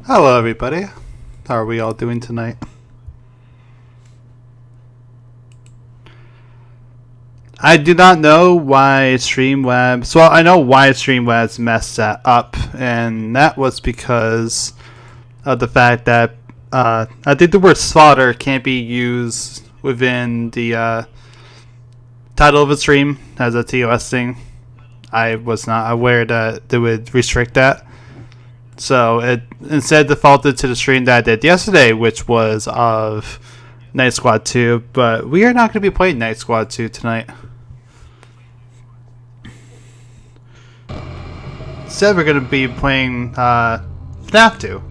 Hello everybody, how are we all doing tonight? I do not know why Streamlabs, well I know why Streamlabs messed that up, and that was because of the fact that I think the word slaughter can't be used within the title of a stream as a TOS thing. I was not aware that they would restrict that. So it instead defaulted to the stream that I did yesterday, which was of Night Squad 2. But we are not going to be playing Night Squad 2 tonight. Instead, we're going to be playing FNAF 2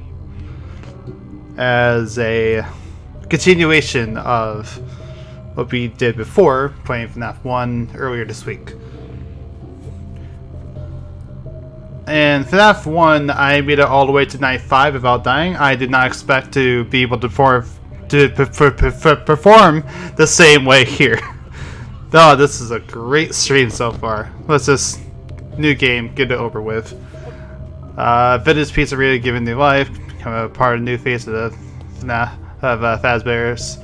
as a continuation of what we did before, playing FNAF 1 earlier this week. And FNAF 1, I made it all the way to night 5 without dying. I did not expect to be able to perform the same way here. Oh, this is a great stream so far. Let's just, new game, get it over with. Vintage Pizzeria giving new life, become a part of the new face of the FNAF of Fazbear's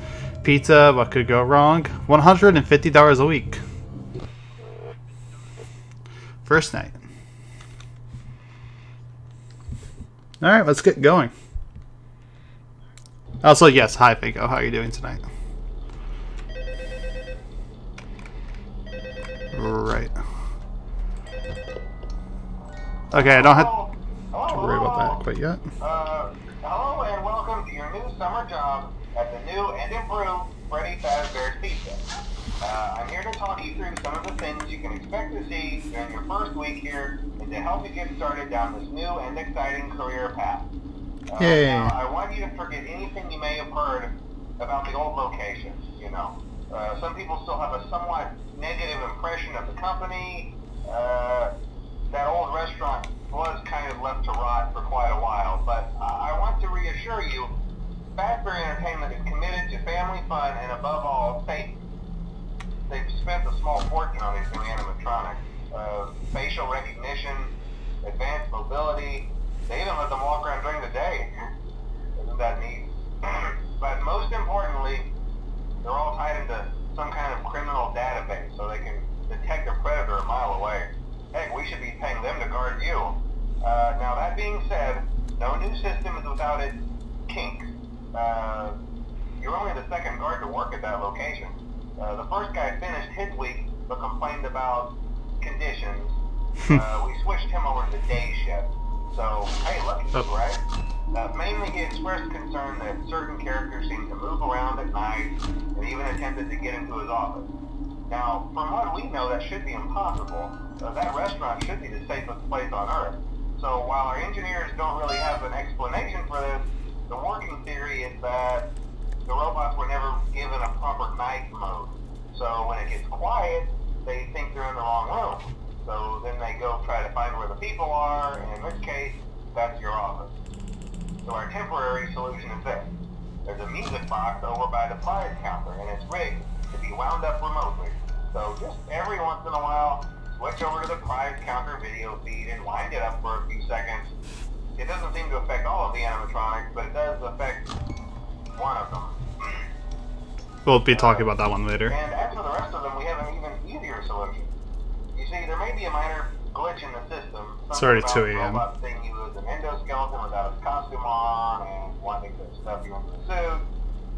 Pizza. What could go wrong? $150 a week. First night. Alright, let's get going. Also, yes, hi Finko, how are you doing tonight? Right. Okay, I don't have to worry about that quite yet. Hello and welcome to your new summer job at the new and improved Freddy Fazbear's Pizza. I'm here to talk you through some of the things you can expect to see during your first week here and to help you get started down this new and exciting career path. Yay. Now, I want you to forget anything you may have heard about the old location, you know. Some people still have a somewhat negative impression of the company. That old restaurant was kind of left to rot for quite a while, but I want to reassure you, Fazbear Entertainment is committed to family fun and above all, safety. They've spent a small fortune on these new animatronics. Facial recognition, advanced mobility, they even let them walk around during the day. Isn't that neat? But most importantly, they're all tied into some kind of criminal database so they can detect a predator a mile away. Heck, we should be paying them to guard you. Now that being said, no new system is without its kinks. You're only the second guard to work at that location. The first guy finished his week but complained about conditions. We switched him over to the day shift. So, hey, lucky you, right? Mainly he expressed concern that certain characters seemed to move around at night and even attempted to get into his office. Now, from what we know, that should be impossible. That restaurant should be the safest place on Earth. So while our engineers don't really have an explanation for this, the working theory is that the robots were never given a proper night mode. So when it gets quiet, they think they're in the wrong room. So then they go try to find where the people are, and in this case, that's your office. So our temporary solution is this. There's a music box over by the prize counter, and it's rigged to be wound up remotely. So just every once in a while, switch over to the prize counter video feed and wind it up for a few seconds. It doesn't seem to affect all of the animatronics, but it does affect one of them. We'll be talking about that one later. And as for the rest of them, we have an even easier solution. You see, there may be a minor glitch in the system. It's already 2 a.m. Robot seeing you as an endoskeleton without his costume on and wanting to stuff you into the suit.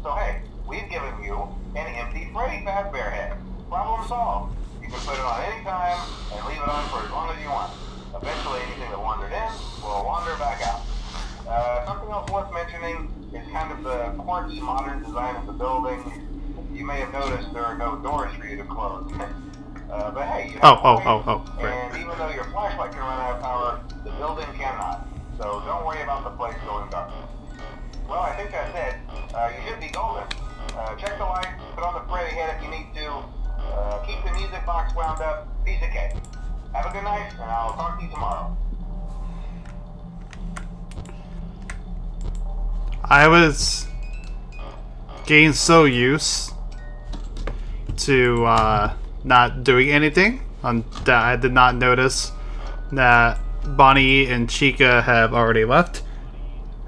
So hey, we've given you an empty Freddy Fazbear head. Problem solved. You can put it on any time and leave it on for as long as you want. Eventually, anything that wandered in will wander back out. Something else worth mentioning is kind of the quartz modern design of the building. You may have noticed there are no doors for you to close. But hey, you have Great. and even though your flashlight can run out of power, the building cannot. So don't worry about the place going dark. Well, I think that's it. You should be golden. Check the lights, put on the Freddy head if you need to. Keep the music box wound up. Piece of cake. Have a good night, and I'll talk to you tomorrow. I was getting so used to not doing anything that I did not notice that Bonnie and Chica have already left,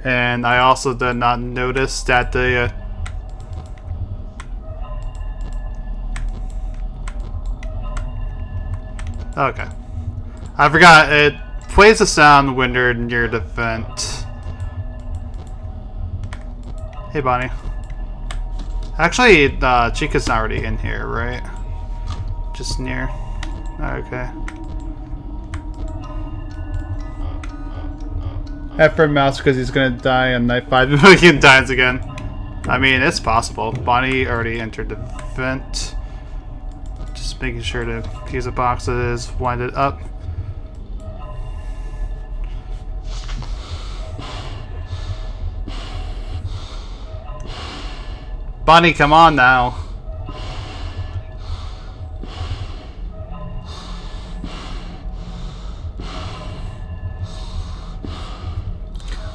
and I also did not notice that the okay, I forgot it plays a sound when you're near the vent. Hey Bonnie. Actually, Chica's not already in here, right? Just near. Okay. NoirMouse because he's gonna die on night 5 million times again. I mean, it's possible. Bonnie already entered the vent. Just making sure to use the boxes, wind it up. Bonnie, come on now.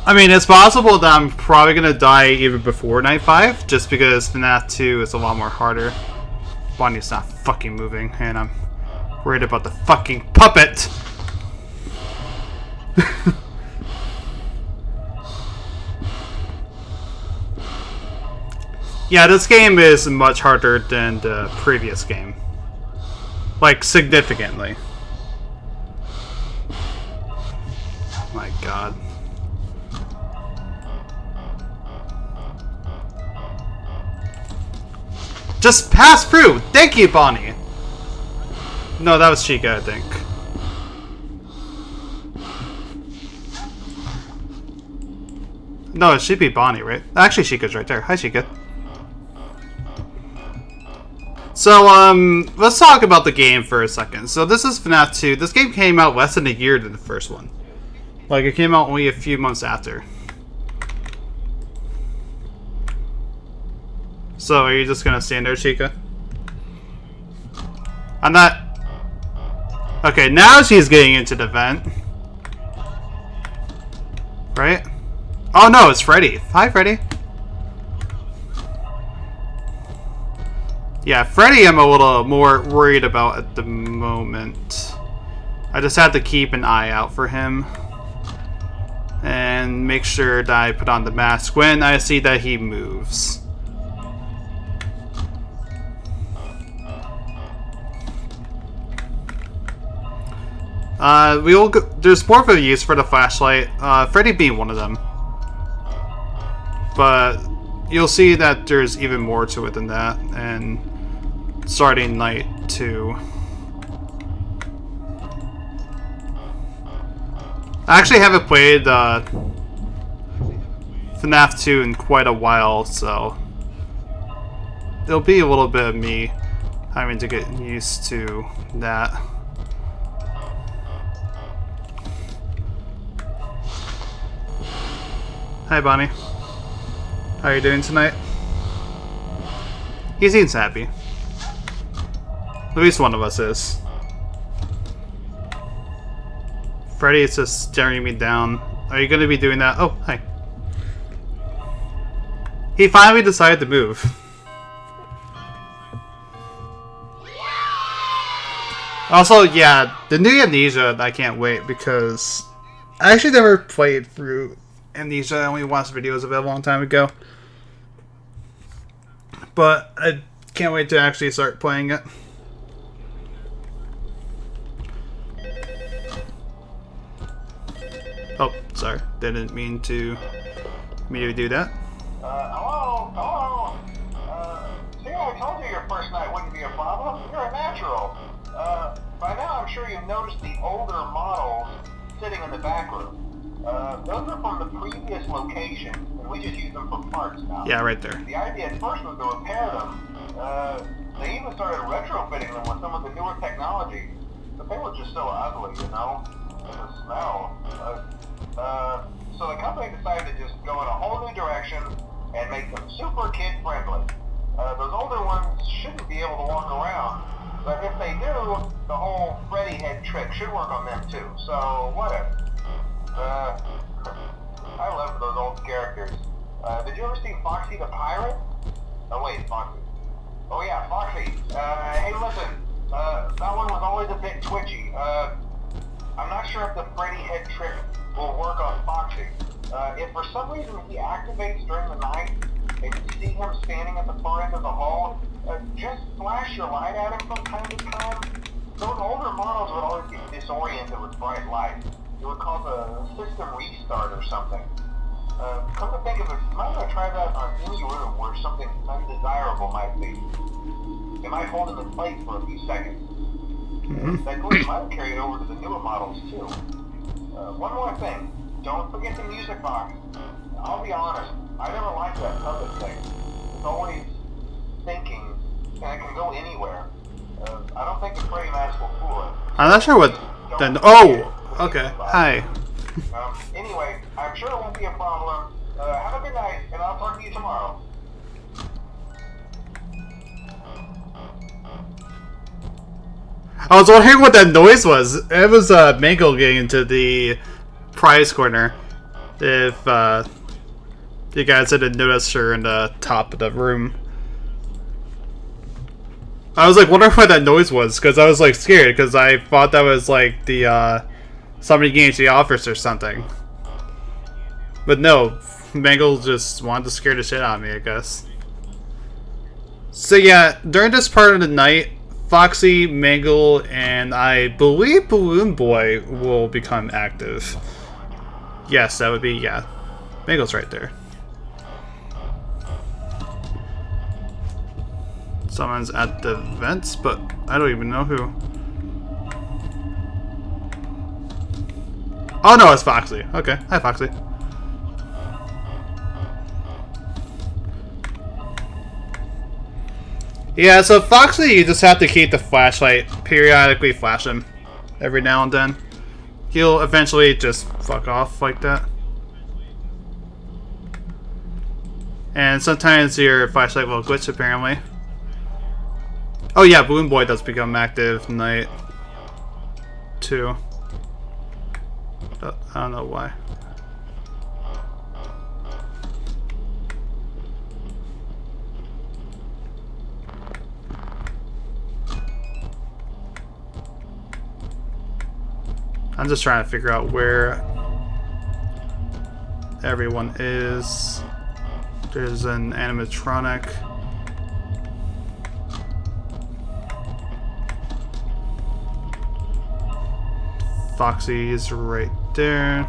I mean, it's possible that I'm probably gonna die even before night 5, just because FNAF 2 is a lot more harder. Bonnie's not fucking moving, and I'm worried about the fucking puppet. Yeah, this game is much harder than the previous game. Like, significantly. Oh my god. Just pass through! Thank you, Bonnie! No, that was Chica, I think. No, it should be Bonnie, right? Actually, Chica's right there. Hi, Chica. So, let's talk about the game for a second. So, this is FNAF 2. This game came out less than a year than the first one. Like, it came out only a few months after. So, are you just gonna stand there, Chica? I'm not... Okay, now she's getting into the vent. Right? Oh no, it's Freddy. Hi, Freddy. Yeah, Freddy I'm a little more worried about at the moment. I just have to keep an eye out for him. And make sure that I put on the mask when I see that he moves. There's more of a use for the flashlight, Freddy being one of them. But you'll see that there's even more to it than that, and starting night 2. I actually haven't played FNAF 2 in quite a while, so it'll be a little bit of me having to get used to that. Hi, Bonnie. How are you doing tonight? He seems happy. At least one of us is. Freddy is just staring me down. Are you going to be doing that? Oh, hi. He finally decided to move. Also, yeah, the new Amnesia, I can't wait because I actually never played through Amnesia. I only watched videos of it a long time ago. But I can't wait to actually start playing it. Oh, sorry. Didn't mean to do that. Hello? See, I told you your first night wouldn't be a problem. You're a natural. By now I'm sure you've noticed the older models sitting in the back room. Those are from the previous location, and we just use them for parts now. Yeah, right there. The idea at first was to repair them. They even started retrofitting them with some of the newer technology, but they were just so ugly, you know? And the smell. So the company decided to just go in a whole new direction and make them super kid-friendly. Those older ones shouldn't be able to walk around, but if they do, the whole Freddy head trick should work on them too, so whatever. I love those old characters. Did you ever see Foxy the Pirate? Oh wait, Foxy. Oh yeah, Foxy. Hey listen, that one was always a bit twitchy. I'm not sure if the Freddy head trick will work on Foxy. If for some reason he activates during the night, and you see him standing at the far end of the hall, just flash your light at him from time to time. Those older models would always get disoriented with bright light. It would cause a system restart or something. Come to think of it, you might want to try that on any room where something undesirable might be. It might hold him in place for a few seconds. That glitch might carry it over to the newer models too. One more thing. Don't forget the music box. I'll be honest, I never liked that puppet thing. It's always thinking, and it can go anywhere. I don't think the Freddy mask will fool it. I'm not sure what then. Oh! Okay. Hi. Anyway, I'm sure it won't be a problem. Have a good night, and I'll talk to you tomorrow. I was wondering what that noise was. It was Mangle getting into the prize corner. If you guys didn't notice her in the top of the room. I was like wondering what that noise was because I was like scared because I thought that was like the somebody getting into the office or something. But no, Mangle just wanted to scare the shit out of me, I guess. So yeah, during this part of the night, Foxy, Mangle, and I believe Balloon Boy will become active. Yes, that would be, yeah. Mangle's right there. Someone's at the vents, but I don't even know who. Oh no, it's Foxy. Okay, hi Foxy. Yeah, so Foxy, you just have to keep the flashlight, periodically flash him every now and then. He'll eventually just fuck off like that. And sometimes your flashlight will glitch apparently. Oh yeah, Balloon Boy does become active night too. I don't know why. I'm just trying to figure out where everyone is. There's an animatronic. Foxy is right there.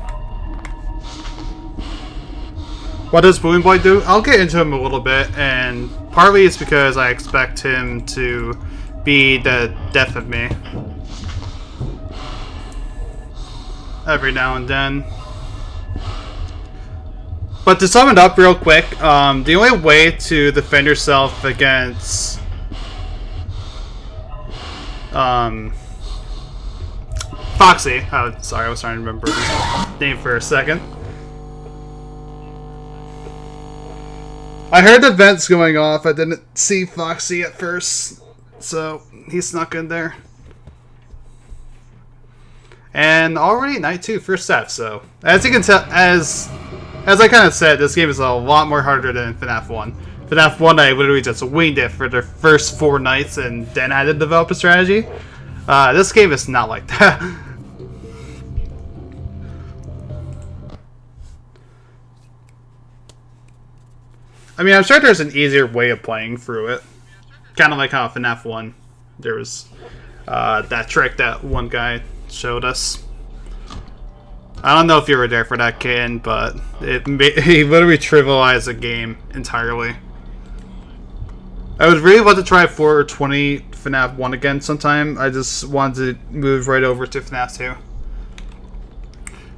What does Balloon Boy do? I'll get into him a little bit, and partly it's because I expect him to be the death of me every now and then. But to sum it up real quick, the only way to defend yourself against Foxy, sorry, I was trying to remember his name for a second. I heard the vents going off. I didn't see Foxy at first, so he snuck in there. And already night 2, first step. So as you can tell, as I kind of said, this game is a lot more harder than FNAF 1. FNAF 1, I literally just winged it for the first 4 nights and then I had to develop a strategy. This game is not like that. I mean, I'm sure there's an easier way of playing through it. Kind of like how FNAF 1, there was that trick that one guy showed us. I don't know if you were there for that, Ken, but he literally trivialized the game entirely. I would really want to try 420 FNAF 1 again sometime. I just wanted to move right over to FNAF 2.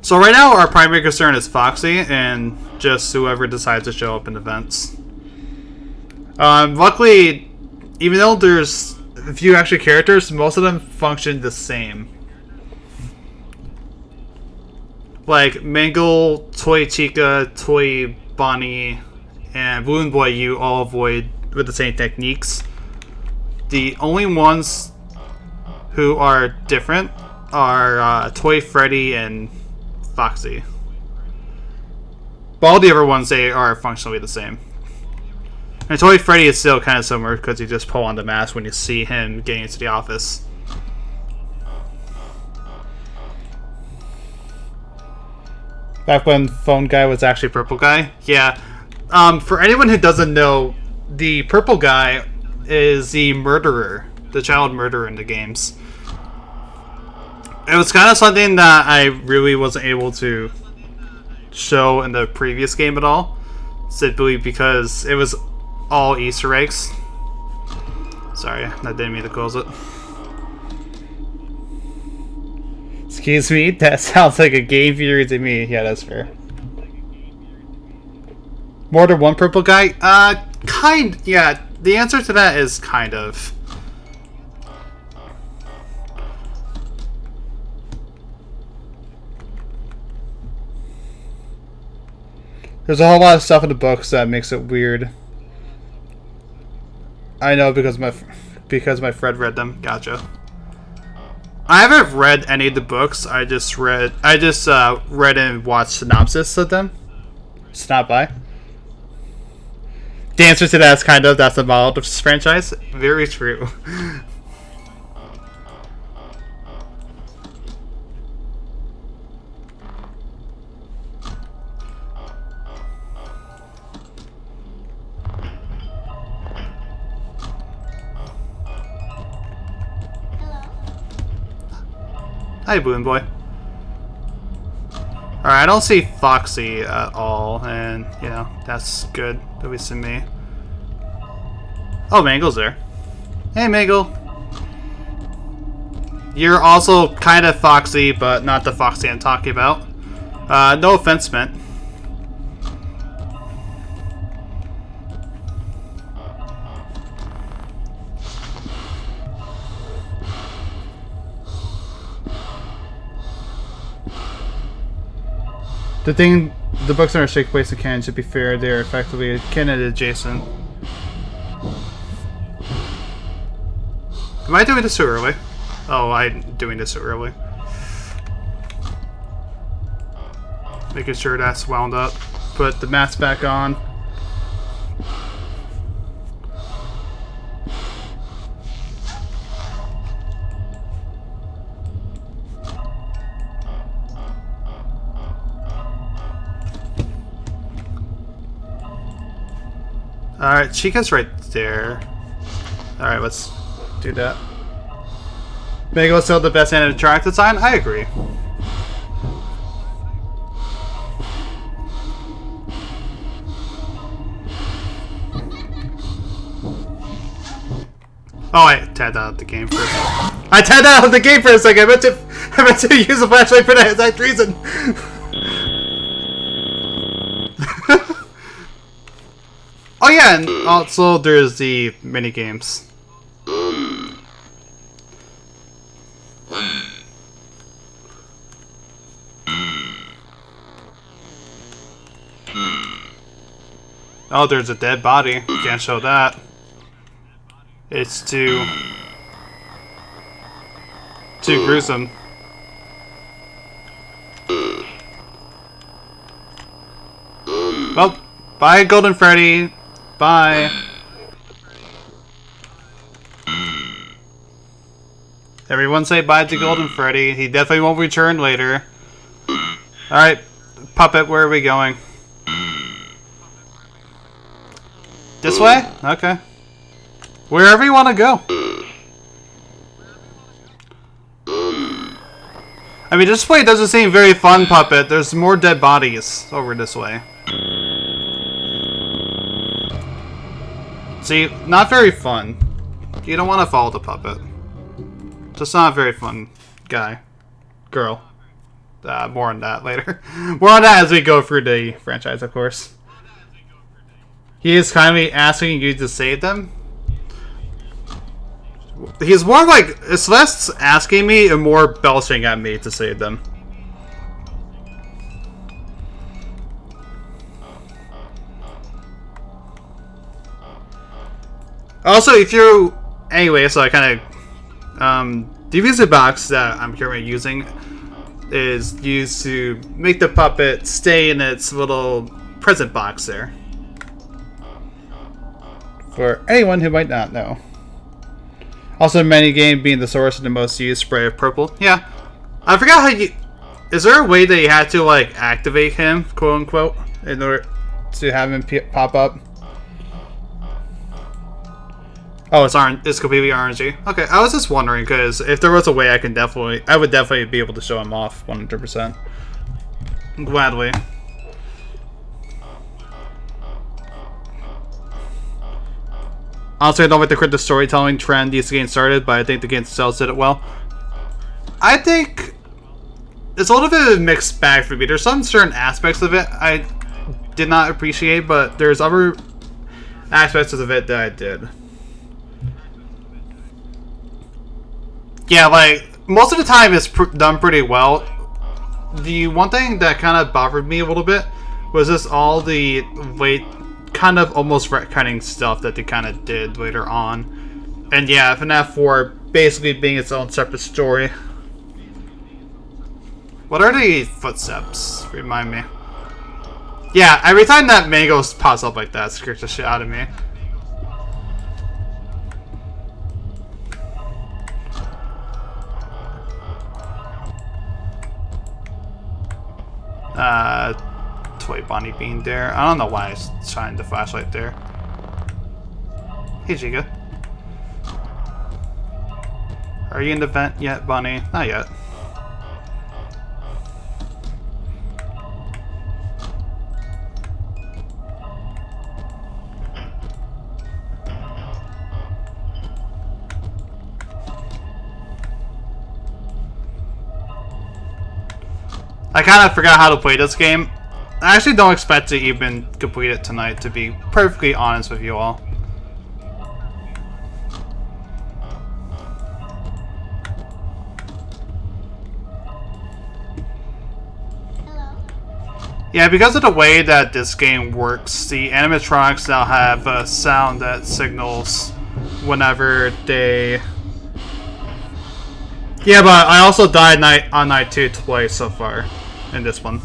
So right now our primary concern is Foxy and just whoever decides to show up in events. Luckily, even though there's a few extra characters, most of them function the same. Like Mangle, Toy Chica, Toy Bonnie, and Balloon Boy you all avoid with the same techniques. The only ones who are different are Toy Freddy and Foxy. But all the other ones, they are functionally the same. And Toy Freddy is still kind of similar because you just pull on the mask when you see him getting into the office. Back when Phone Guy was actually Purple Guy? Yeah. For anyone who doesn't know, the Purple Guy is the murderer, the child murderer in the games. It was kind of something that I really wasn't able to show in the previous game at all, simply because it was all Easter eggs. Sorry, I didn't mean to close it. Excuse me, that sounds like a game theory to me. Yeah, that's fair. More than one Purple Guy? Yeah, the answer to that is kind of. There's a whole lot of stuff in the books that makes it weird. I know because my friend read them. Gotcha. I haven't read any of the books. I just read and watched synopsis of them. Just not by. The answer to that is kind of that's the model of this franchise. Very true. Hi, Balloon Boy. Alright, I don't see Foxy at all, and, you know, that's good, at least in me. Oh, Mangle's there. Hey, Mangle. You're also kind of Foxy, but not the Foxy I'm talking about. No offense meant. The books are shake place in canon. To be fair, they are effectively canon adjacent. Am I doing this too early? Oh, I'm doing this too early. Making sure that's wound up. Put the mats back on. Alright, Chica's right there. Alright, let's do that. Mango's still the best animatronic design? I agree. Oh, I tabbed out of the game for a second. I tabbed out of the game for a second! I meant to use a flashlight for that exact reason! Oh yeah, and also there's the mini games. Oh, there's a dead body. Can't show that. It's too gruesome. Well, bye, Golden Freddy. Bye. Everyone say bye to Golden Freddy. He definitely won't return later. Alright, Puppet, where are we going? This way? Okay. Wherever you want to go. I mean, this way doesn't seem very fun, Puppet. There's more dead bodies over this way. See, not very fun. You don't want to follow the Puppet. Just not a very fun guy. Girl. More on that later. More on that as we go through the franchise, of course. He is kindly asking you to save them. He's more like, it's less asking me and more belching at me to save them. Also, if you... Anyway, so I kind of... the music box that I'm currently using is used to make the puppet stay in its little present box there. For anyone who might not know. Also, minigame being the source of the most used spray of purple. Yeah. I forgot how you... Is there a way that you had to, like, activate him, quote unquote, in order to have him pop up? Oh, it's completely RNG. Okay, I was just wondering, because if there was a way I would definitely be able to show him off 100%. Gladly. Honestly, I don't like the cryptic storytelling trend these games started, but I think the game itself did it well. I think it's a little bit of a mixed bag for me. There's some certain aspects of it I did not appreciate, but there's other aspects of it that I did. Yeah, like, most of the time it's done pretty well. The one thing that kind of bothered me a little bit was just all the late, kind of almost retconning stuff that they kind of did later on. And yeah, FNAF 4 basically being its own separate story. What are the footsteps? Remind me. Yeah, every time that mango pops up like that, it scares the shit out of me. Toy Bonnie being there. I don't know why I shined the flashlight there. Hey, Giga. Are you in the vent yet, Bonnie? Not yet. I kind of forgot how to play this game. I actually don't expect to even complete it tonight, to be perfectly honest with you all. Yeah, because of the way that this game works, the animatronics now have a sound that signals whenever they... Yeah, but I also died on night 2 twice so far in this one.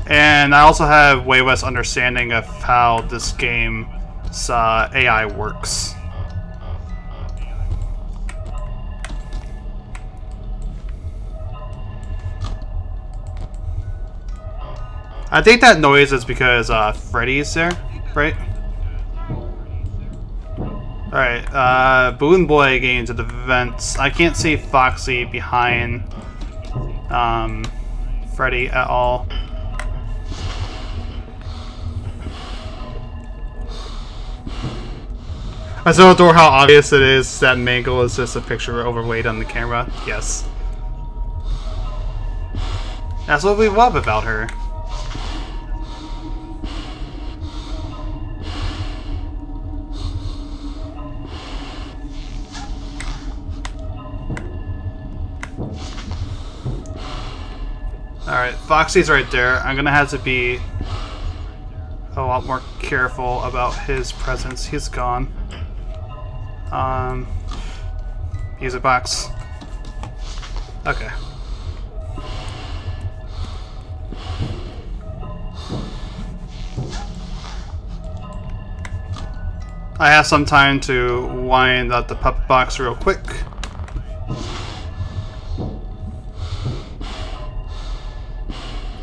And I also have way less understanding of how this game's AI works. I think that noise is because Freddy's there, right? Alright, Balloon Boy getting into the vents. I can't see Foxy behind Freddy at all. I still adore how obvious it is that Mangle is just a picture overlaid on the camera. Yes. That's what we love about her. Alright, Foxy's right there. I'm gonna have to be a lot more careful about his presence. He's gone. Music box. Okay. I have some time to wind up the puppet box real quick.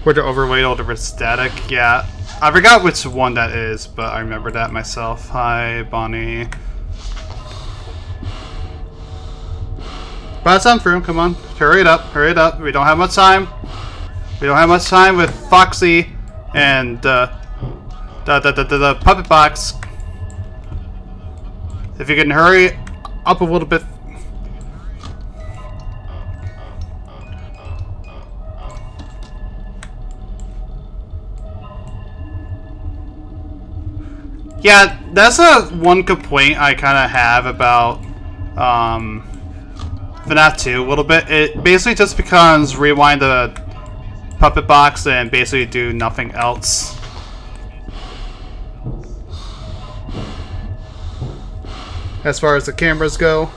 Were to overweight over static, yeah. I forgot which one that is, but I remember that myself. Hi, Bonnie. But it's on through, come on. Hurry it up, hurry it up. We don't have much time. We don't have much time with Foxy and the puppet box. If you can hurry up a little bit. Yeah, that's one complaint I kind of have about FNAF 2 a little bit. It basically just becomes rewind the puppet box and basically do nothing else. As far as the cameras go.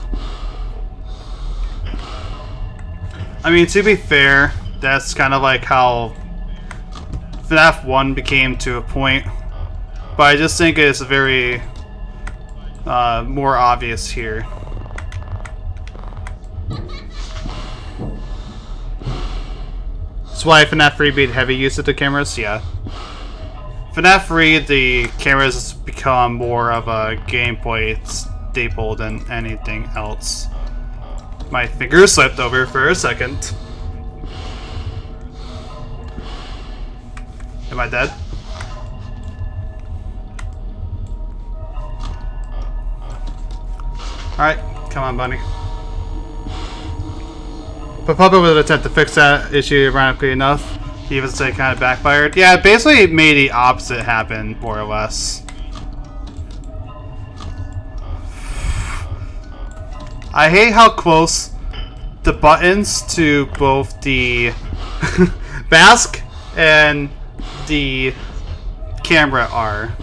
I mean, to be fair, that's kind of like how FNAF 1 became to a point. But I just think it's very more obvious here. That's why FNAF 3 beat heavy use of the cameras, yeah. FNAF 3, the cameras become more of a gameplay staple than anything else. My finger slipped over for a second. Am I dead? Alright, come on, Bunny. But Puppet would attempt to fix that issue ironically enough, even though it kind of backfired. Yeah, it basically made the opposite happen, more or less. I hate how close the buttons to both the mask and the camera are.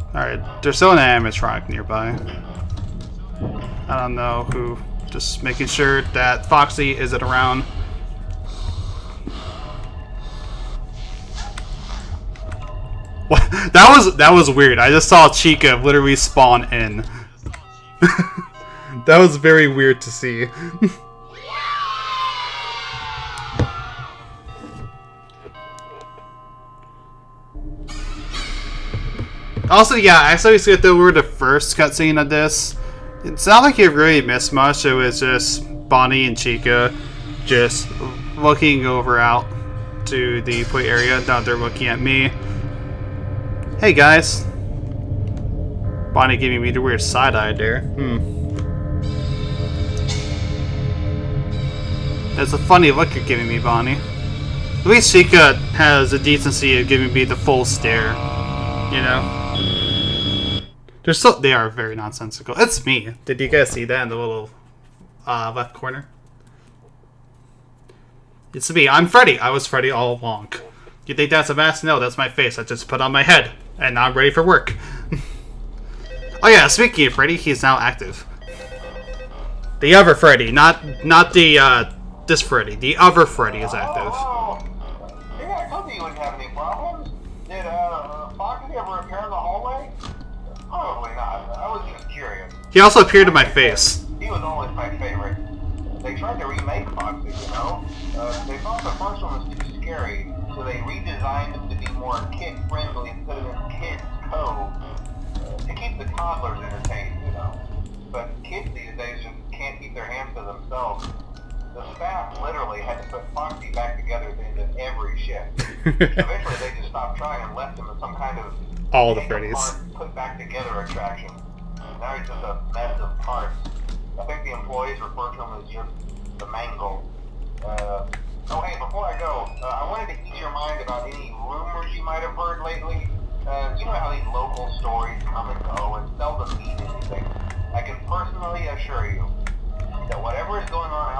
Alright, there's still an animatronic nearby. I don't know who. Just making sure that Foxy isn't around. What? That was weird. I just saw Chica literally spawn in. That was very weird to see. Also, yeah, I actually skipped over the first cutscene of this. It's not like you really missed much. It was just Bonnie and Chica just looking over out to the play area. Now they're looking at me. Hey guys. Bonnie giving me the weird side eye there. That's a funny look you're giving me, Bonnie. At least Chica has the decency of giving me the full stare. You know? They are very nonsensical. It's me. Did you guys see that in the little left corner? It's me. I'm Freddy. I was Freddy all along. You think that's a mask? No, that's my face. I just put on my head. And now I'm ready for work. Oh yeah, speaking of Freddy, he's now active. The other Freddy, not the this Freddy. The other Freddy is active. Yeah, I told you wouldn't have any problems. Did Foxy ever appear in the hallway? Probably not. I was just curious. He also appeared in my face. He was always my favorite. They tried to remake Foxy, you know? They thought the first one was too scary, so they redesigned him to be more kid-friendly and put him in Kids Cove to keep the toddlers entertained, you know? But kids these days just can't keep their hands to themselves. The staff literally had to put Foxy back together at the end of every shift. Eventually they just stopped trying and left him in some kind of all the Freddys. Put back together attraction. Now he's just a mess of parts. I think the employees refer to him as just the mangle. Oh hey, before I go, I wanted to ease your mind about any rumors you might have heard lately. You know how these local stories come and go and seldom mean anything. I can personally assure you that whatever is going on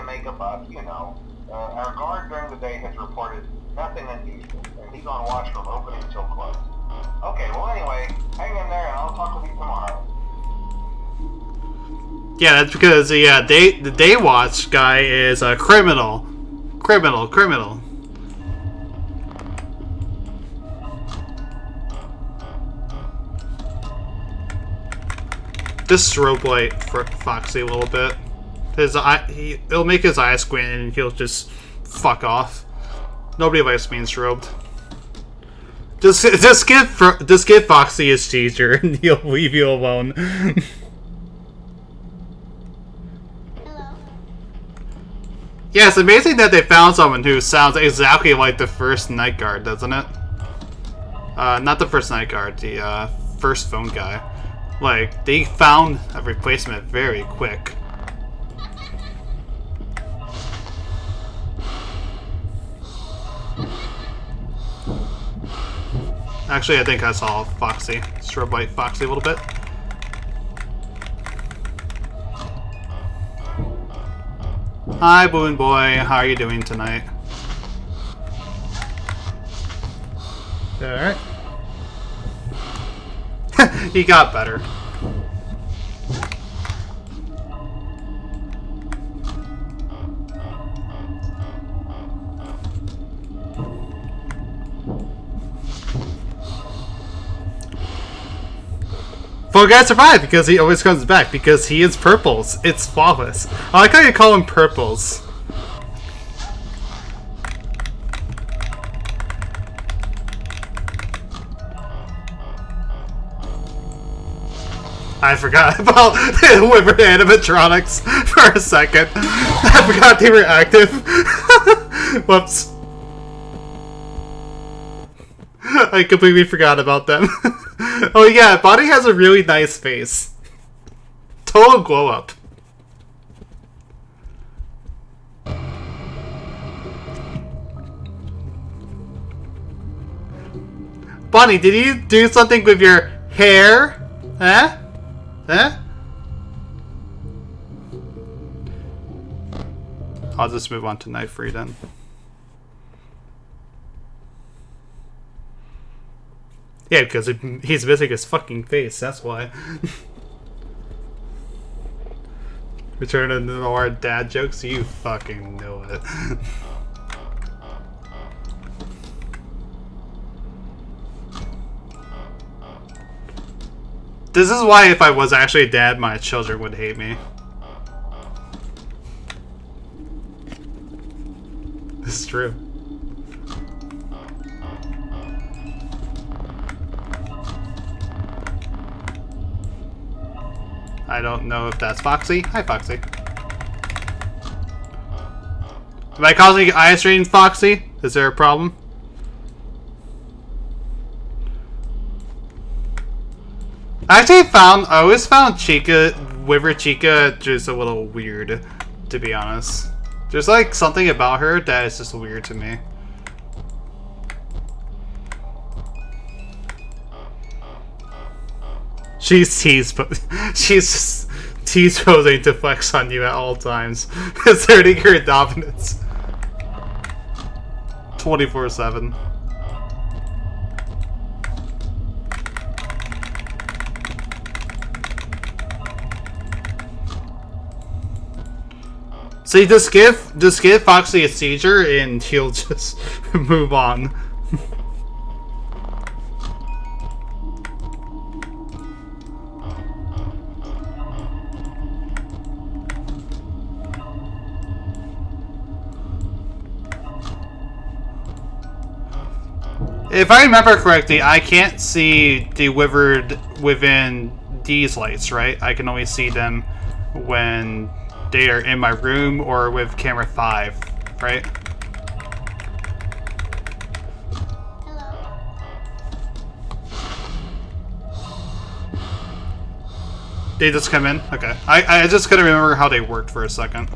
make a buck, you know. Our guard during the day has reported nothing unusual, and he's on watch from opening until close. Okay, well anyway, hang in there and I'll talk with you tomorrow. Yeah, that's because the day watch guy is a criminal. Criminal. Just strobe light for Foxy a little bit. It'll make his eyes squint and he'll just fuck off. Nobody likes being strobed. Just give Foxy his teacher and he'll leave you alone. Yeah, it's amazing that they found someone who sounds exactly like the first night guard, doesn't it? Not the first night guard, the first phone guy. Like, they found a replacement very quick. Actually, I think I saw Foxy. Strobe light Foxy a little bit. Hi, Balloon Boy. How are you doing tonight? Alright. He got better. Well, guy survived because he always comes back because he is purples. It's flawless. I like how you call him purples. I forgot about Wyvern animatronics for a second. I forgot they were active. Whoops. I completely forgot about them. Oh yeah, Bonnie has a really nice face. Total glow up. Bonnie, did you do something with your hair? Huh? Huh? I'll just move on to Night Free then. Yeah, because he's missing his fucking face, that's why. Return to Noir dad jokes? You fucking know it. This is why if I was actually a dad, my children would hate me. This is true. I don't know if that's Foxy. Hi, Foxy. Am I causing eye strain, Foxy? Is there a problem? I always found Chica, Wyvern Chica, just a little weird, to be honest. There's like something about her that is just weird to me. She's T-posing to flex on you at all times, asserting her dominance. 24/7. See, just give Foxy a seizure and he'll just move on. If I remember correctly, I can't see the Wyvern within these lights, right? I can only see them when they are in my room or with camera 5, right? They just come in? Okay. I just couldn't remember how they worked for a second.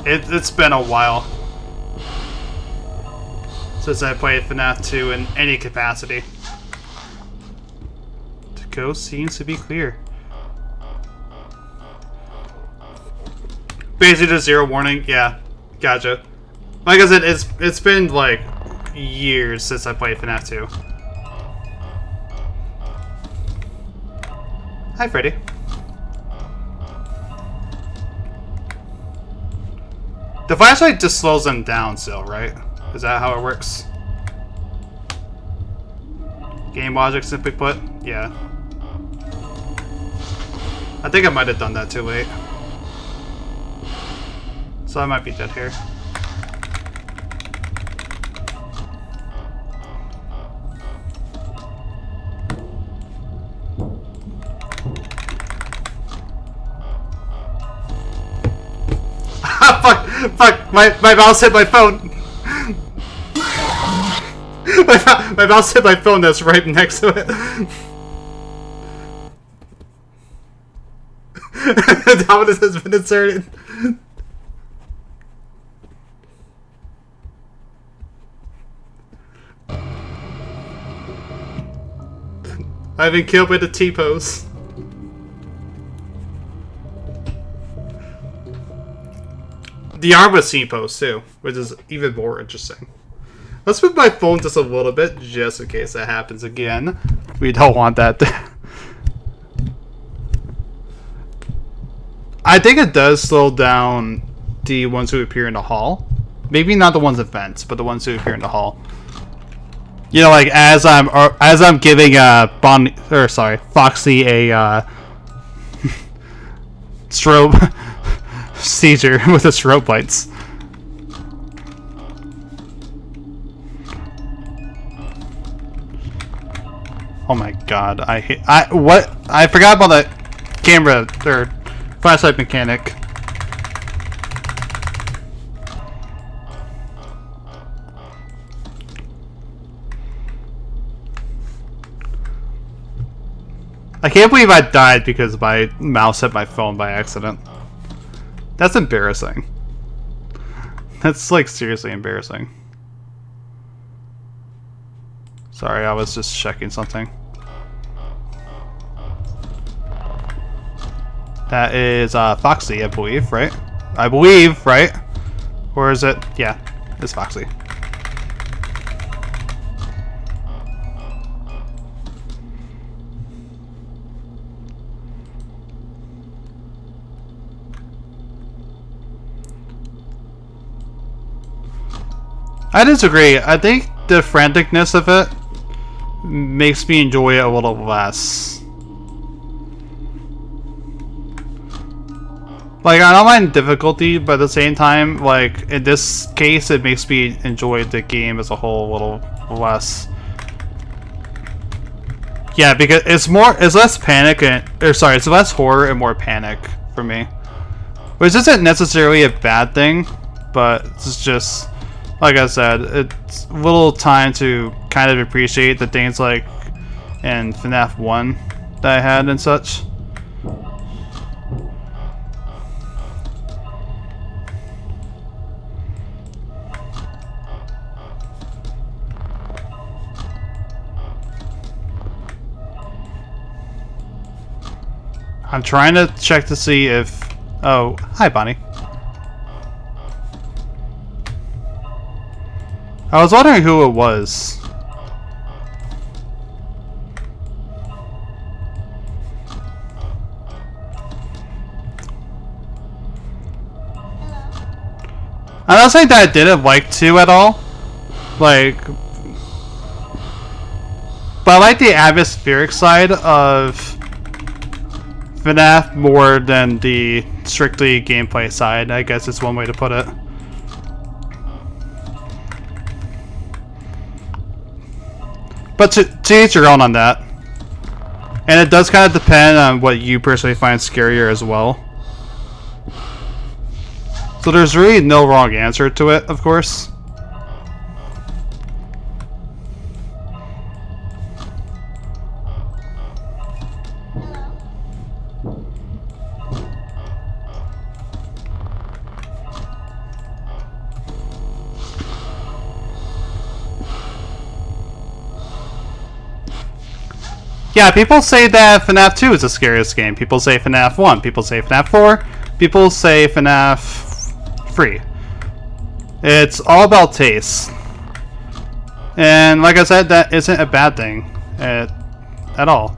It's been a while since I played FNAF 2 in any capacity. The coast seems to be clear. Basically just zero warning. Yeah, gotcha. Like I said, it's been like years since I played FNAF 2. Hi, Freddy. The flashlight just slows them down still, right? Is that how it works? Game logic, simply put? Yeah. I think I might have done that too late. So I might be dead here. Fuck, my mouse hit my phone. my mouse hit my phone that's right next to it. Dominus has been inserted. I've been killed by the T-pose. The arm was C-pose too, which is even more interesting. Let's move my phone just a little bit, just in case that happens again. We don't want that to... I think it does slow down the ones who appear in the hall. Maybe not the ones in vents, but the ones who appear in the hall. You know, like as I'm giving Foxy a strobe seizure with the strobe lights. Oh my god, I forgot about the camera or flashlight mechanic. I can't believe I died because my mouse hit my phone by accident. That's embarrassing. That's like seriously embarrassing. Sorry, I was just checking something. That is Foxy, I believe, right? I believe, right? Or is it? Yeah, it's Foxy. I disagree. I think the franticness of it makes me enjoy it a little less. Like, I don't mind difficulty, but at the same time, like, in this case, it makes me enjoy the game as a whole a little less. Yeah, because it's less panic it's less horror and more panic for me. Which isn't necessarily a bad thing, but it's just... Like I said, it's a little time to kind of appreciate the things like in FNAF 1 that I had and such. I'm trying to check to see if... Oh, hi Bonnie. I was wondering who it was. I'm not saying that I didn't like 2 at all. Like... But I like the atmospheric side of FNAF more than the strictly gameplay side, I guess is one way to put it. But to each your own on that. And it does kind of depend on what you personally find scarier as well. So there's really no wrong answer to it, of course. Yeah, people say that FNAF 2 is the scariest game. People say FNAF 1. People say FNAF 4. people say FNAF free. It's all about taste. And like I said, that isn't a bad thing at all.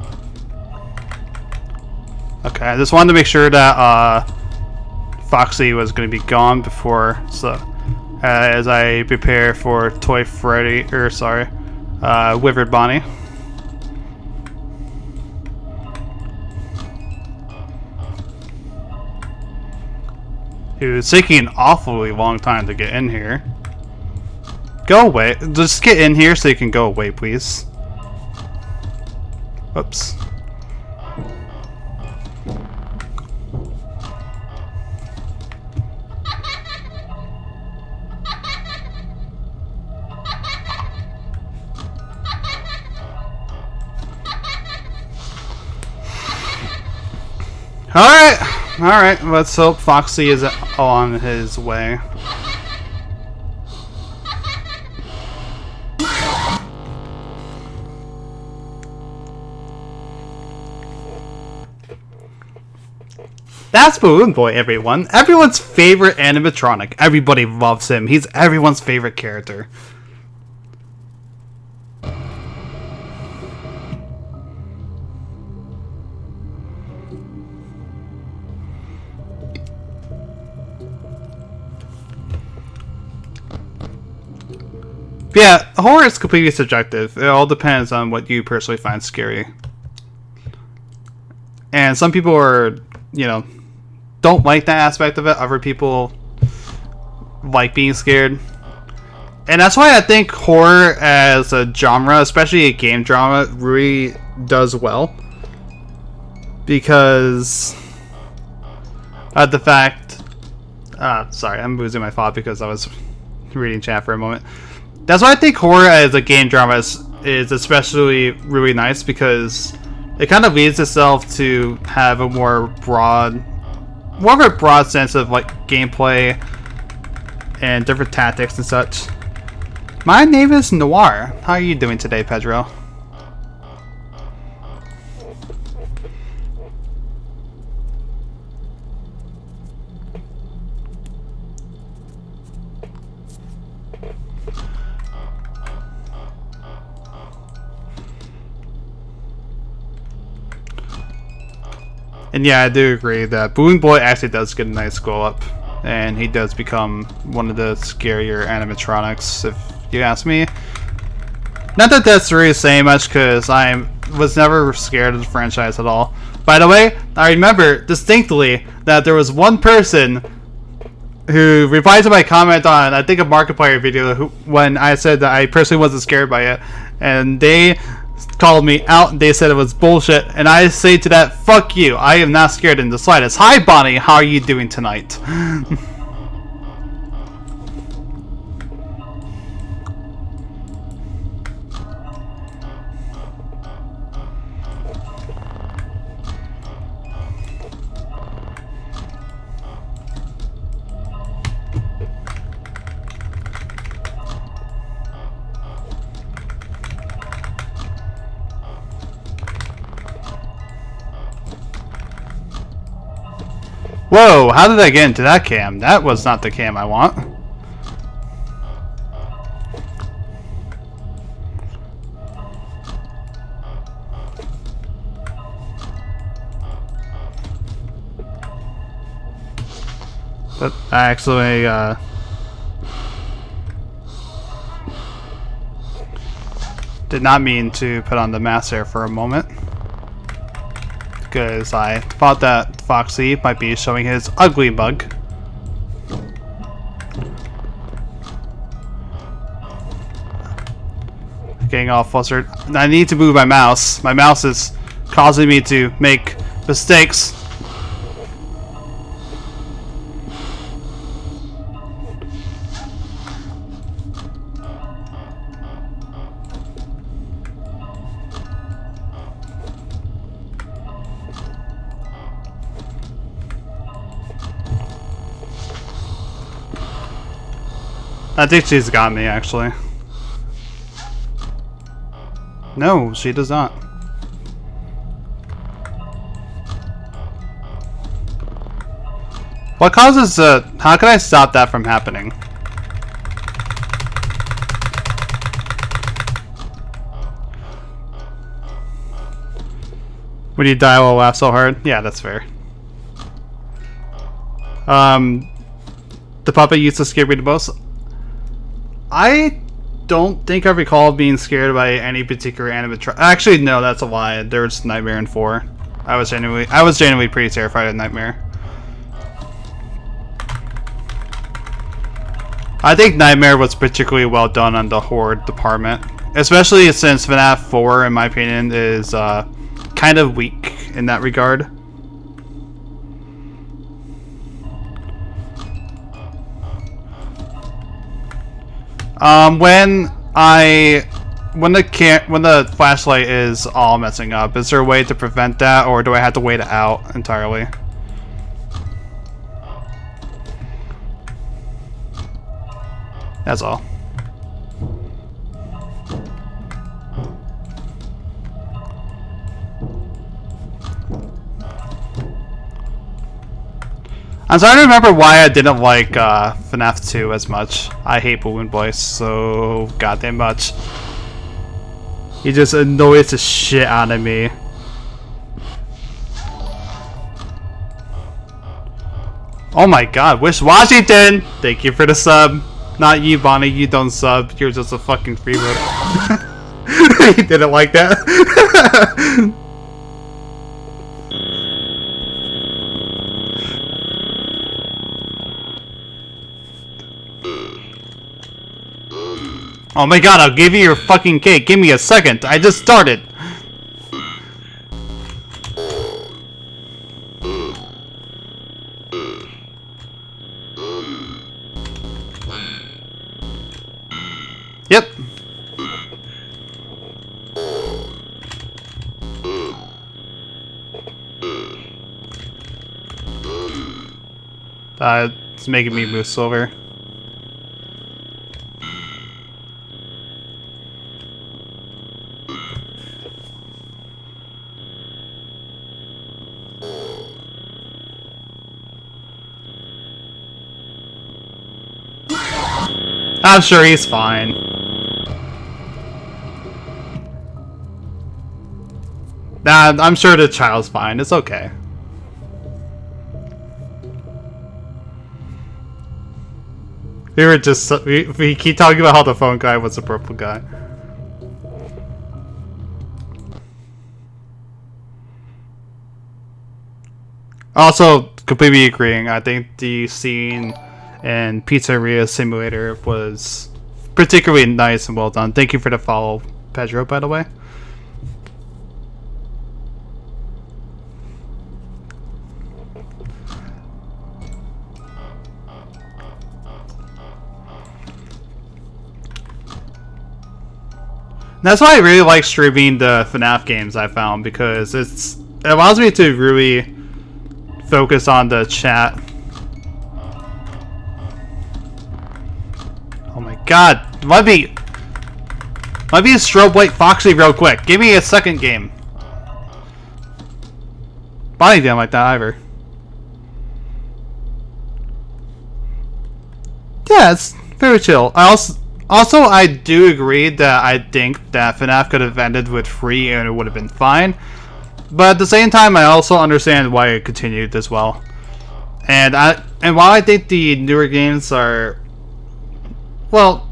Okay, I just wanted to make sure that Foxy was going to be gone before, so as I prepare for Toy Freddy, or sorry, Withered Bonnie. It was taking an awfully long time to get in here. Go away. Just get in here so you can go away, please. Oops. Alright, let's hope Foxy is on his way. That's Balloon Boy, everyone. Everyone's favorite animatronic. Everybody loves him. He's everyone's favorite character. Yeah, horror is completely subjective. It all depends on what you personally find scary. And some people are, you know, don't like that aspect of it. Other people like being scared. And that's why I think horror as a genre, especially a game drama, really does well. Because of the fact... sorry, I'm losing my thought because I was reading chat for a moment. That's why I think horror as a game drama is especially really nice, because it kind of leads itself to have a more of a broad sense of like gameplay and different tactics and such. My name is Noir. How are you doing today, Pedro? And yeah, I do agree that Balloon Boy actually does get a nice glow up, and he does become one of the scarier animatronics, if you ask me. Not that that's really saying much, because I was never scared of the franchise at all. By the way, I remember distinctly that there was one person who replied to my comment on, I think, a Markiplier video when I said that I personally wasn't scared by it, and they called me out and they said it was bullshit, and I say to that, fuck you, I am not scared in the slightest. Hi Bonnie, how are you doing tonight? Whoa, how did I get into that cam? That was not the cam I want. But I actually, did not mean to put on the mask there for a moment, because I thought that Foxy might be showing his ugly mug. Getting all flustered. I need to move my mouse. My mouse is causing me to make mistakes. I think she's got me, actually. No, she does not. What causes how can I stop that from happening? When you die while laugh so hard? Yeah, that's fair. The puppet used to scare me the most. I don't think I recall being scared by any particular animatronic. Actually, no, that's a lie. There was Nightmare in 4. I was genuinely pretty terrified of Nightmare. I think Nightmare was particularly well done on the horror department, especially since FNAF 4, in my opinion, is kind of weak in that regard. When the flashlight is all messing up, is there a way to prevent that, or do I have to wait it out entirely? That's all. I'm starting to remember why I didn't like FNAF 2 as much. I hate Balloon Boy so goddamn much. He just annoys the shit out of me. Oh my god, Wish Washington! Thank you for the sub. Not you, Bonnie, you don't sub. You're just a fucking freeloader. He didn't like that. Oh my god, I'll give you your fucking cake. Give me a second. I just started. Yep. It's making me move slower. I'm sure he's fine. Nah, I'm sure the child's fine. It's okay. We keep talking about how the phone guy was a purple guy. Also, completely agreeing. I think the scene and Pizzeria Simulator was particularly nice and well done. Thank you for the follow, Pedro, by the way. That's why I really like streaming the FNAF games, I found, because it allows me to really focus on the chat. Oh my god, might be a strobe light Foxy real quick. Give me a second game. Bonnie didn't like that either. Yeah, it's very chill. Also, I do agree that I think that FNAF could have ended with 3 and it would have been fine. But at the same time, I also understand why it continued as well. And while I think the newer games are, well,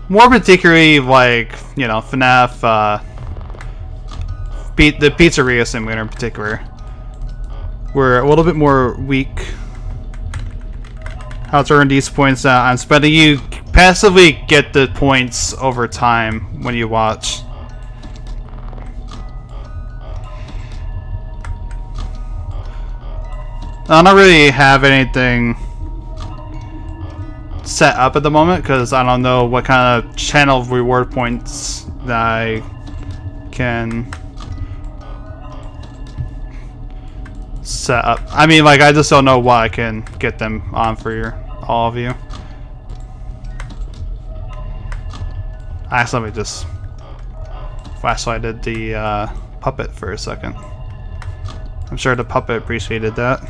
more particularly like, you know, FNAF, the Pizzeria Simulator in particular, were a little bit more weak. How to earn these points that I'm spending. You passively get the points over time when you watch. I don't really have anything set up at the moment because I don't know what kind of channel reward points that I can set up. I mean, like, I just don't know what I can get them on for all of you. Actually, let me just flashlighted the puppet for a second. I'm sure the puppet appreciated that.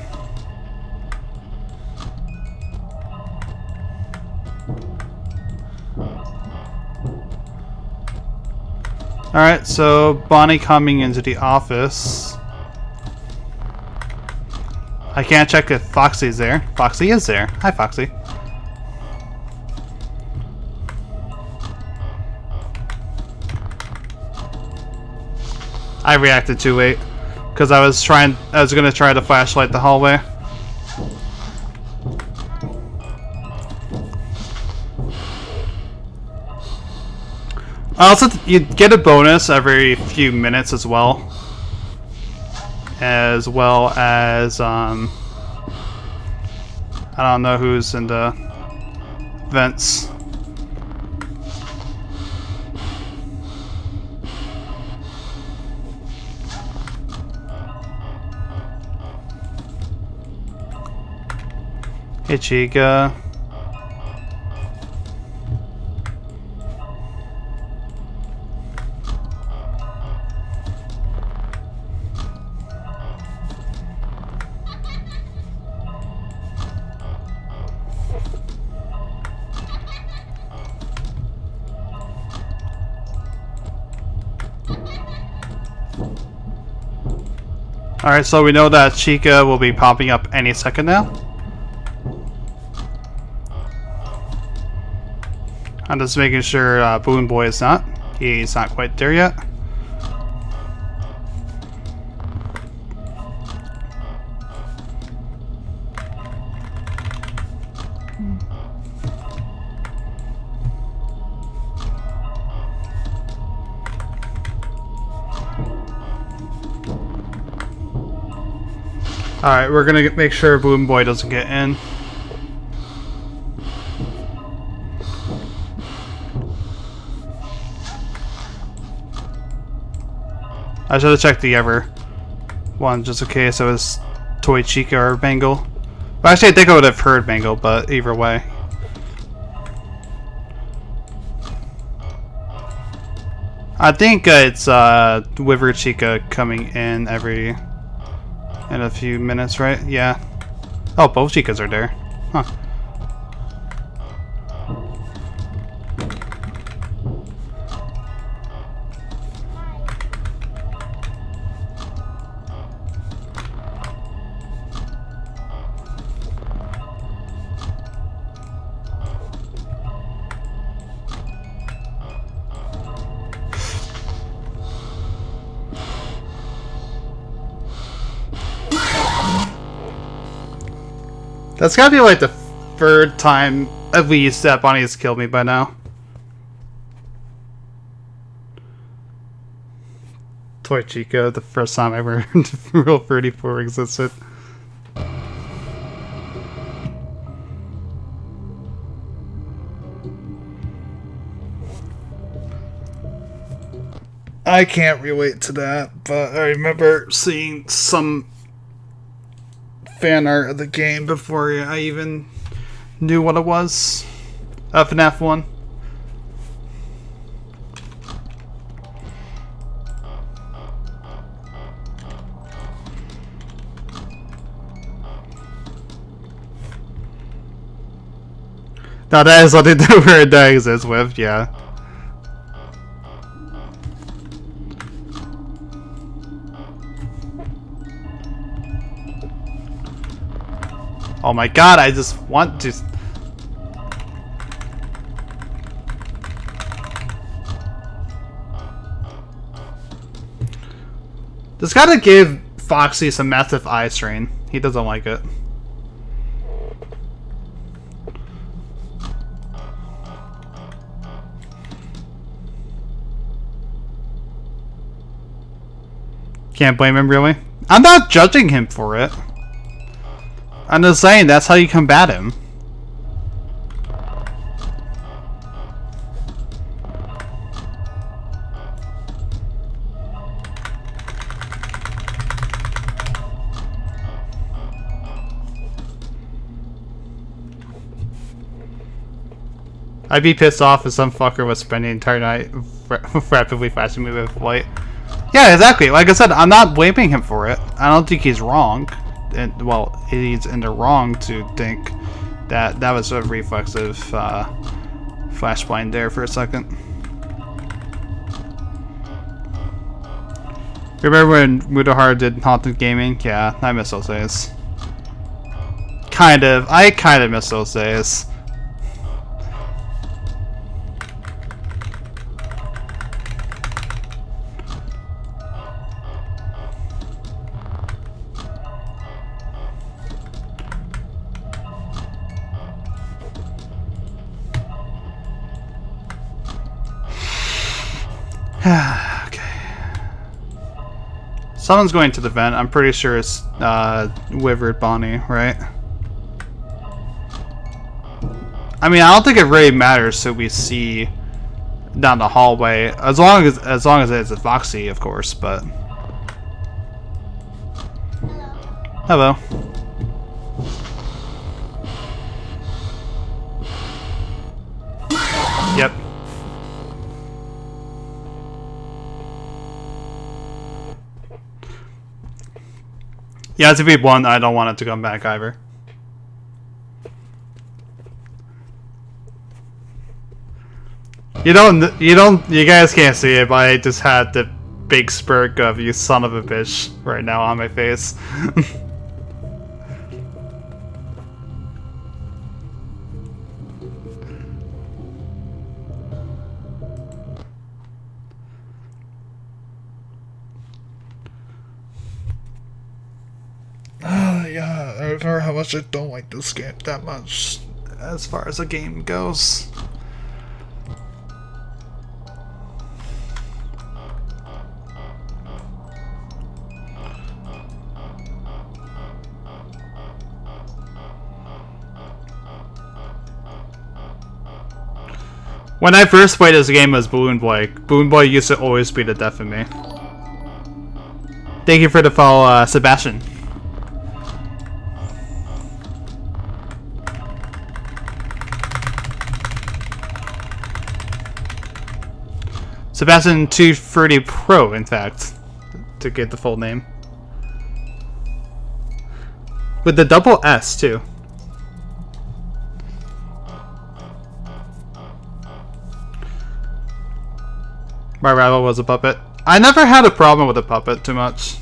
Alright, so Bonnie coming into the office. I can't check if Foxy's there. Foxy is there. Hi, Foxy. I reacted too late because I was gonna try to flashlight the hallway. Also, you get a bonus every few minutes as well as I don't know who's in the vents. Hey, Chica. Alright, so we know that Chica will be popping up any second now. I'm just making sure Balloon Boy is not. He's not quite there yet. Alright, we're gonna make sure Balloon Boy doesn't get in. I should have checked the other one just in case it was Toy Chica or Bangle. Well, actually, I think I would have heard Bangle, but either way. I think it's Wiver Chica coming in in a few minutes, right? Yeah. Oh, both Chicas are there. Huh. That's gotta be like the third time at least that Bonnie has killed me by now. Toy Chica, the first time I ever Rule 34 existed. I can't relate to that, but I remember seeing some fan art of the game before I even knew what it was. FNAF 1. Now that is something that exists with, yeah. Oh my god, I just want to... Just gotta give Foxy some massive eye strain. He doesn't like it. Can't blame him, really. I'm not judging him for it. I'm just saying, that's how you combat him. I'd be pissed off if some fucker was spending the entire night rapidly flashing me with light. Yeah, exactly. Like I said, I'm not blaming him for it. I don't think he's wrong. And, well, he's in the wrong to think that that was a reflexive flash blind there for a second. Remember when Mudahar did Haunted Gaming? Yeah, I miss those days. Kind of. I kind of miss those days. Okay. Someone's going to the vent. I'm pretty sure it's Withered Bonnie, right? I mean, I don't think it really matters who we see down the hallway, as long as it's a Foxy, of course. But hello. Yep. Yeah, to be blunt, I don't want it to come back either. You guys can't see it, but I just had the big spurt of "you son of a bitch" right now on my face. Yeah, I remember how much I don't like this game that much, as far as the game goes. When I first played this game as Balloon Boy, Balloon Boy used to always be the death of me. Thank you for the follow, Sebastian. Sebastian 230 Pro, in fact, to get the full name. With the double S, too. My rival was a puppet. I never had a problem with a puppet too much.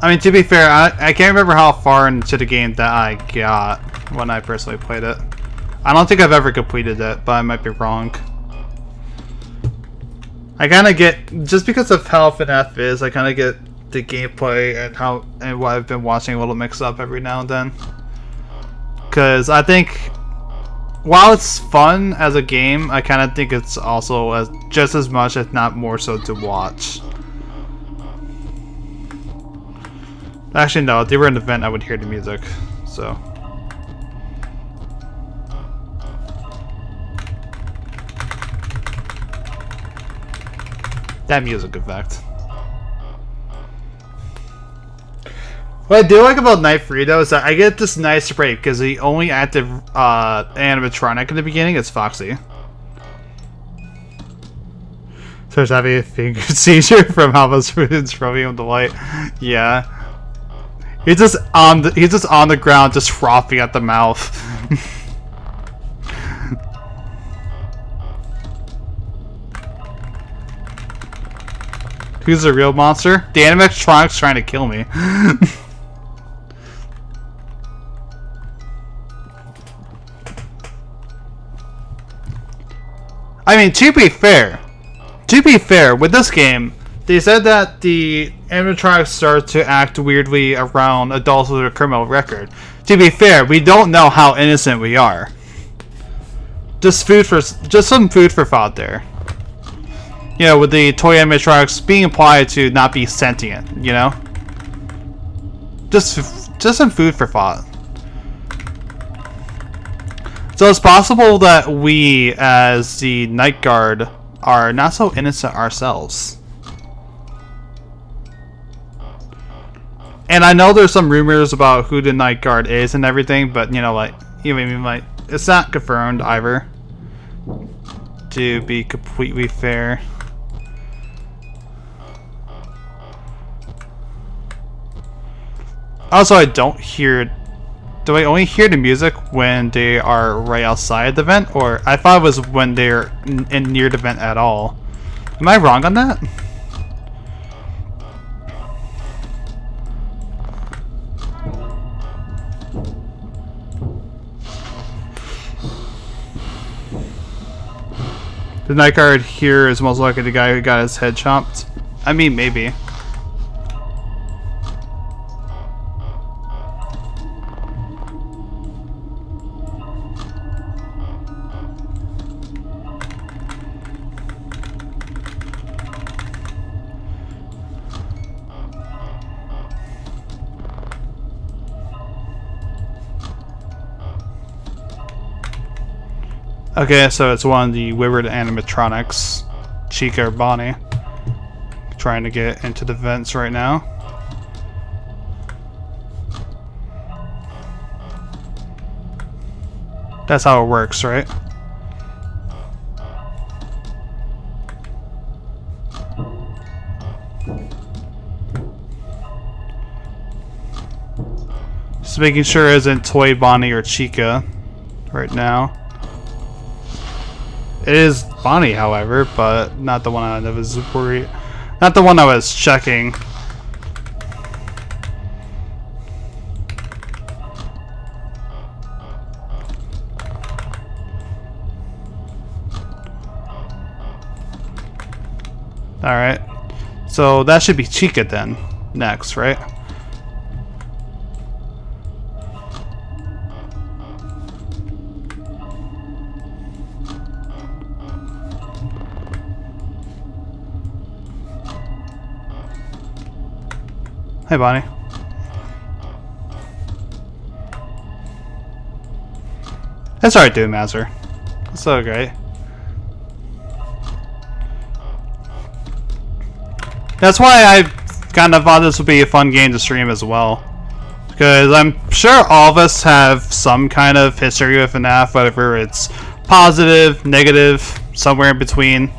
I mean, to be fair, I can't remember how far into the game that I got when I personally played it. I don't think I've ever completed it, but I might be wrong. I kind of get, just because of how FNAF is, I kind of get the gameplay and what I've been watching a little mixed up every now and then. Because I think, while it's fun as a game, I kind of think it's also just as much, if not more so, to watch. Actually, no, if they were in an event, I would hear the music, so. That music effect. What I do like about Night Free, though, is that I get this nice break, because the only active animatronic in the beginning is Foxy. So he's having a finger seizure from how much food is rubbing him the light. Yeah. He's just on the ground, just frothing at the mouth. Who's the real monster? The animatronic's trying to kill me. I mean, to be fair, with this game, they said that the animatronics start to act weirdly around adults with a criminal record. To be fair, we don't know how innocent we are. Just some food for thought there. You know, with the toy animatronics being implied to not be sentient, you know? Just some food for thought. So it's possible that we, as the Night Guard, are not so innocent ourselves. And I know there's some rumors about who the Night Guard is and everything, but you know, like, it's not confirmed either. To be completely fair. Also, I don't hear do I only hear the music when they are right outside the vent, or I thought it was when they're in near the vent at all? Am I wrong on that? The night guard here is most likely the guy who got his head chopped. I mean, maybe. Okay, so it's one of the Wyvern animatronics, Chica or Bonnie, trying to get into the vents right now. That's how it works, right? Just making sure it isn't Toy Bonnie or Chica right now. It is Bonnie, however, but not the one I was worried. Not the one I was checking. Alright. So that should be Chica then. Next, right? Hey, Bonnie. That's alright, dude, Master. It's okay. That's why I kind of thought this would be a fun game to stream as well. Because I'm sure all of us have some kind of history with FNAF, whether it's positive, negative, somewhere in between.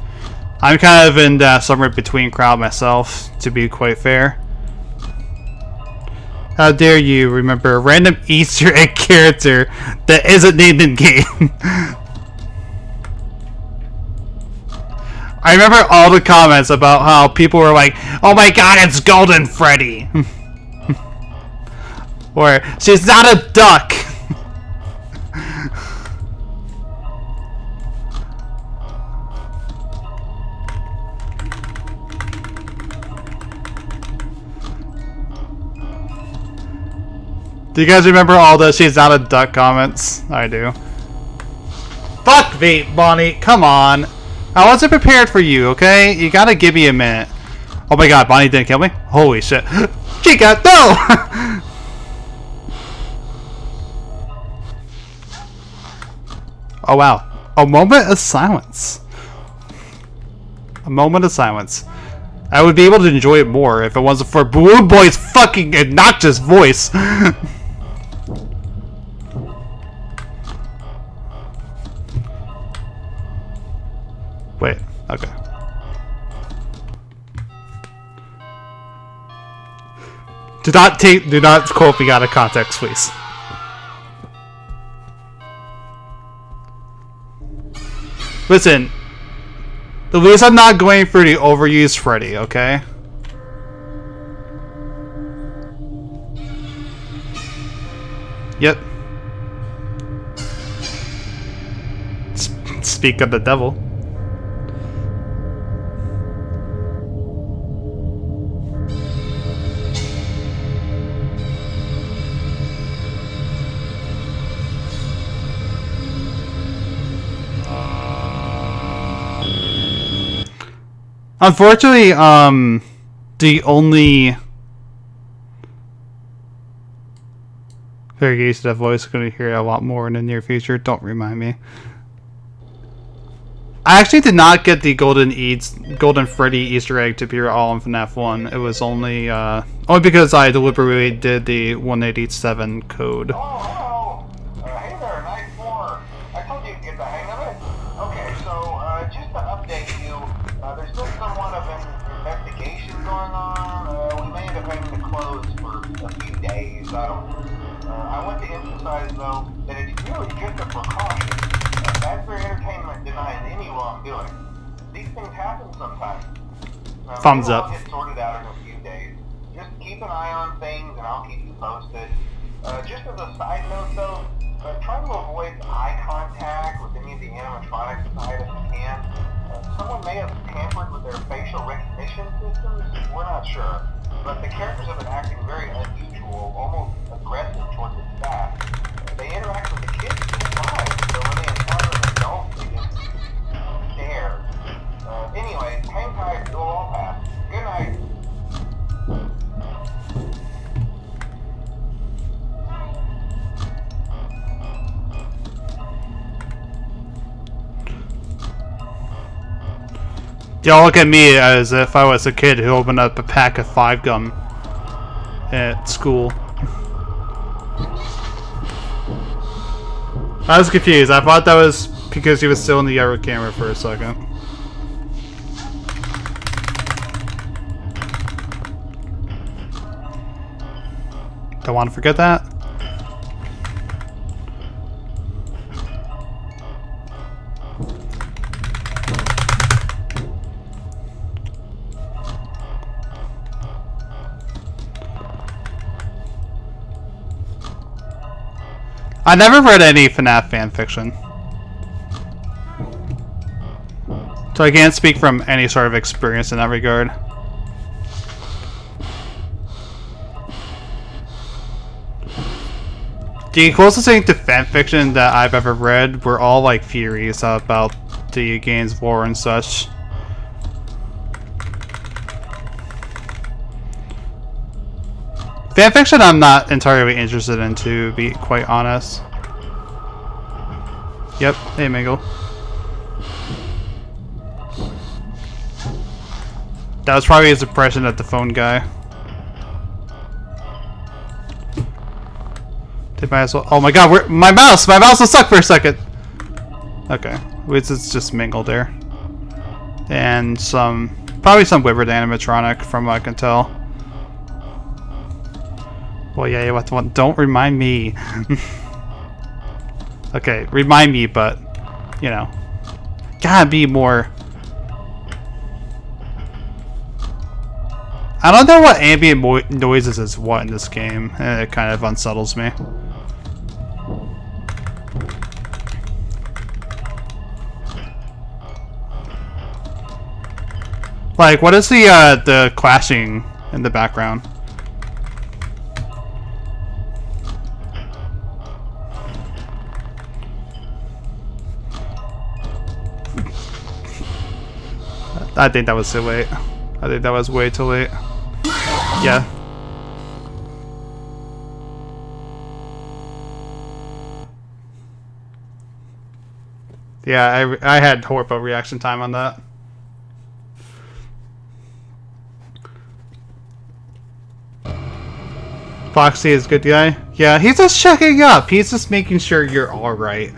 I'm kind of in that somewhere between crowd myself, to be quite fair. How dare you remember a random Easter egg character that isn't named in game? I remember all the comments about how people were like, "Oh my god, it's Golden Freddy!" Or, "She's not a duck!" Do you guys remember all the "she's not a duck" comments? I do. Fuck me, Bonnie, come on. I wasn't prepared for you, okay? You gotta give me a minute. Oh my god, Bonnie didn't kill me? Holy shit. Chica, no! Oh wow. A moment of silence. A moment of silence. I would be able to enjoy it more if it wasn't for Balloon Boy's fucking obnoxious voice. Wait, okay. Do not quote me out of context, please. Listen, at least I'm not going for the overused Freddy, okay? Yep. Speak of the devil. Unfortunately, the only very used to that voice, going to hear a lot more in the near future. Don't remind me. I actually did not get the Golden Freddy Easter egg to appear all in FNAF 1. It was only because I deliberately did the 187 code. Oh, hello. Hey there, Night 4. I told you to get the hang of it. Okay, so just to update you, there's been somewhat of an investigation going on. We may end up having to close for a few days. I don't I want to emphasize, though, that it's really just a precaution. Fazbear Entertainment denies any wrongdoing. These things happen sometimes. Thumbs up. I'll get sorted out in a few days. Just keep an eye on things, and I'll keep you posted. Just as a side note, though, try to avoid eye contact with any of the animatronics side if you can. Someone may have tampered with their facial recognition systems. We're not sure. But the characters have been acting very unusual, almost aggressive towards the staff. They interact with the kids just fine, so when they encounter an adult, they just stare. Anyway, hang tight, it'll all pass. Good night. Y'all look at me as if I was a kid who opened up a pack of 5 gum at school. I was confused. I thought that was because he was still in the other camera for a second. Don't want to forget that. I never read any FNAF fanfiction, so I can't speak from any sort of experience in that regard. The closest thing to fanfiction that I've ever read were all like theories about the game's lore and such. Fanfiction I'm not entirely interested in, to be quite honest. Yep, hey Mingle. That was probably his impression of the phone guy. They might as well. Oh my god, my mouse! My mouse was stuck for a second! Okay, it's just Mingle there. And probably some Withered animatronic from what I can tell. Well, yeah, what? Don't remind me. Okay, remind me, but you know, gotta be more. I don't know what ambient noises is what in this game, and it kind of unsettles me. Like, what is the clashing in the background? I think that was too late. I think that was way too late. Yeah. Yeah, I had horrible reaction time on that. Foxy is a good guy. Yeah, he's just checking up. He's just making sure you're alright.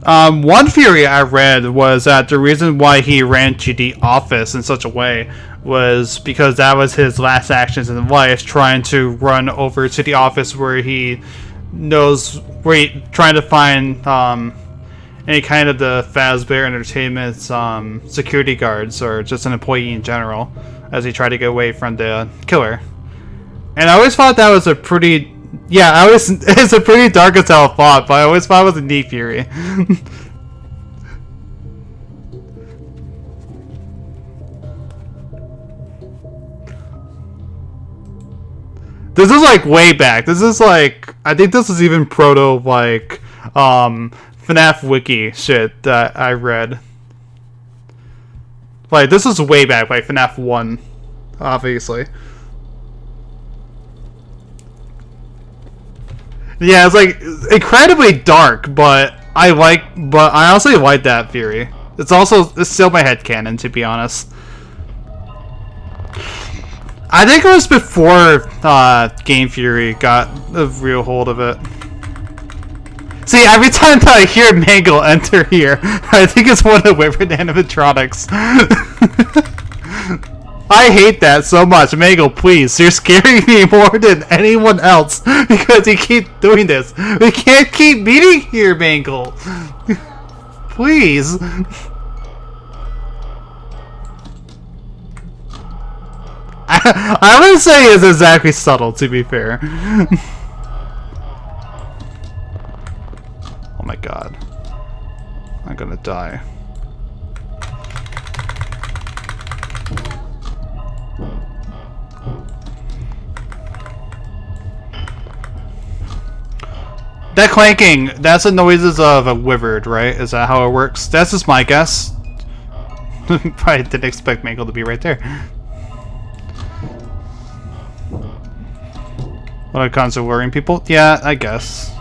One theory I read was that the reason why he ran to the office in such a way was because that was his last actions in life, trying to run over to the office where he trying to find any kind of the Fazbear Entertainment's security guards or just an employee in general, as he tried to get away from the killer. And I always thought that was a pretty... Yeah, it's a pretty dark as hell thought, but I always thought it was a neat theory. This is like way back. This is like, I think this is even proto like FNAF wiki shit that I read. Like, this is way back, like FNAF 1, obviously. Yeah, it's like incredibly dark, but I honestly like that theory. It's still my headcanon, to be honest. I think it was before Game Theory got a real hold of it. See, every time that I hear Mangle enter here, I think it's one of the Withered animatronics. I hate that so much. Mangle, please. You're scaring me more than anyone else because you keep doing this. We can't keep meeting here, Mangle. Please. I wouldn't say it's exactly subtle, to be fair. Oh my god. I'm gonna die. That clanking, that's the noises of a wyvern, right? Is that how it works? That's just my guess. Probably didn't expect Mangle to be right there. When it comes to worrying people? Yeah, I guess.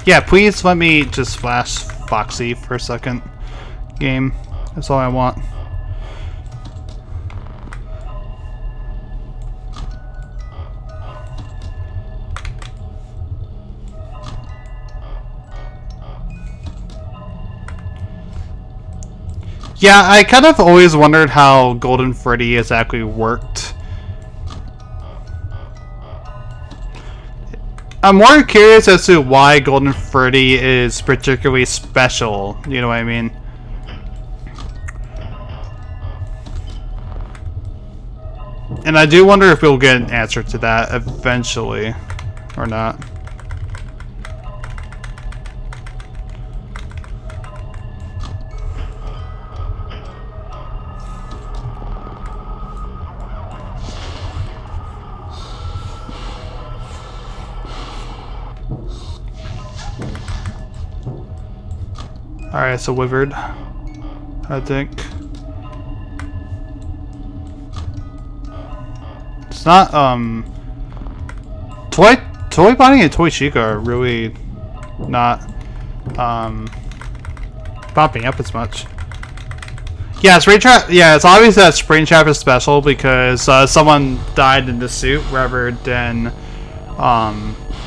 Yeah, please let me just flash Foxy for a second. Game. That's all I want. Yeah, I kind of always wondered how Golden Freddy exactly worked. I'm more curious as to why Golden Freddy is particularly special, you know what I mean? And I do wonder if we'll get an answer to that eventually, or not. Alright, so wyvern, I think. It's not, Toy Bonnie and Toy Chica are really not, popping up as much. Yeah, Springtrap, yeah, it's obvious that Springtrap is special because, someone died in the suit rather than,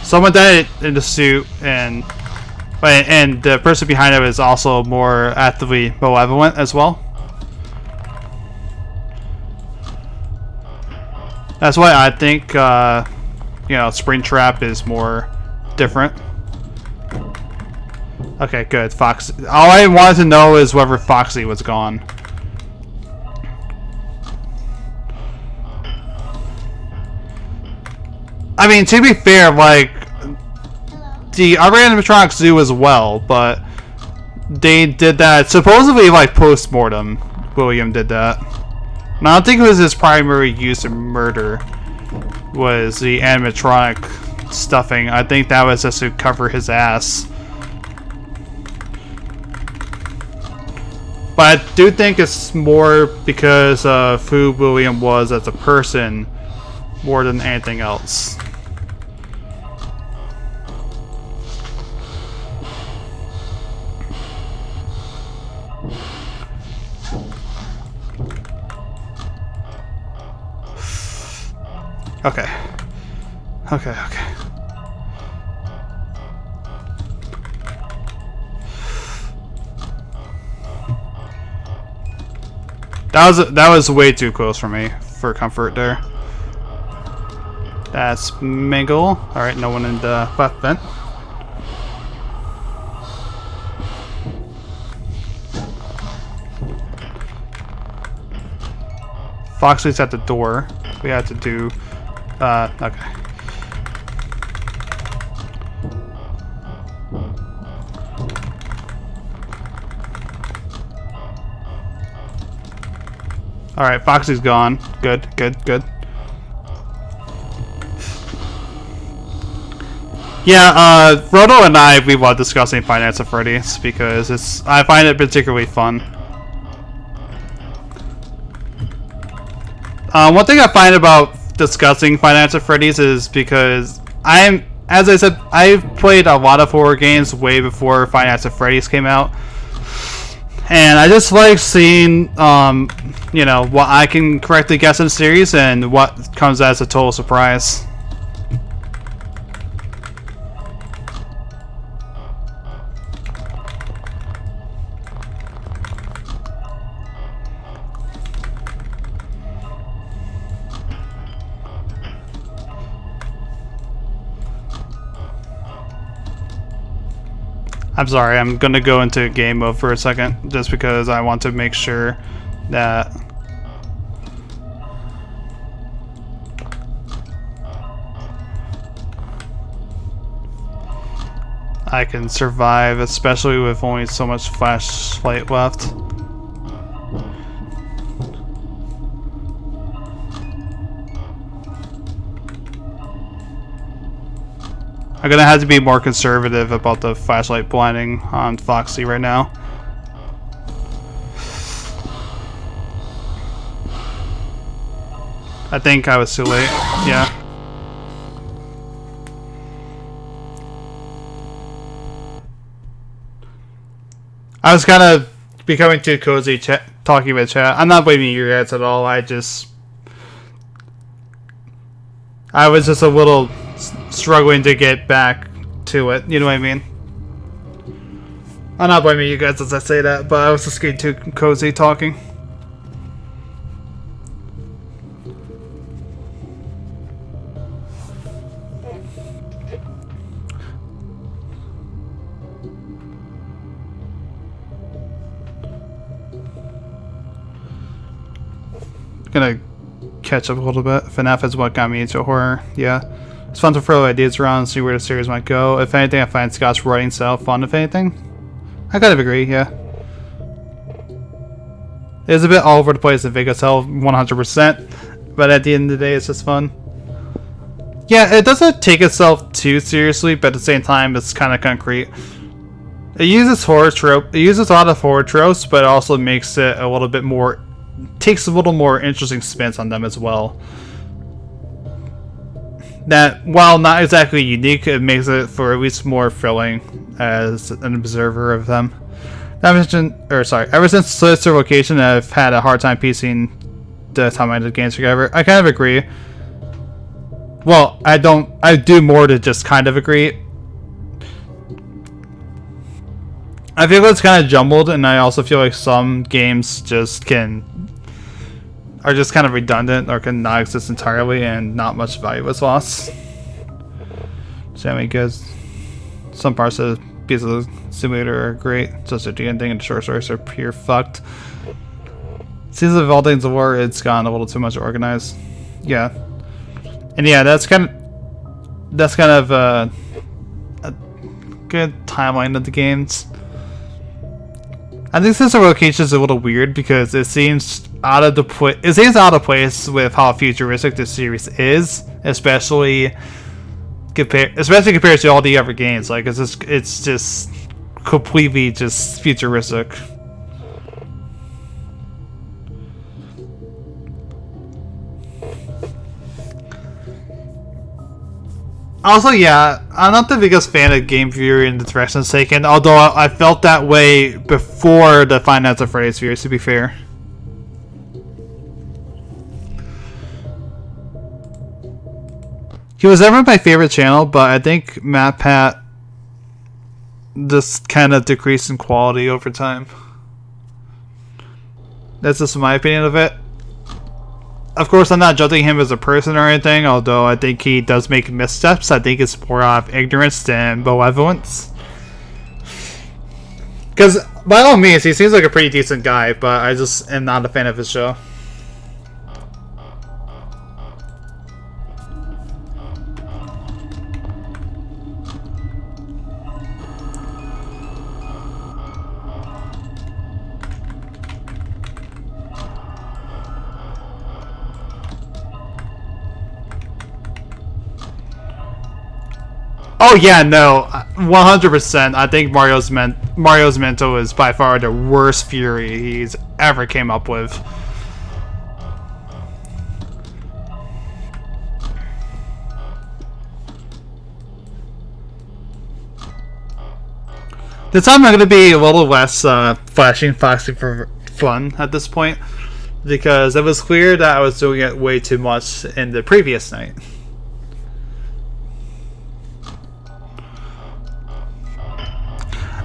someone died in the suit and the person behind it is also more actively malevolent as well. That's why I think, you know, Springtrap is more different. Okay, good. Foxy. All I wanted to know is whether Foxy was gone. I mean, to be fair, like, the other animatronics do as well, but they did that supposedly like post-mortem. William did that. And I don't think it was his primary use of murder was the animatronic stuffing. I think that was just to cover his ass. But I do think it's more because of who William was as a person more than anything else. Okay. Okay, okay. That was way too close for me for comfort there. That's Mangle. Alright, no one in the left vent. Foxy's at the door. We had to do okay. Alright, Foxy's gone. Good, good, good. Yeah, Roto and we love discussing Finance of Freddy's because I find it particularly fun. One thing I find about discussing Finance of Freddy's is because as I said, I've played a lot of horror games way before Finance of Freddy's came out. And I just like seeing, you know, what I can correctly guess in the series and what comes as a total surprise. I'm sorry, I'm gonna go into game mode for a second just because I want to make sure that I can survive, especially with only so much flashlight left. I'm gonna have to be more conservative about the flashlight blinding on Foxy right now. I think I was too late. Yeah. I was kind of becoming too cozy talking with chat. I'm not blaming you guys at all. I was just a little struggling to get back to it. You know what I mean? I'm not blaming you guys as I say that, but I was just getting too cozy talking. Gonna catch up a little bit. FNAF is what got me into horror. Yeah. It's fun to throw ideas around and see where the series might go. If anything, I find Scott's writing style fun, if anything. I kind of agree, yeah. It's a bit all over the place in Vegas Hell, 100%. But at the end of the day, it's just fun. Yeah, it doesn't take itself too seriously, but at the same time, it's kind of concrete. It uses horror trope. It uses a lot of horror tropes, but it also makes it a little bit more... takes a little more interesting spins on them as well. That, while not exactly unique, it makes it for at least more thrilling as an observer of them. Ever since Solicitor Location, I've had a hard time piecing the time I did games together. I kind of agree. Well, I do more to just kind of agree. I feel it's kind of jumbled, and I also feel like some games are just kind of redundant or can not exist entirely, and not much value is lost. So I mean, because some parts of the simulator are great, such as the ending and the short stories are pure fucked. Seems like of all things of war, it's gotten a little too much organized. Yeah, and yeah, that's kind of a good timeline of the games. I think Solicitor Location is a little weird because it seems out of place with how futuristic this series is, especially compared to all the other games. Like it's just completely just futuristic. Also, yeah, I'm not the biggest fan of game theory and the directions taken, although I felt that way before the Five Nights at Freddy's series, to be fair. He was never my favorite channel, but I think MatPat just kind of decreased in quality over time. That's just my opinion of it. Of course, I'm not judging him as a person or anything, although I think he does make missteps. I think it's more out of ignorance than malevolence. Because, by all means, he seems like a pretty decent guy, but I just am not a fan of his show. Oh yeah, no, 100%. I think Mario's Mento is by far the worst Fury he's ever came up with. This time I'm going to be a little less flashing Foxy for fun at this point, because it was clear that I was doing it way too much in the previous night.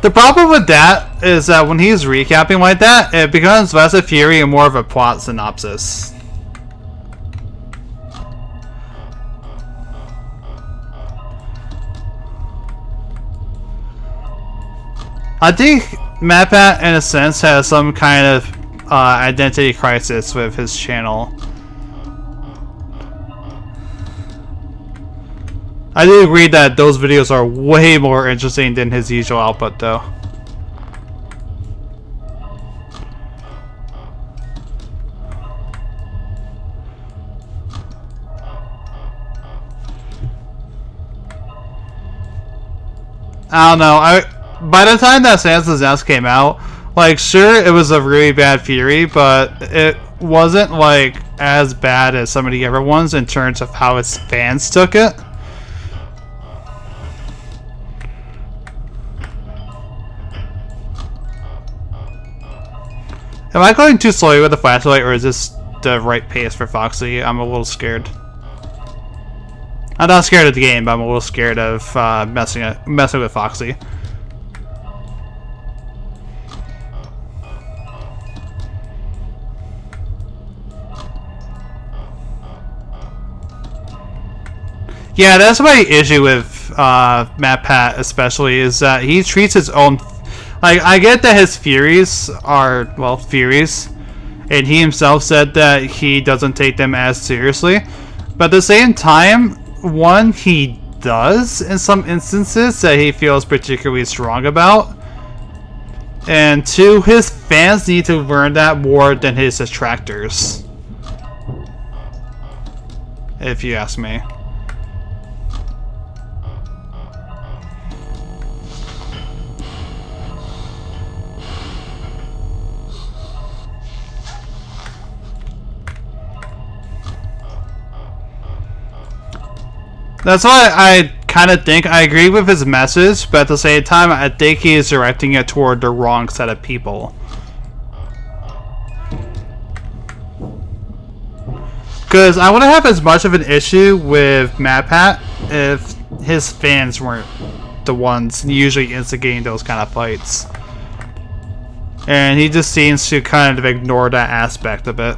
The problem with that is that when he's recapping like that, it becomes less a theory and more of a plot synopsis. I think MatPat, in a sense, has some kind of identity crisis with his channel. I do agree that those videos are way more interesting than his usual output, though. I don't know. By the time that Sansa's Nest came out, like, sure, it was a really bad theory, but it wasn't, like, as bad as some of the other ones in terms of how its fans took it. Am I going too slowly with the flashlight, or is this the right pace for Foxy? I'm a little scared. I'm not scared of the game, but I'm a little scared of messing with Foxy. Yeah, that's my issue with MatPat, especially, is that he treats his own... Like, I get that his theories are, well, theories, and he himself said that he doesn't take them as seriously, but at the same time, one, he does in some instances that he feels particularly strong about, and two, his fans need to learn that more than his detractors, if you ask me. That's why I kind of think I agree with his message, but at the same time, I think he is directing it toward the wrong set of people. Because I wouldn't have as much of an issue with MatPat if his fans weren't the ones usually instigating those kind of fights. And he just seems to kind of ignore that aspect of it.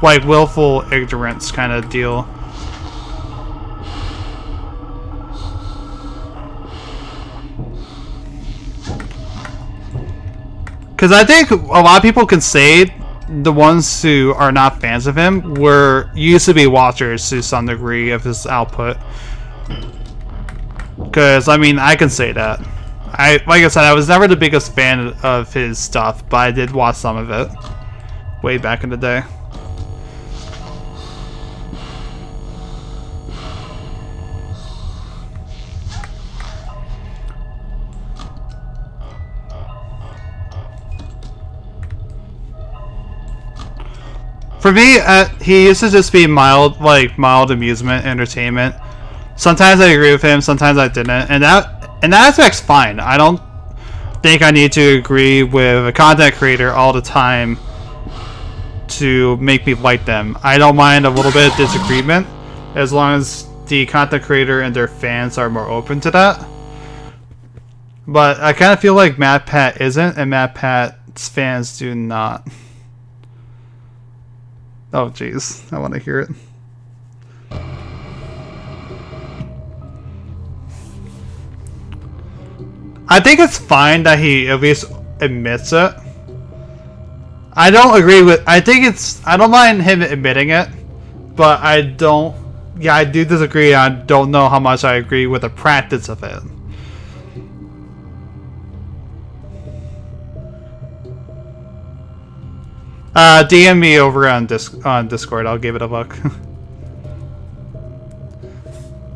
Like willful ignorance kind of deal. Because I think a lot of people can say the ones who are not fans of him used to be watchers to some degree of his output. Because, I mean, I can say that. Like I said, I was never the biggest fan of his stuff, but I did watch some of it way back in the day. For me, he used to just be mild amusement, entertainment. Sometimes I agree with him, sometimes I didn't, and that aspect's fine. I don't think I need to agree with a content creator all the time to make me like them. I don't mind a little bit of disagreement, as long as the content creator and their fans are more open to that. But I kind of feel like MatPat isn't, and MatPat's fans do not. Oh jeez, I want to hear it. I think it's fine that he at least admits it. I don't agree with... I don't mind him admitting it, but I do disagree. I don't know how much I agree with the practice of it. DM me over on Discord. I'll give it a look.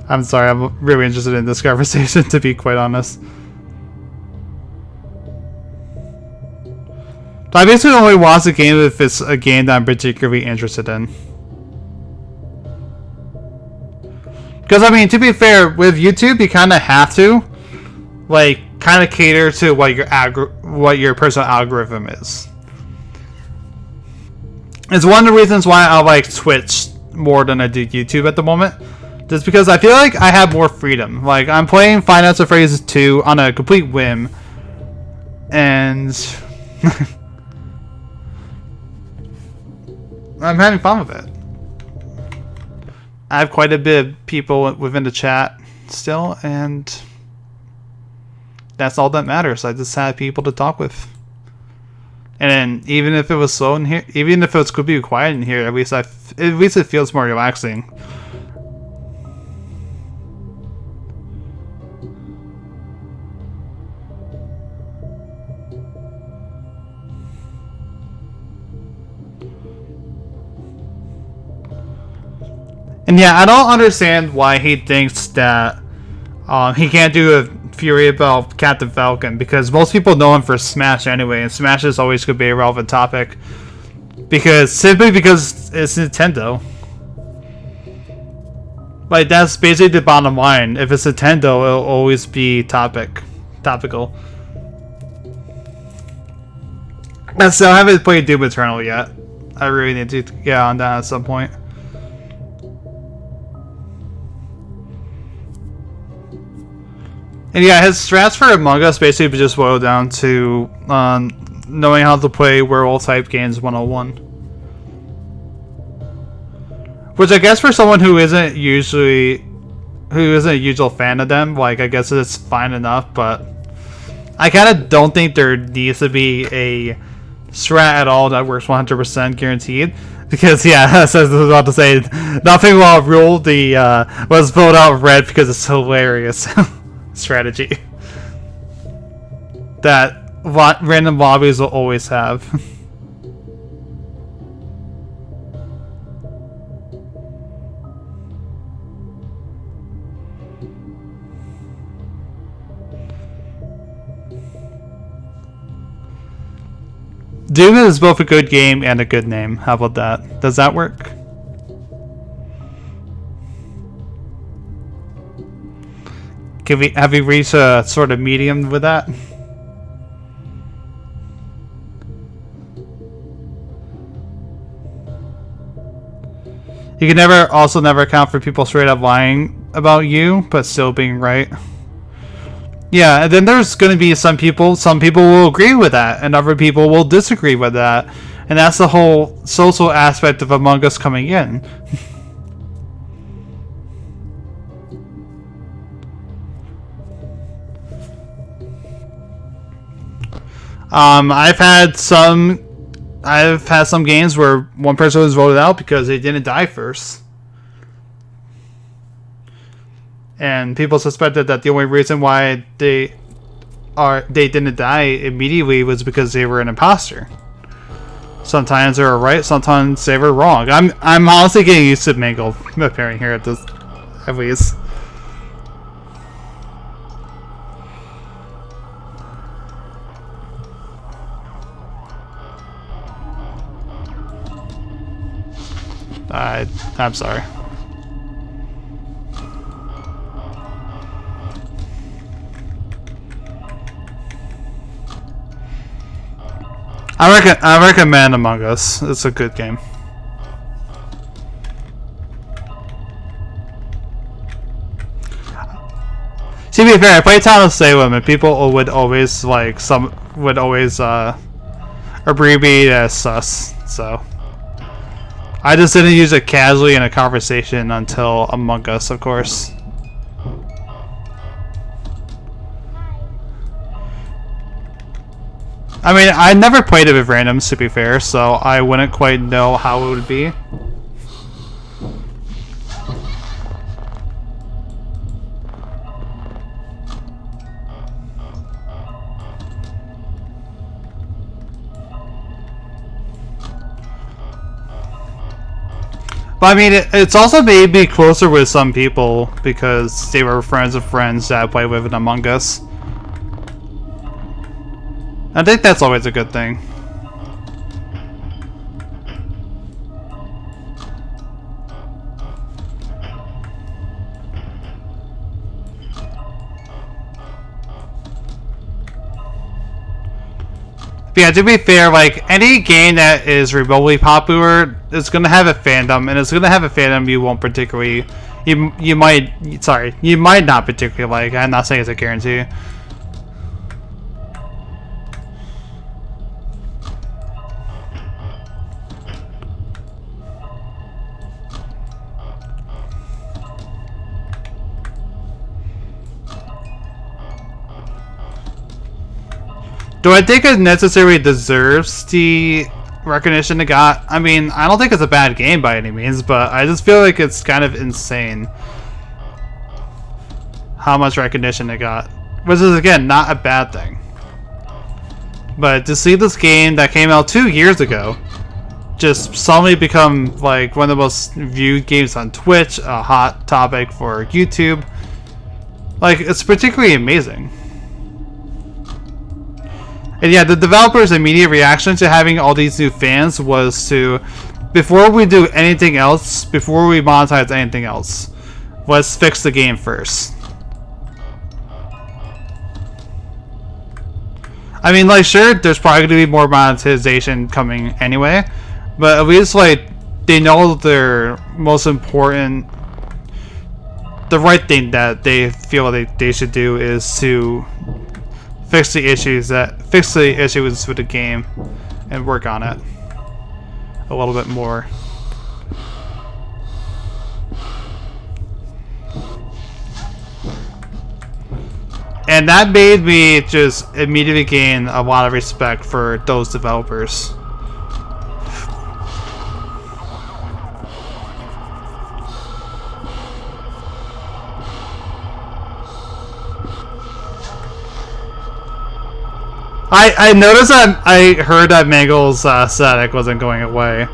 I'm sorry. I'm really interested in this conversation, to be quite honest. I basically only watch a game if it's a game that I'm particularly interested in. Because I mean, to be fair, with YouTube, you kind of have to, like, kind of cater to what your personal algorithm is. It's one of the reasons why I like Twitch more than I do YouTube at the moment. Just because I feel like I have more freedom. Like, I'm playing Five Nights at Freddy's 2 on a complete whim. And I'm having fun with it. I have quite a bit of people within the chat still, and that's all that matters. I just have people to talk with. And then, even if it was slow in here, even if it was could be quiet in here, at least it feels more relaxing. And yeah, I don't understand why he thinks that he can't do a Fury about Captain Falcon, because most people know him for Smash anyway, and Smash is always going to be a relevant topic. Simply because it's Nintendo. Like, that's basically the bottom line. If it's Nintendo, it'll always be topical. I still haven't played Doom Eternal yet. I really need to get on that at some point. And yeah, his strats for Among Us basically just boil down to knowing how to play werewolf type games 101. Which I guess for someone who isn't a usual fan of them, like, I guess it's fine enough, but I kind of don't think there needs to be a strat at all that works 100% guaranteed. Because, yeah, as I was about to say, nothing will rule the was voted out red because it's hilarious strategy that random lobbies will always have. Doom is both a good game and a good name. How about that? Does that work? Have we reached a sort of medium with that? You can never account for people straight up lying about you, but still being right. Yeah, and then there's going to be some people will agree with that, and other people will disagree with that. And that's the whole social aspect of Among Us coming in. I've had some games where one person was voted out because they didn't die first. And people suspected that the only reason why they didn't die immediately was because they were an imposter. Sometimes they were right, sometimes they were wrong. I'm honestly getting used to Mangle appearing here at least. I'm sorry. I recommend Among Us. It's a good game. To be fair, I played Town of Salem, and people would always abbreviate as sus. So I just didn't use it casually in a conversation until Among Us, of course. I mean, I never played it with randoms, to be fair, so I wouldn't quite know how it would be. But I mean, it's also made me closer with some people because they were friends of friends that I played with in Among Us. I think that's always a good thing. But yeah, to be fair, like any game that is remotely popular is gonna have a fandom, and it's gonna have a fandom you won't particularly, you might not particularly like. I'm not saying it's a guarantee. Do I think it necessarily deserves the recognition it got? I mean, I don't think it's a bad game by any means, but I just feel like it's kind of insane how much recognition it got. Which is, again, not a bad thing. But to see this game that came out 2 years ago just suddenly become like one of the most viewed games on Twitch, a hot topic for YouTube, like, it's particularly amazing. And yeah, the developers' immediate reaction to having all these new fans was to, before we do anything else, before we monetize anything else, let's fix the game first. I mean, like, sure, there's probably going to be more monetization coming anyway, but at least, like, they know their most important, the right thing that they feel like they should do is to fix the issues with the game and work on it a little bit more. And that made me just immediately gain a lot of respect for those developers. I noticed that I heard that Mangle's static wasn't going away.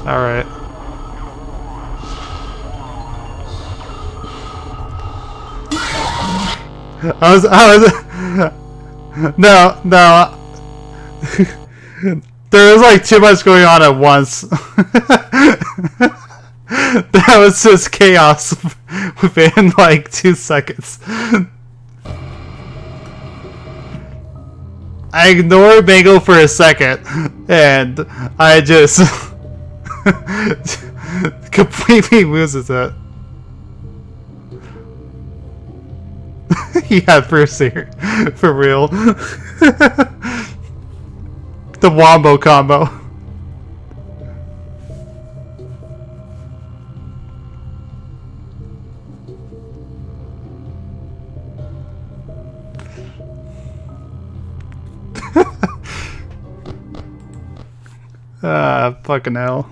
Alright. No. There was like too much going on at once. That was just chaos within like 2 seconds. I ignored Mangle for a second, and I just completely loses it. Yeah, first here, for real. The Wombo combo. Fucking hell.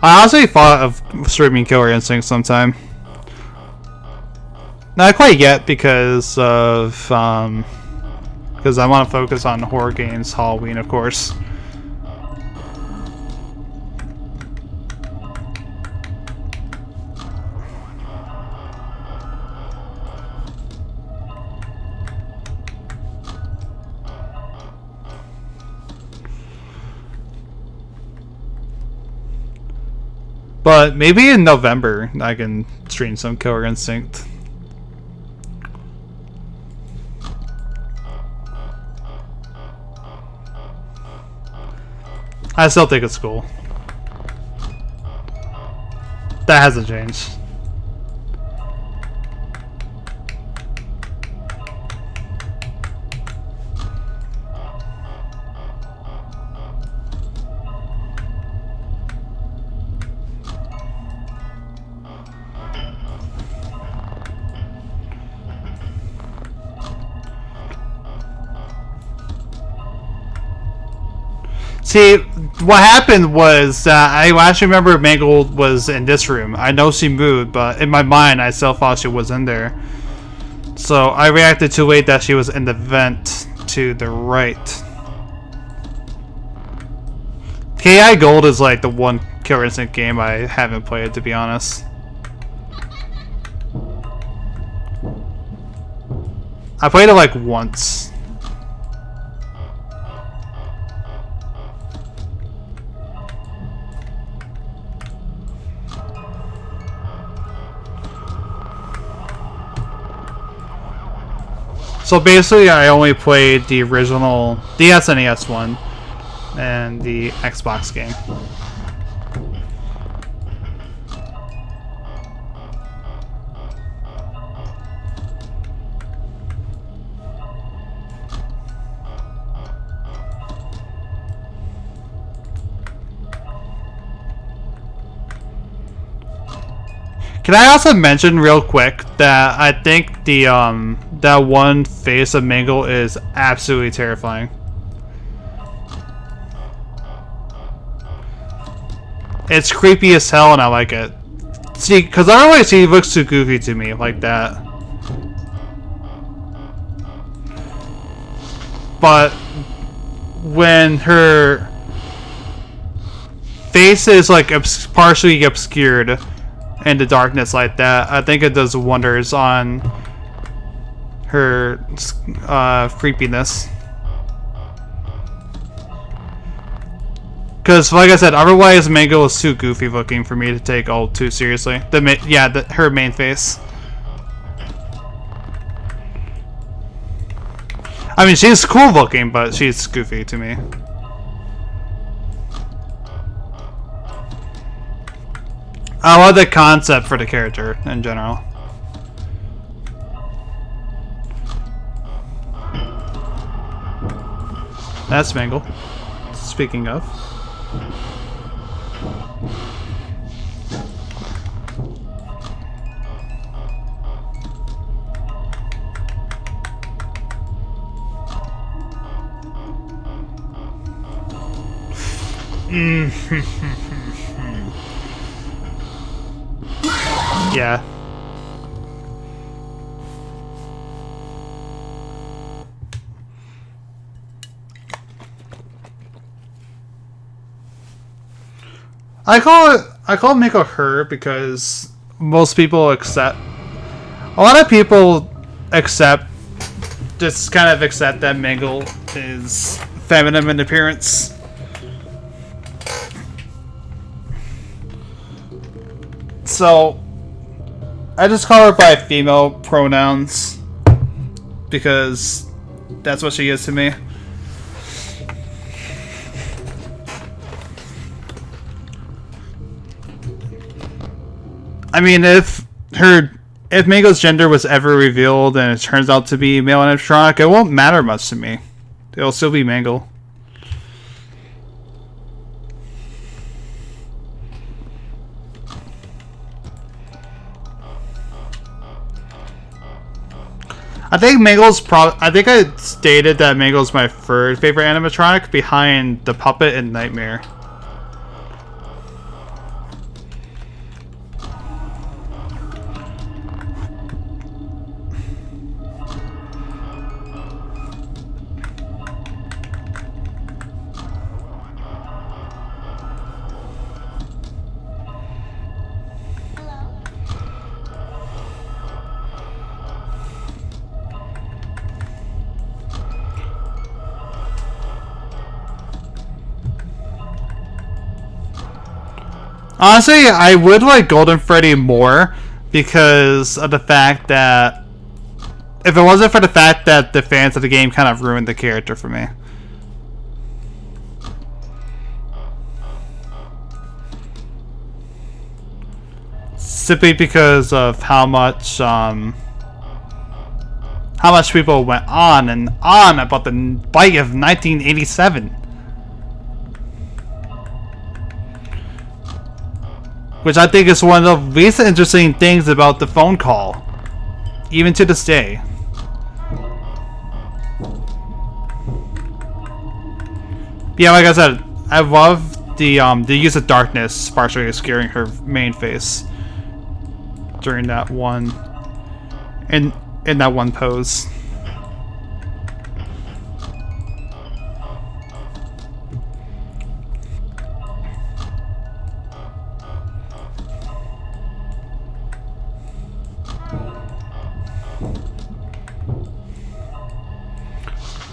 I honestly thought of streaming Killer Instinct sometime. Not quite yet because of because I want to focus on horror games, Halloween, of course. But maybe in November I can stream some Killer Instinct. I still think it's cool. That hasn't changed. See, what happened was I actually remember Mangold was in this room. I know she moved, but in my mind I still thought she was in there. So I reacted too late that she was in the vent to the right. KI Gold is like the one Killer Instinct game I haven't played, to be honest. I played it like once. So basically, I only played the original, the SNES one, and the Xbox game. Can I also mention real quick that I think the that one face of Mangle is absolutely terrifying. It's creepy as hell and I like it. See, because otherwise he looks too goofy to me like that. But when her face is like partially obscured in the darkness like that, I think it does wonders on her creepiness. Because, like I said, otherwise Mango is too goofy looking for me to take all too seriously. Her main face. I mean, she's cool looking, but she's goofy to me. I love the concept for the character in general. That's Mangle. Speaking of. Yeah. I call Miko her because most people accept, a lot of people just kind of accept that Mangle is feminine in appearance. So I just call her by female pronouns because that's what she is to me. I mean, if Mango's gender was ever revealed and it turns out to be male animatronic, it won't matter much to me. It'll still be Mangle. I think I think I stated that Mangle's my third favorite animatronic behind the puppet and Nightmare. Honestly, I would like Golden Freddy more because of the fact that if it wasn't for the fact that the fans of the game kind of ruined the character for me. Simply because of how much people went on and on about the bite of 1987. Which I think is one of the least interesting things about the phone call, even to this day. Yeah, like I said, I love the use of darkness partially obscuring her main face during that one, in that one pose.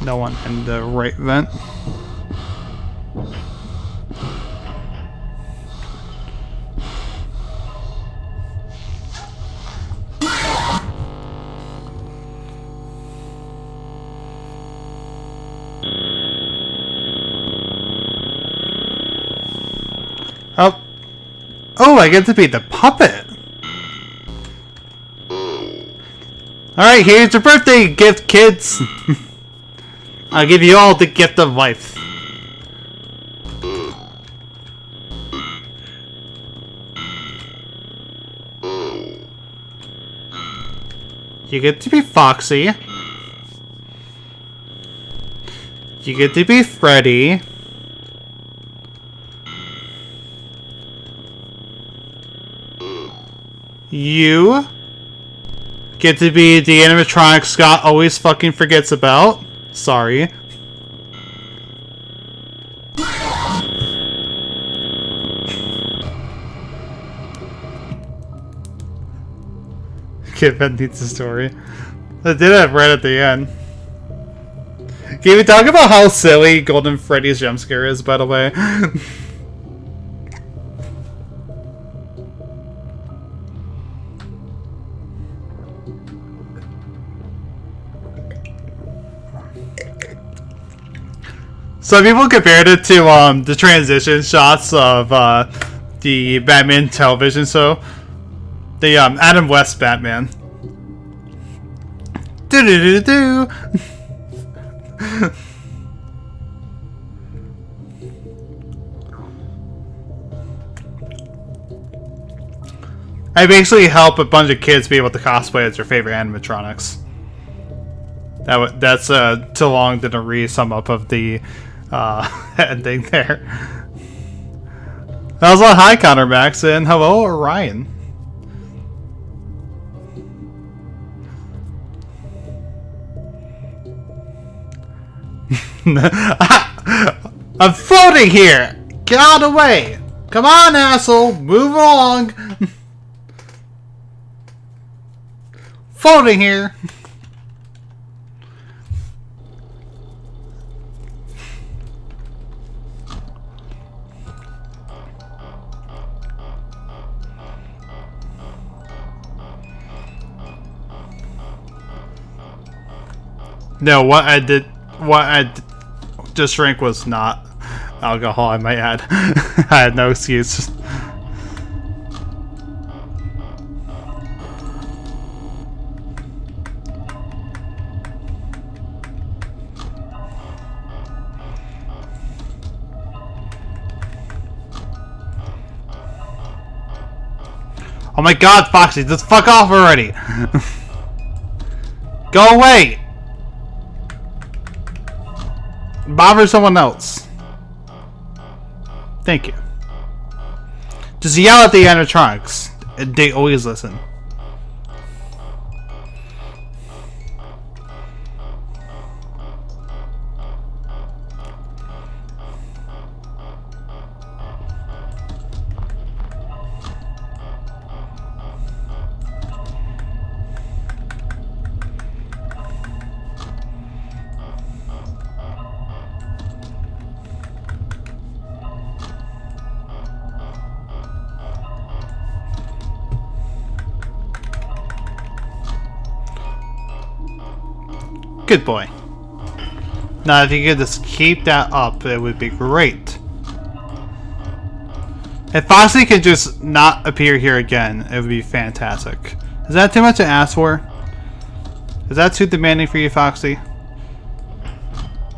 No one in the right vent. Oh. Oh, I get to be the puppet. Alright, here's your birthday gift, kids. I'll give you all the gift of life. You get to be Foxy. You get to be Freddy. You get to be the animatronic Scott always fucking forgets about. Sorry. Kid Ben needs a story. I did it right at the end. Can we talk about how silly Golden Freddy's jump scare is, by the way? Some people compared it to the transition shots of the Batman television show, the Adam West Batman. Do do do do. I basically help a bunch of kids be able to cosplay as their favorite animatronics. That's too long to read some up of the ending there. That was a hi, Connor Max, and hello, Orion. I'm floating here! Get out of the way! Come on, asshole! Move along! Floating here! No, what I just drank was not alcohol, I might add. I had no excuse. Oh my god, Foxy, just fuck off already! Go away! Bother someone else. Thank you. Just yell at the animatronics. They always listen. Good boy. Now, if you could just keep that up, it would be great. If Foxy could just not appear here again, it would be fantastic. Is that too much to ask for? Is that too demanding for you, Foxy?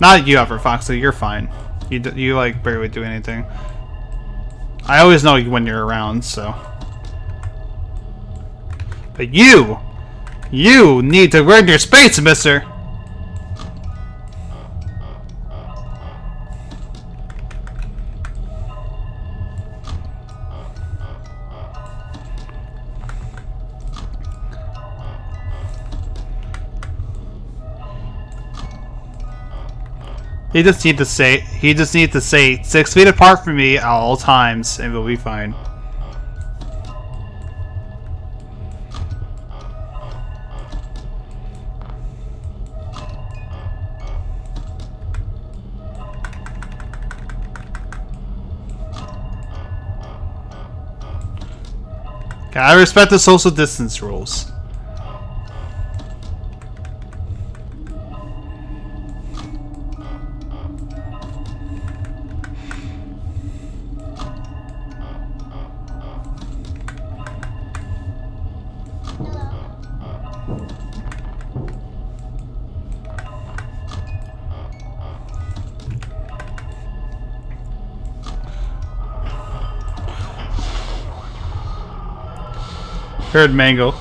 Not you ever, Foxy. You're fine. You like barely do anything. I always know when you're around, so. But you need to earn your space, mister. He just needs to say 6 feet apart from me at all times, and we'll be fine. I respect the social distance rules. Heard Mango.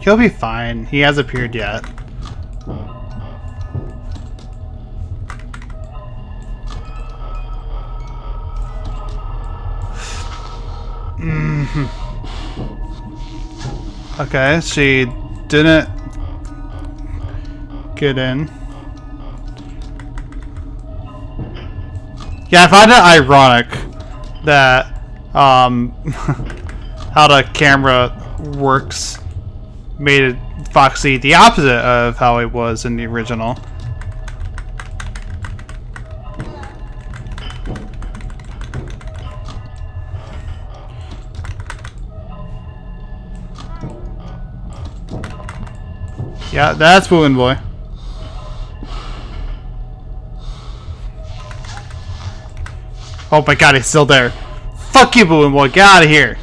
He'll be fine. He hasn't appeared yet. Okay, she didn't get in. Yeah, I find it ironic that how the camera works made it Foxy the opposite of how it was in the original. Yeah, that's Balloon Boy. Oh my god, he's still there. Fuck you, Balloon Boy, get out of here.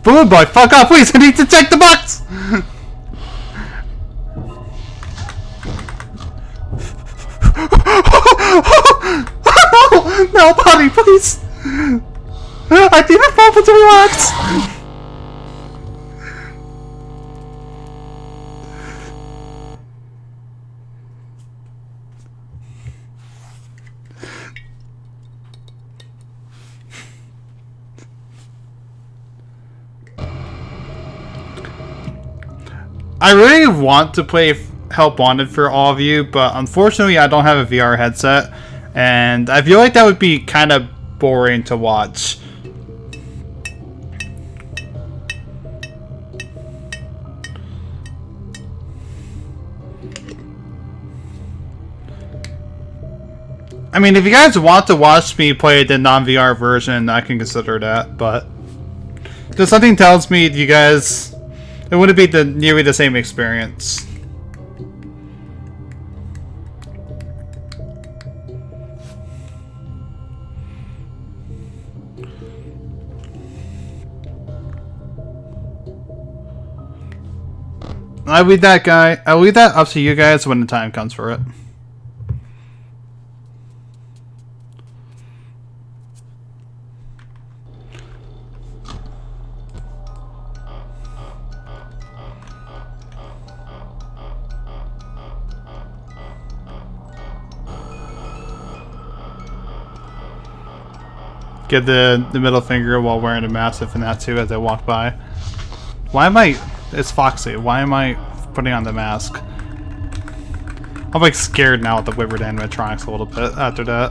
Balloon Boy, fuck off, please, I need to check the box! No, buddy, please! I need a moment to relax! I really want to play Help Wanted for all of you, but unfortunately I don't have a VR headset, and I feel like that would be kind of boring to watch. I mean, if you guys want to watch me play the non-VR version, I can consider that, but just something tells me you guys... it wouldn't be nearly the same experience. I'll leave that up to you guys when the time comes for it. Give the middle finger while wearing a mask if that too as I walk by. Why am I... it's Foxy. Why am I putting on the mask? I'm like scared now with the Wyvern animatronics a little bit after that.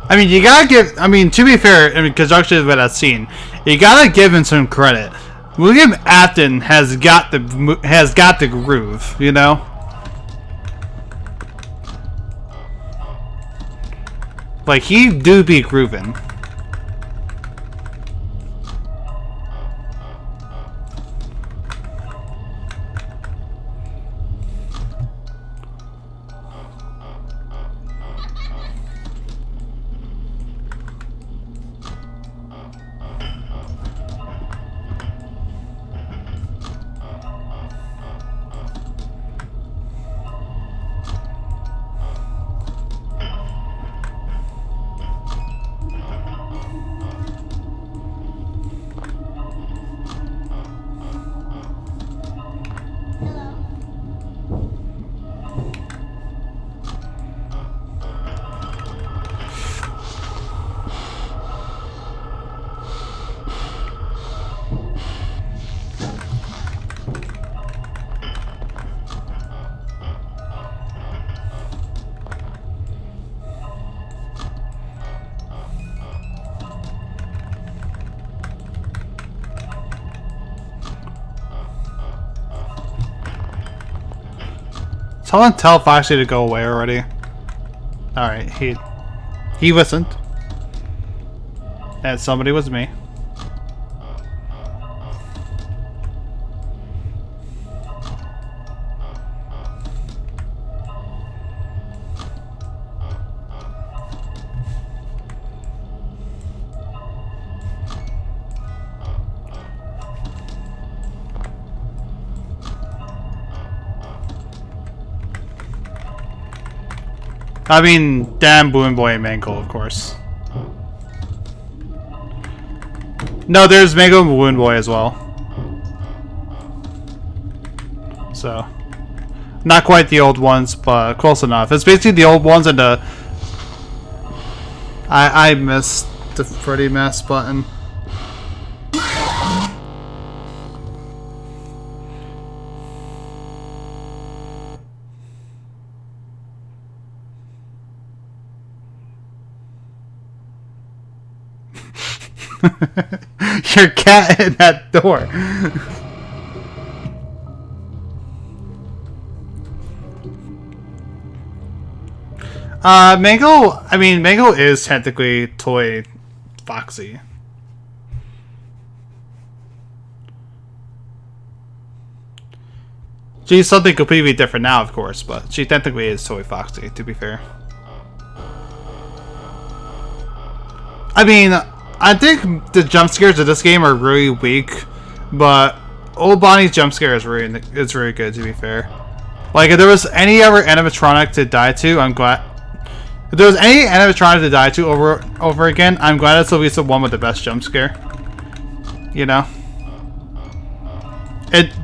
I mean, you gotta give... I mean, to be fair, in conjunction with that scene, you gotta give him some credit. William Afton has got the groove, you know? Like, he do be grooving. Someone tell Foxy to go away already. Alright, he listened. And somebody was me. I mean, damn Balloon Boy and Mangle, of course. No, there's Mangle and Balloon Boy as well. So, not quite the old ones, but close enough. It's basically the old ones and the... I missed the Freddy mask button. Your cat in that door. Mango, I mean, Mango is technically Toy Foxy. She's something completely different now, of course, but she technically is Toy Foxy, to be fair. I mean, I think the jump scares of this game are really weak, but Old Bonnie's jump scare is really good, to be fair. Like, if there was any other animatronic to die to, I'm glad. If there was any animatronic to die to over again, I'm glad it's at least the one with the best jump scare. You know?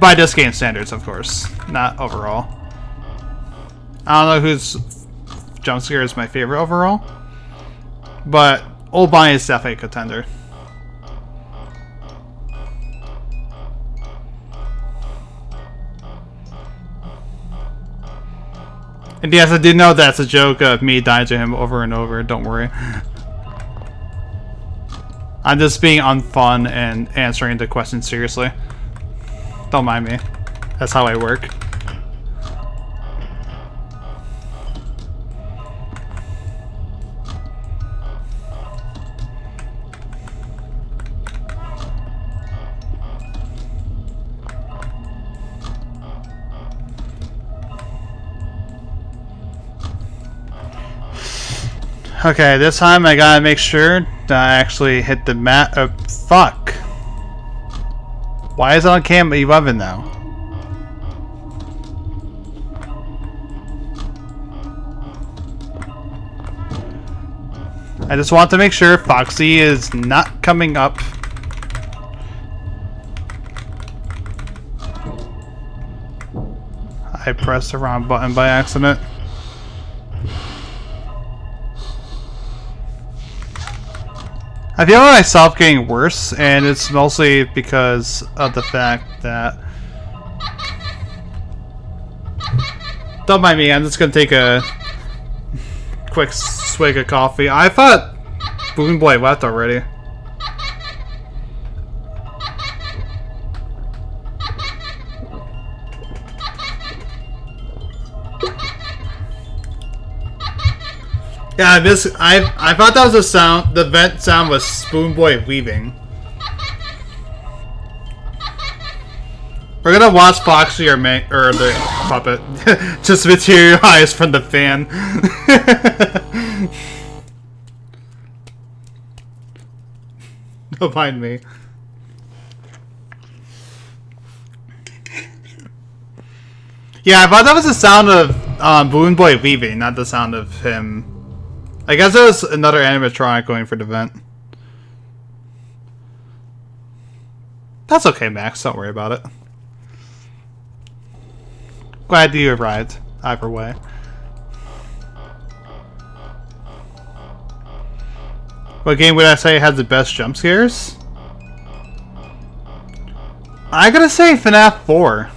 By this game standards, of course, not overall. I don't know whose jump scare is my favorite overall, but Old Bonnie is definitely a contender. And yes, I did know that's a joke of me dying to him over and over, don't worry. I'm just being unfun and answering the questions seriously. Don't mind me. That's how I work. Okay, this time I gotta make sure that I actually hit the mat. Oh, fuck. Why is it on cam 11 now? I just want to make sure Foxy is not coming up. I pressed the wrong button by accident. I feel myself getting worse, and it's mostly because of the fact that... Don't mind me, I'm just gonna take a quick swig of coffee. I thought Balloon Boy left already. Yeah, I thought that was the sound. The vent sound was Spoon Boy leaving. We're gonna watch Foxy or the puppet just materialize from the fan. Don't mind me. Yeah, I thought that was the sound of Balloon Boy leaving, not the sound of him. I guess there was another animatronic going for the vent. That's okay, Max. Don't worry about it. Glad you arrived, either way. What game would I say has the best jump scares? I gotta say FNAF 4.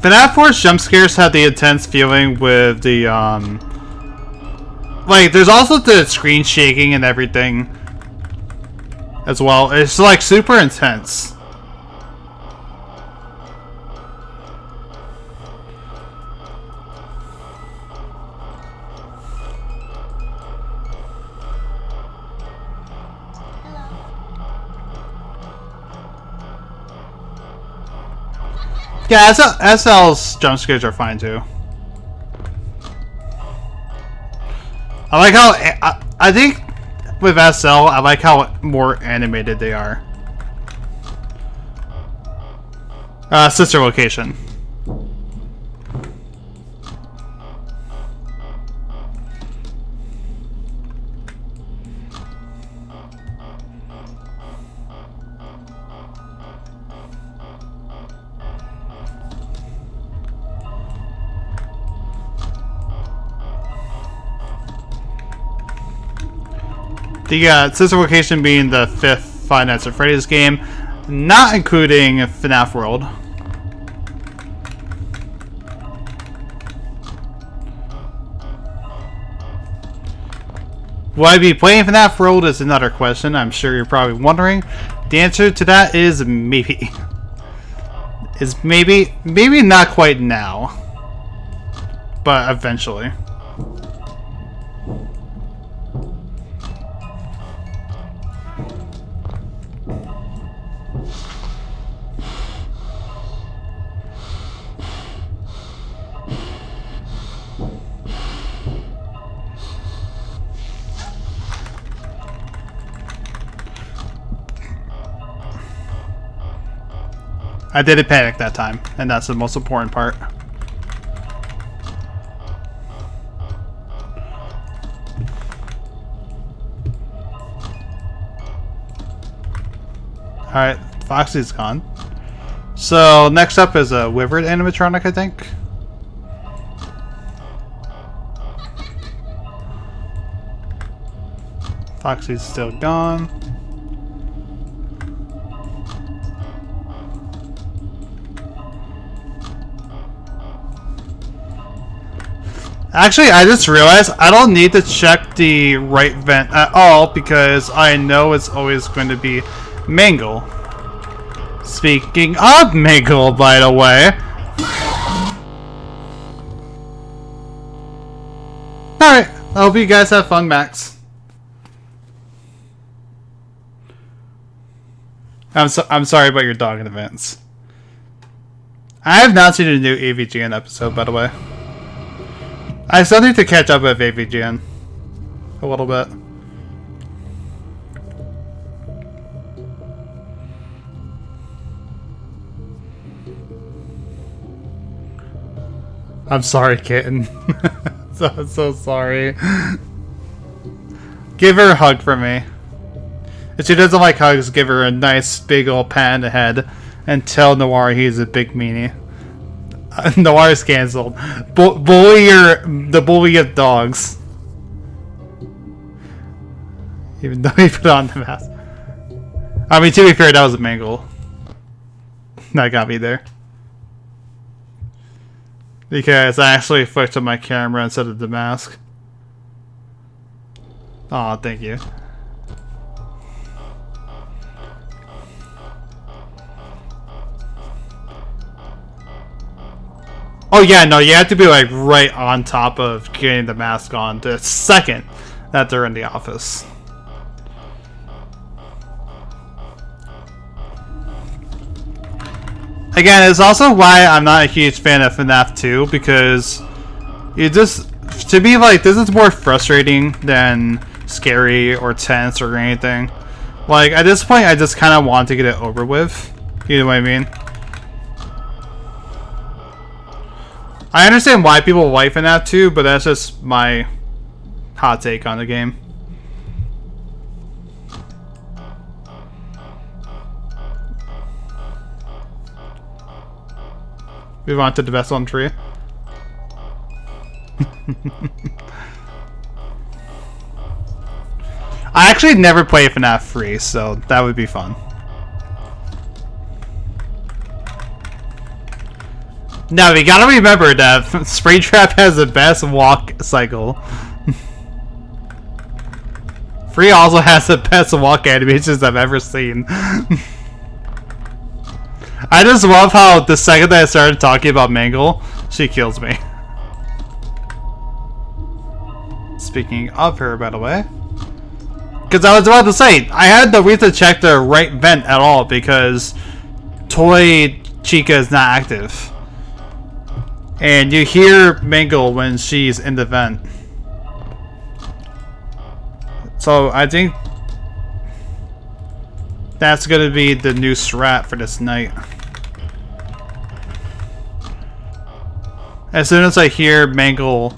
FNAF 4's jump scares have the intense feeling with the, like, there's also the screen shaking and everything. as well. It's like super intense. Yeah, SL's jump scares are fine too. I like how I think with SL, I like how more animated they are. Sister location. The sister location being the 5th Five Nights at Freddy's game, not including FNAF World. Will I be playing FNAF World is another question. I'm sure you're probably wondering. The answer to that is maybe. Maybe not quite now, but eventually. I didn't panic that time, and that's the most important part. Alright, Foxy's gone. So, next up is a Wyvern animatronic, I think. Foxy's still gone. Actually, I just realized I don't need to check the right vent at all because I know it's always going to be Mangle. Speaking of Mangle, by the way. Alright, I hope you guys have fun, Max. I'm sorry about your dog in events. I have not seen a new AVGN episode, by the way. I still need to catch up with AVGN a little bit. I'm sorry, kitten. so sorry. Give her a hug for me. If she doesn't like hugs, give her a nice big old pat on the head and tell Noir he's a big meanie. Noir's cancelled. The bully of dogs. Even though he put on the mask. I mean, to be fair, that was a Mangle. That got me there. Because I actually flicked on my camera instead of the mask. Aw, thank you. Oh yeah, no, you have to be like right on top of getting the mask on the second that they're in the office. Again, it's also why I'm not a huge fan of FNAF 2, because you just, to me, like, this is more frustrating than scary or tense or anything. Like, at this point, I just kind of want to get it over with. You know what I mean? I understand why people like FNAF 2, but that's just my hot take on the game. Move on to the best on tree. I actually never play FNAF 3, so that would be fun. Now, we gotta remember that Springtrap has the best walk cycle. Free also has the best walk animations I've ever seen. I just love how the second that I started talking about Mangle, she kills me. Speaking of her, by the way. Because I was about to say, I had no reason to check the right vent at all because Toy Chica is not active. And you hear Mangle when she's in the vent. So I think that's gonna be the new strat for this night. As soon as I hear Mangle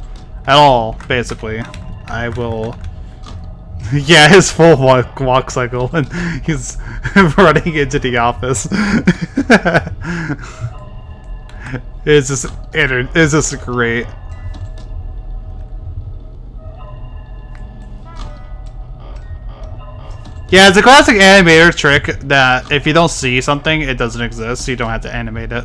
at all, basically, I will... Yeah, his full walk cycle, and he's running into the office. It's just great. Yeah, it's a classic animator trick that if you don't see something, it doesn't exist, so you don't have to animate it.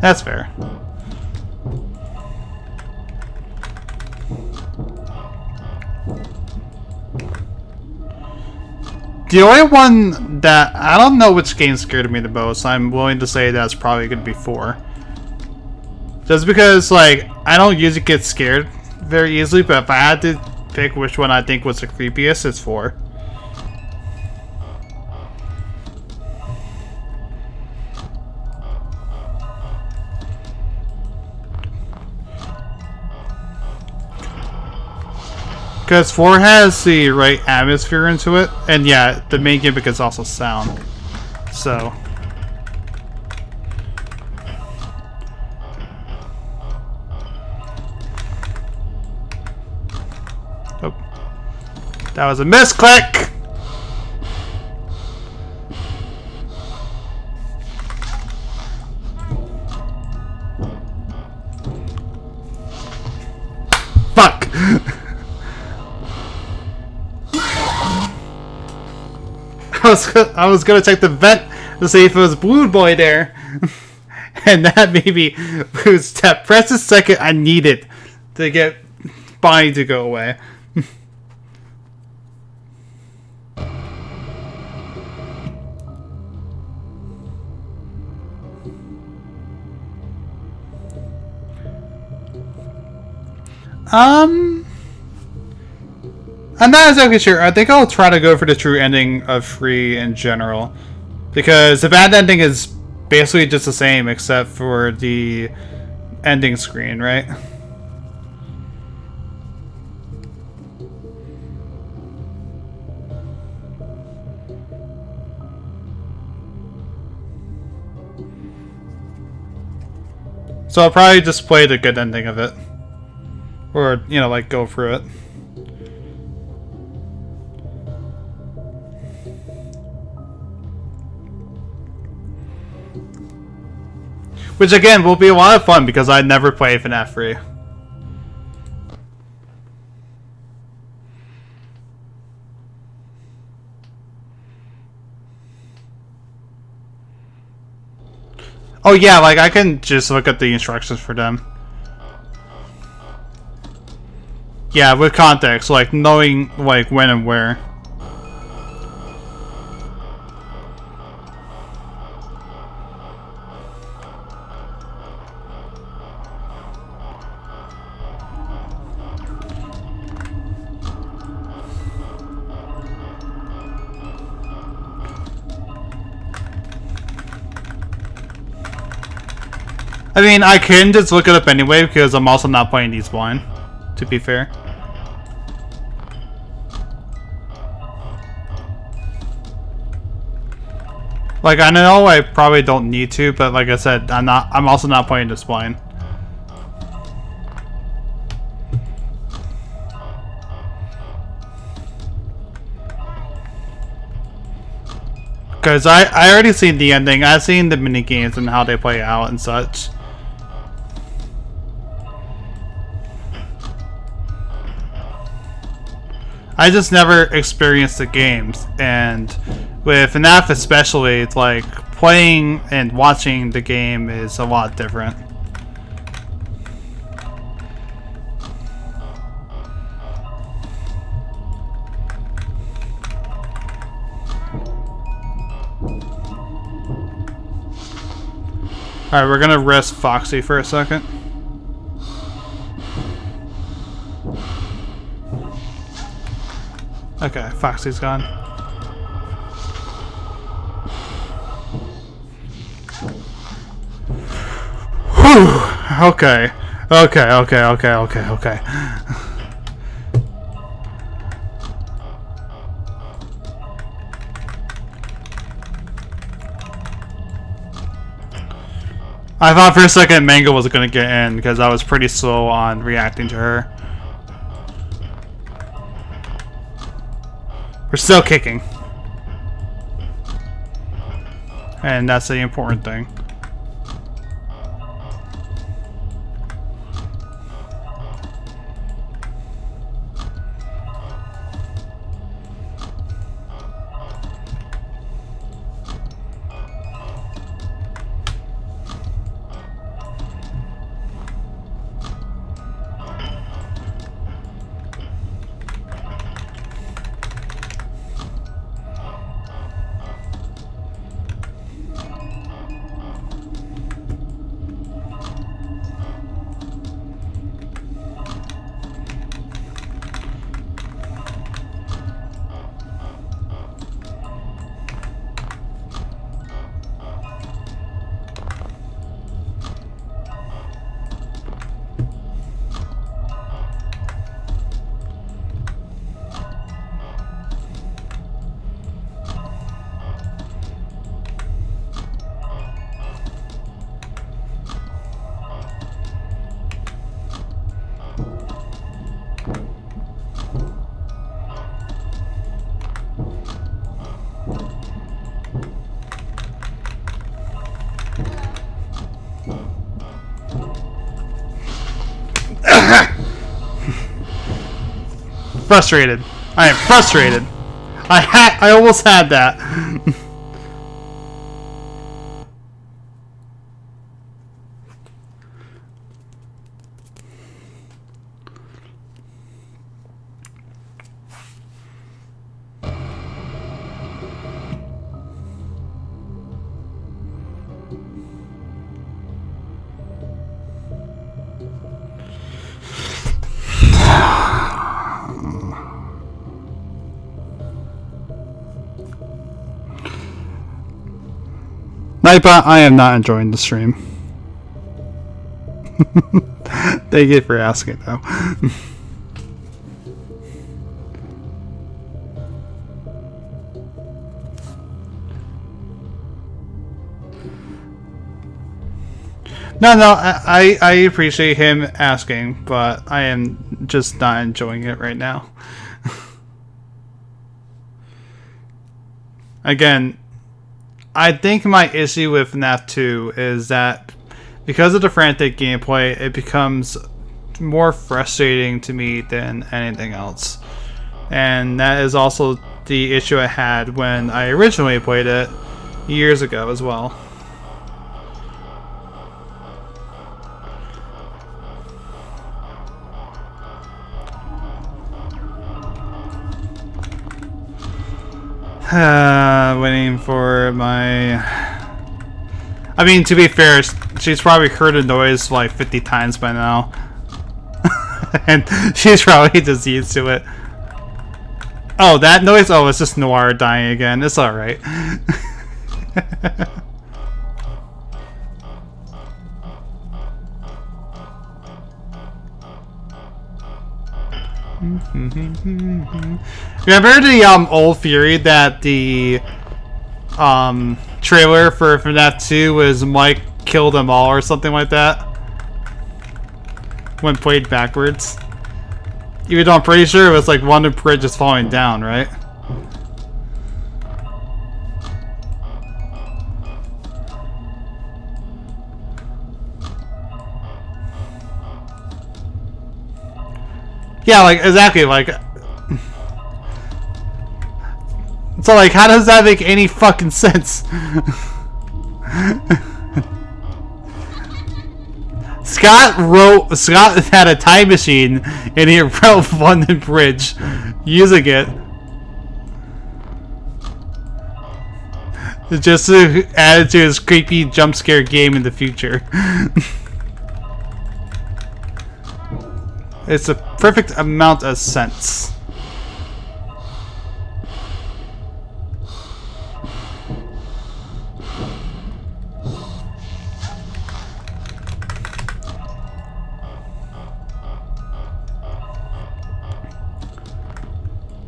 That's fair. The only one that I don't know which game scared me the most, I'm willing to say that's probably going to be 4. Just because, like, I don't usually get scared very easily, but if I had to pick which one I think was the creepiest, it's 4. Because 4 has the right atmosphere into it, and yeah, the main gimmick is also sound. So. Oh. That was a misclick! Fuck! I was gonna check the vent to see if it was Blue Boy there, and that maybe was that precious second I needed to get Bonnie to go away. I'm not exactly sure. I think I'll try to go for the true ending of Free in general. Because the bad ending is basically just the same except for the ending screen, right? So I'll probably just play the good ending of it. Or, you know, like, go through it. Which again will be a lot of fun because I never play FNAF 3. Oh yeah, like I can just look at the instructions for them. Yeah, with context, like knowing like when and where. I mean, I can just look it up anyway because I'm also not playing these blind, to be fair. Like, I know I probably don't need to, but like I said, I'm also not playing this blind. Because I already seen the ending, I've seen the minigames and how they play out and such. I just never experienced the games, and with FNAF especially, it's like playing and watching the game is a lot different. Alright, we're gonna rest Foxy for a second. Okay, Foxy's gone. Whew. Okay. Okay. I thought for a second Mango was gonna get in because I was pretty slow on reacting to her. We're still kicking. And that's the important thing. Frustrated. I am frustrated. I almost had that. Nightbot, I am not enjoying the stream. Thank you for asking, though. No, I appreciate him asking, but I am just not enjoying it right now. Again, I think my issue with FNAF 2 is that because of the frantic gameplay, it becomes more frustrating to me than anything else. And that is also the issue I had when I originally played it years ago as well. Waiting for my... I mean, to be fair, she's probably heard the noise like 50 times by now. And she's probably just used to it. Oh, that noise? Oh, it's just Noir dying again. It's alright. Remember the old theory that the trailer for FNAF 2 was Mike kill them all or something like that when played backwards? Even though I'm pretty sure it was like one of the bridges falling down, right? Yeah, like, exactly, like... So like, how does that make any fucking sense? Scott had a time machine and he wrote London Bridge using it just to add it to his creepy jump scare game in the future. It's a perfect amount of sense.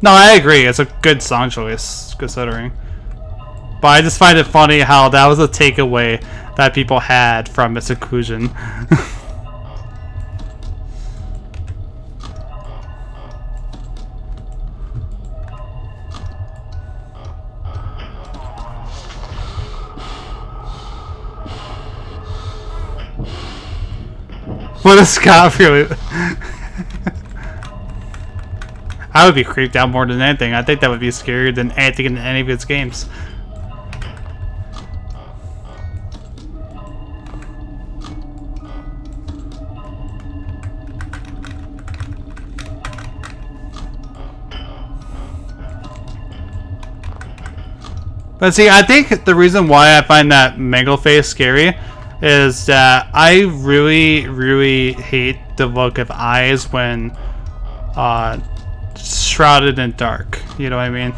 No, I agree. It's a good song choice, considering. But I just find it funny how that was a takeaway that people had from its inclusion. What a Scott really... I would be creeped out more than anything. I think that would be scarier than anything in any of its games. But see, I think the reason why I find that mangle face scary is that I really, really hate the look of eyes when shrouded in dark. You know what I mean?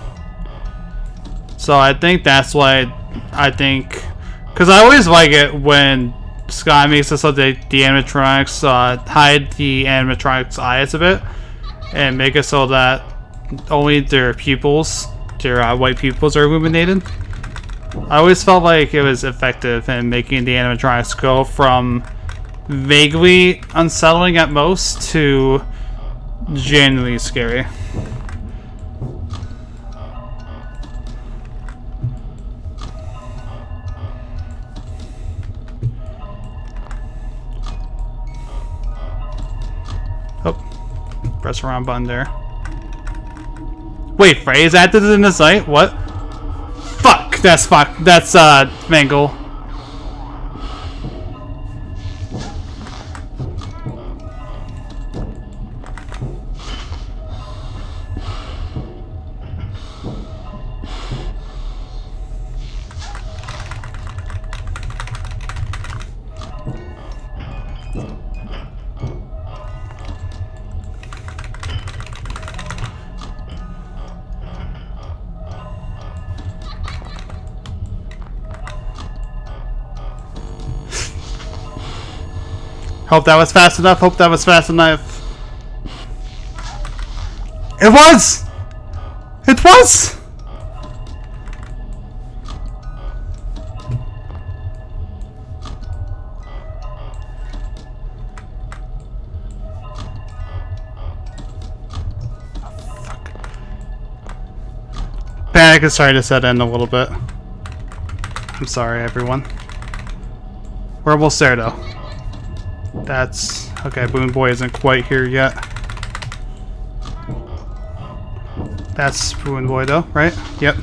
So I think that's why I think, because I always like it when Scott makes it so that the animatronics hide the animatronics' eyes a bit and make it so that only their pupils, their white pupils, are illuminated. I always felt like it was effective in making the animatronics go from vaguely unsettling at most to genuinely scary. Oh, press around button there. Wait, Freddy's active in the site? What? Fuck! That's Mangle. Hope that was fast enough. Hope that was fast enough. It was! It was! Panic is starting to set in a little bit. I'm sorry, everyone. We're almost there, though. That's... okay, Boon Boy isn't quite here yet. That's Boon Boy, though, right? Yep.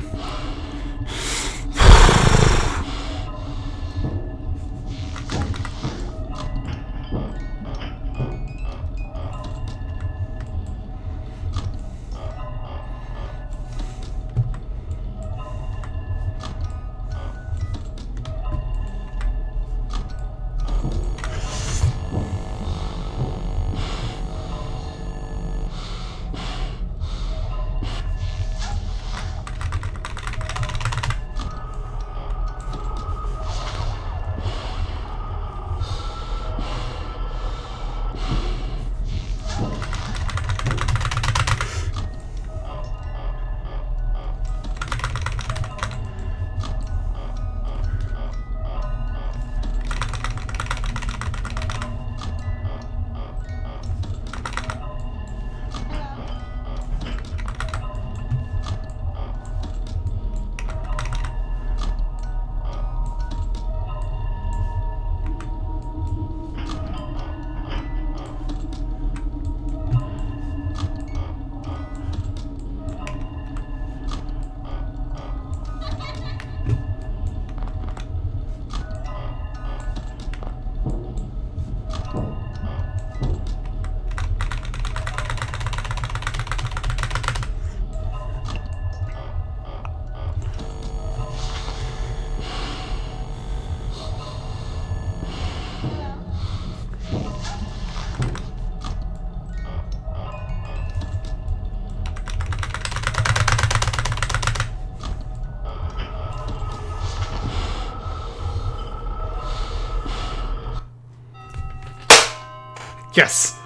Yes!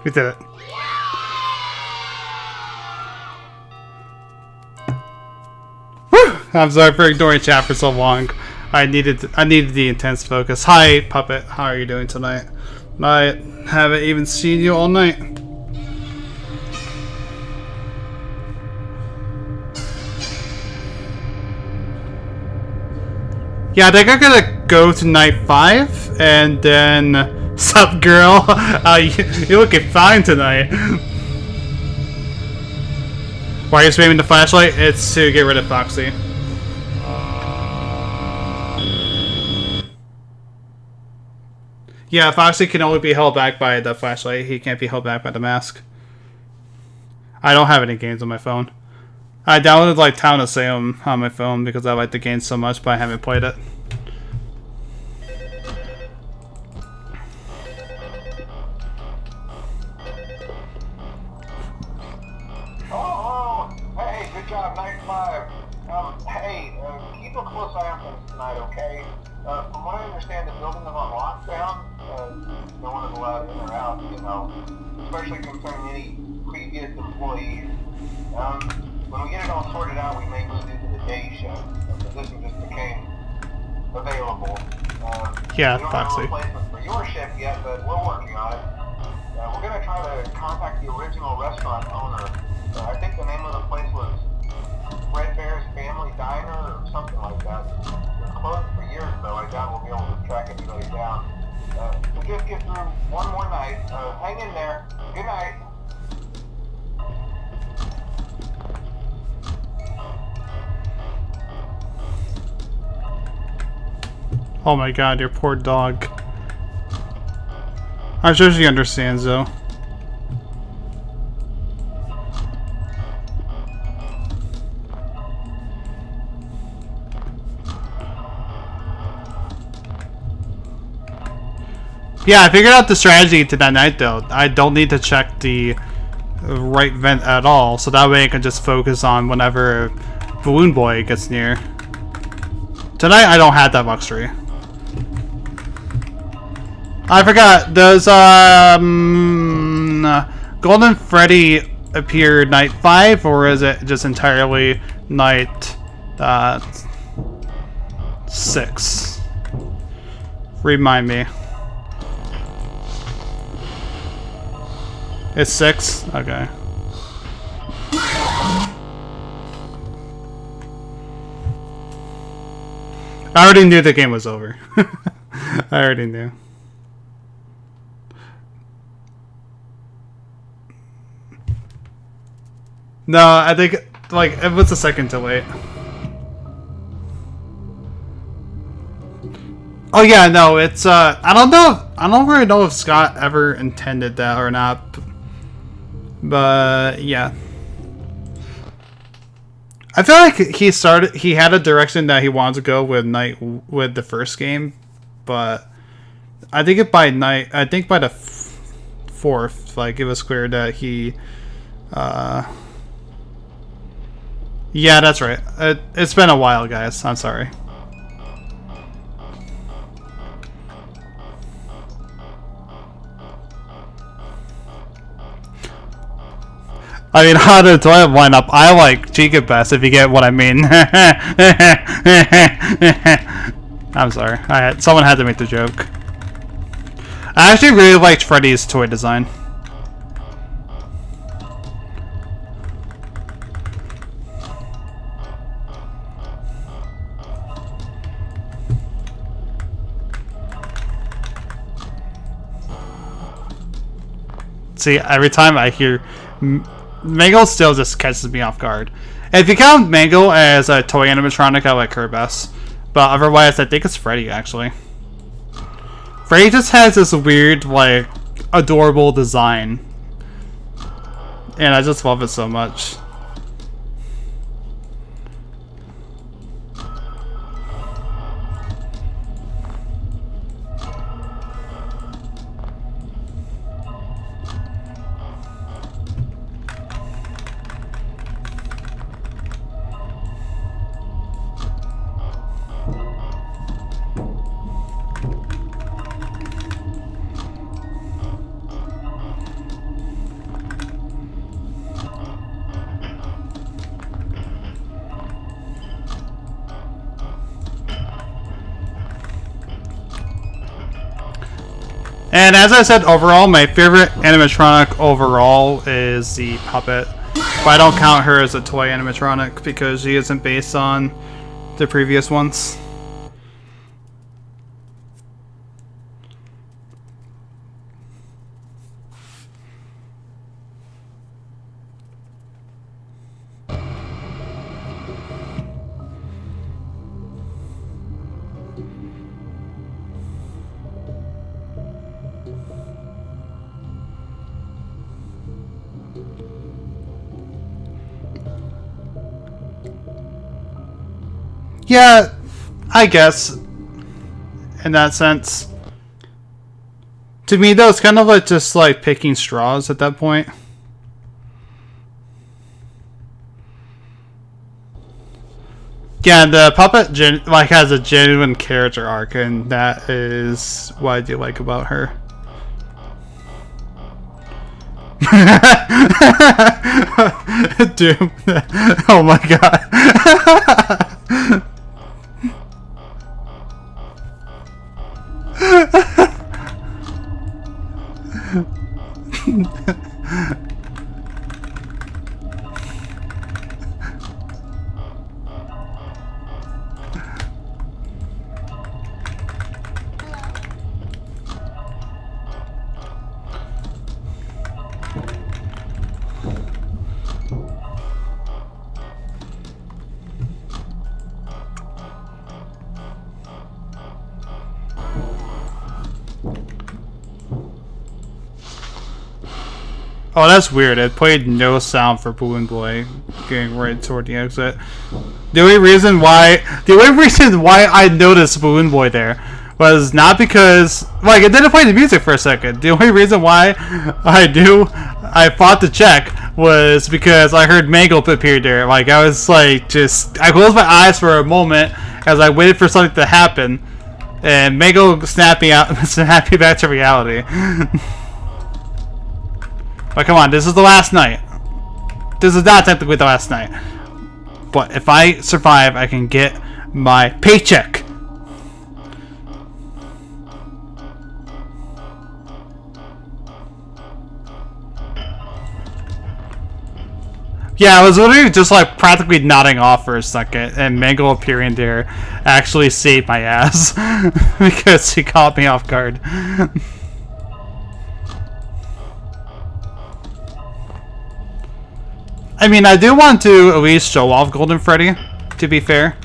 We did it. Whew! I'm sorry for ignoring chat for so long. I needed the intense focus. Hi, Puppet. How are you doing tonight? I haven't even seen you all night. Yeah, I think I'm gonna go to night 5, and then... Sup, girl? You're looking fine tonight. Why are you spamming the flashlight? It's to get rid of Foxy. Yeah, Foxy can only be held back by the flashlight. He can't be held back by the mask. I don't have any games on my phone. I downloaded like Town of Salem on my phone because I like the game so much, but I haven't played it. Oh, hey, good job, night 5. Hey, keep a close eye on things tonight, okay? From what I understand, the building is on lockdown. No one is allowed in or out, you know, especially concerning any previous employees. When we get it all sorted out, we may move into the day shift. The position just became available. Yeah, we don't Foxy. have a replacement for your shift yet, but we're working on it. We're going to try to contact the original restaurant owner. I think the name of the place was Freddy's Family Diner or something like that. It's closed for years, though. I doubt we'll be able to track anybody down. So just get through one more night. Hang in there. Good night. Oh my god, your poor dog. I'm sure she understands, though. Yeah, I figured out the strategy to that night, though. I don't need to check the right vent at all, so that way I can just focus on whenever Balloon Boy gets near. Tonight, I don't have that luxury. I forgot, does Golden Freddy appear night 5, or is it just entirely night 6? Remind me. It's 6? Okay. I already knew the game was over. I already knew. No, I think, like, it was a second too late. Oh yeah, no, it's, I don't know, I don't really know if Scott ever intended that or not. But, yeah. I feel like he had a direction that he wanted to go with the first game, but I think by the 4th, like, it was clear that he, yeah, that's right. It's been a while, guys. I'm sorry. I mean, how the toilet lineup, I like Chica best, if you get what I mean. I'm sorry. Someone had to make the joke. I actually really liked Freddy's toy design. See, every time I hear Mangle, still just catches me off guard. If you count Mangle as a toy animatronic, I like her best. But otherwise, I think it's Freddy, actually. Freddy just has this weird, like, adorable design. And I just love it so much. And as I said, overall, my favorite animatronic overall is the puppet. But I don't count her as a toy animatronic because she isn't based on the previous ones. Yeah, I guess, in that sense. To me, though, it's kind of like just like picking straws at that point. Yeah, the puppet has a genuine character arc, and that is what I do like about her. Doom. Oh my god. Oh, that's weird. It played no sound for Balloon Boy getting right toward the exit. The only reason why I noticed Balloon Boy there was not because, like, it didn't play the music for a second. The only reason why I thought to check was because I heard Mango appear there. Like, I was like, I closed my eyes for a moment as I waited for something to happen, and Mango snapped me back to reality. But come on, this is the last night. This is not technically the last night. But if I survive, I can get my paycheck. Yeah, I was literally just like practically nodding off for a second, and Mango appearing there actually saved my ass because he caught me off guard. I mean, I do want to at least show off Golden Freddy, to be fair.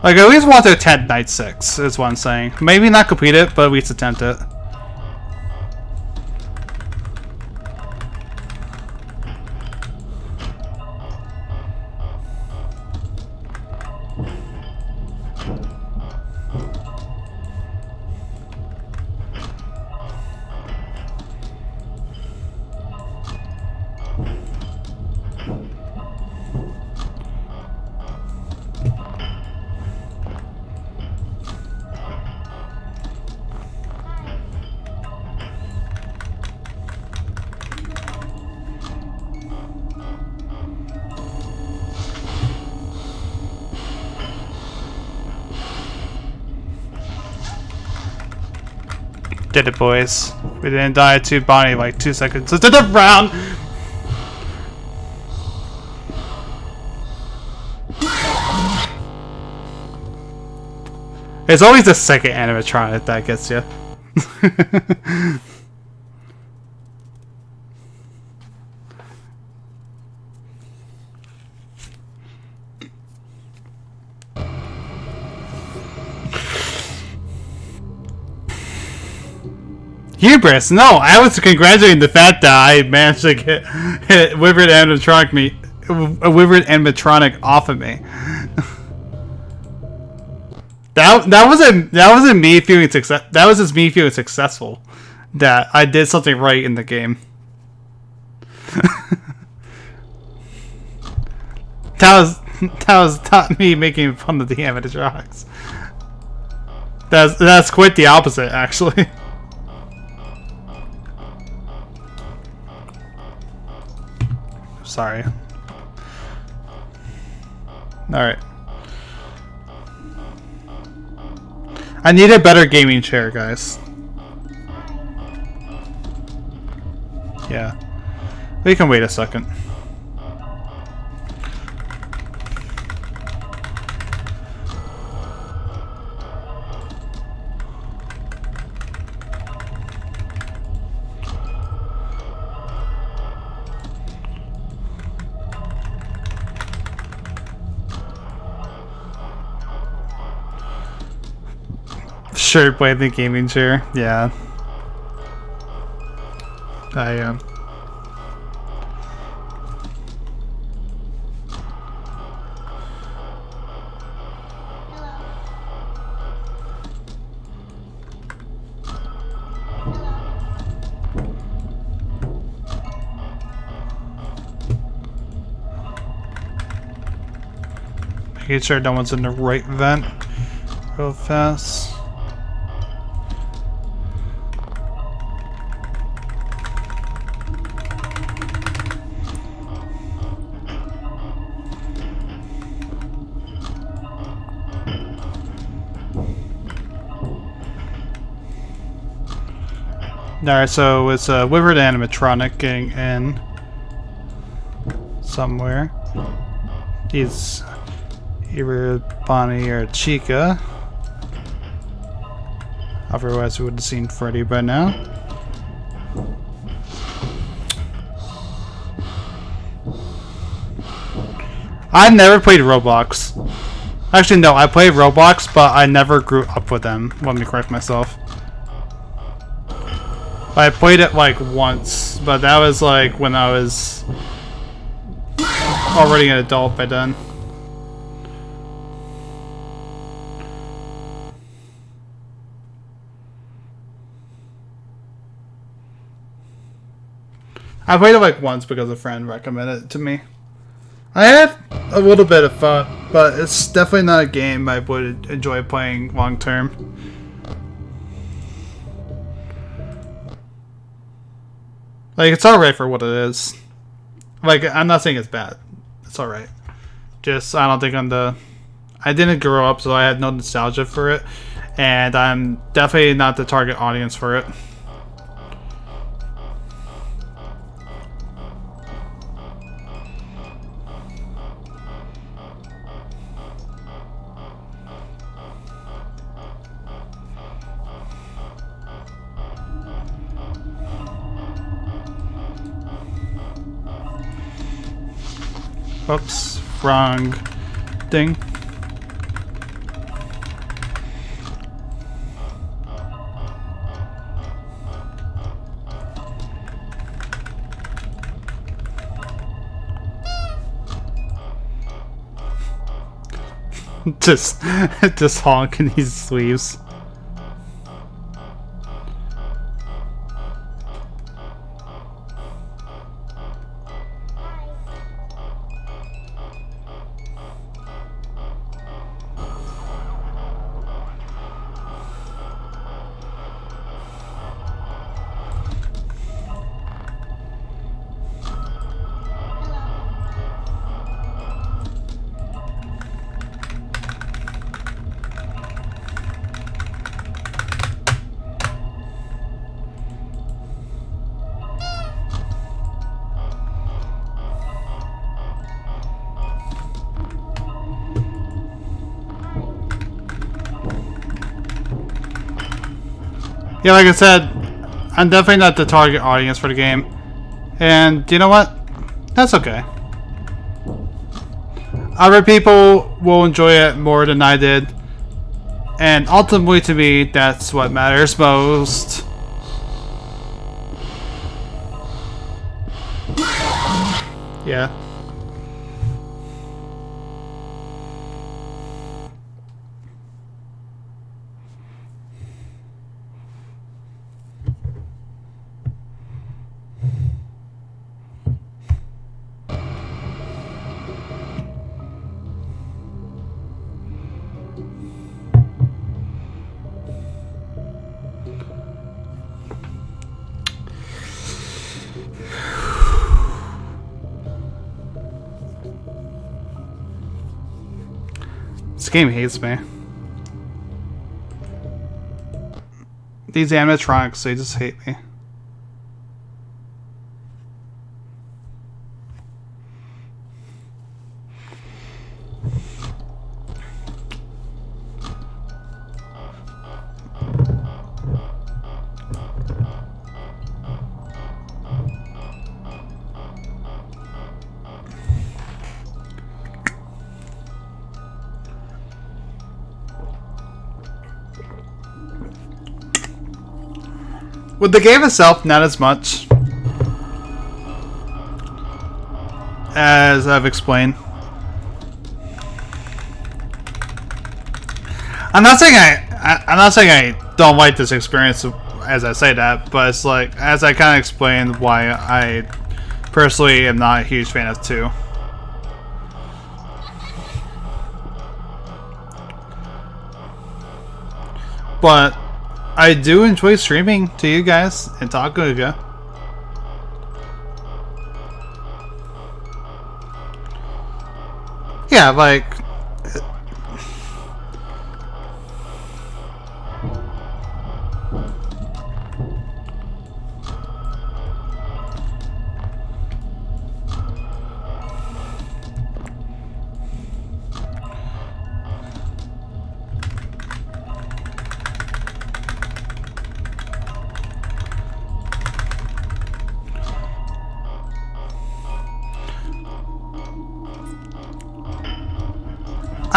Like, I at least want to attempt Night 6, is what I'm saying. Maybe not complete it, but at least attempt it. Did it, boys. We didn't die to Bonnie in like 2 seconds. It's a different round! It's always the second animatronic that gets you. Hubris! No, I was congratulating the fact that I managed to get Withered animatronic off of me. That wasn't me feeling success. That was just me feeling successful. That I did something right in the game. that was not me making fun of the animatronics. That's quite the opposite, actually. Sorry. Alright. I need a better gaming chair, guys. Yeah. We can wait a second. Sure, play the gaming chair. Yeah. I am. Making sure no one's in the right vent real fast. Alright, so it's a withered animatronic getting in somewhere. He's either Bonnie or Chica. Otherwise, we would have seen Freddy by now. I never played Roblox. Actually, no, I played Roblox, but I never grew up with them. Let me correct myself. I played it like once, but that was like when I was already an adult by then. I played it like once because a friend recommended it to me. I had a little bit of fun, but it's definitely not a game I would enjoy playing long term. Like, it's alright for what it is. Like, I'm not saying it's bad. It's alright. Just, I don't think I didn't grow up, so I had no nostalgia for it. And I'm definitely not the target audience for it. Oops, wrong thing. just honk in his sleeves. Yeah, like I said, I'm definitely not the target audience for the game. And you know what? That's okay. Other people will enjoy it more than I did. And ultimately to me, that's what matters most. Yeah. This game hates me. these animatronics, they just hate me. With the game itself, not as much as I've explained. I'm not saying I don't like this experience as I say that, but it's like as I kind of explained why I personally am not a huge fan of 2. But I do enjoy streaming to you guys and talking with you. Yeah, like...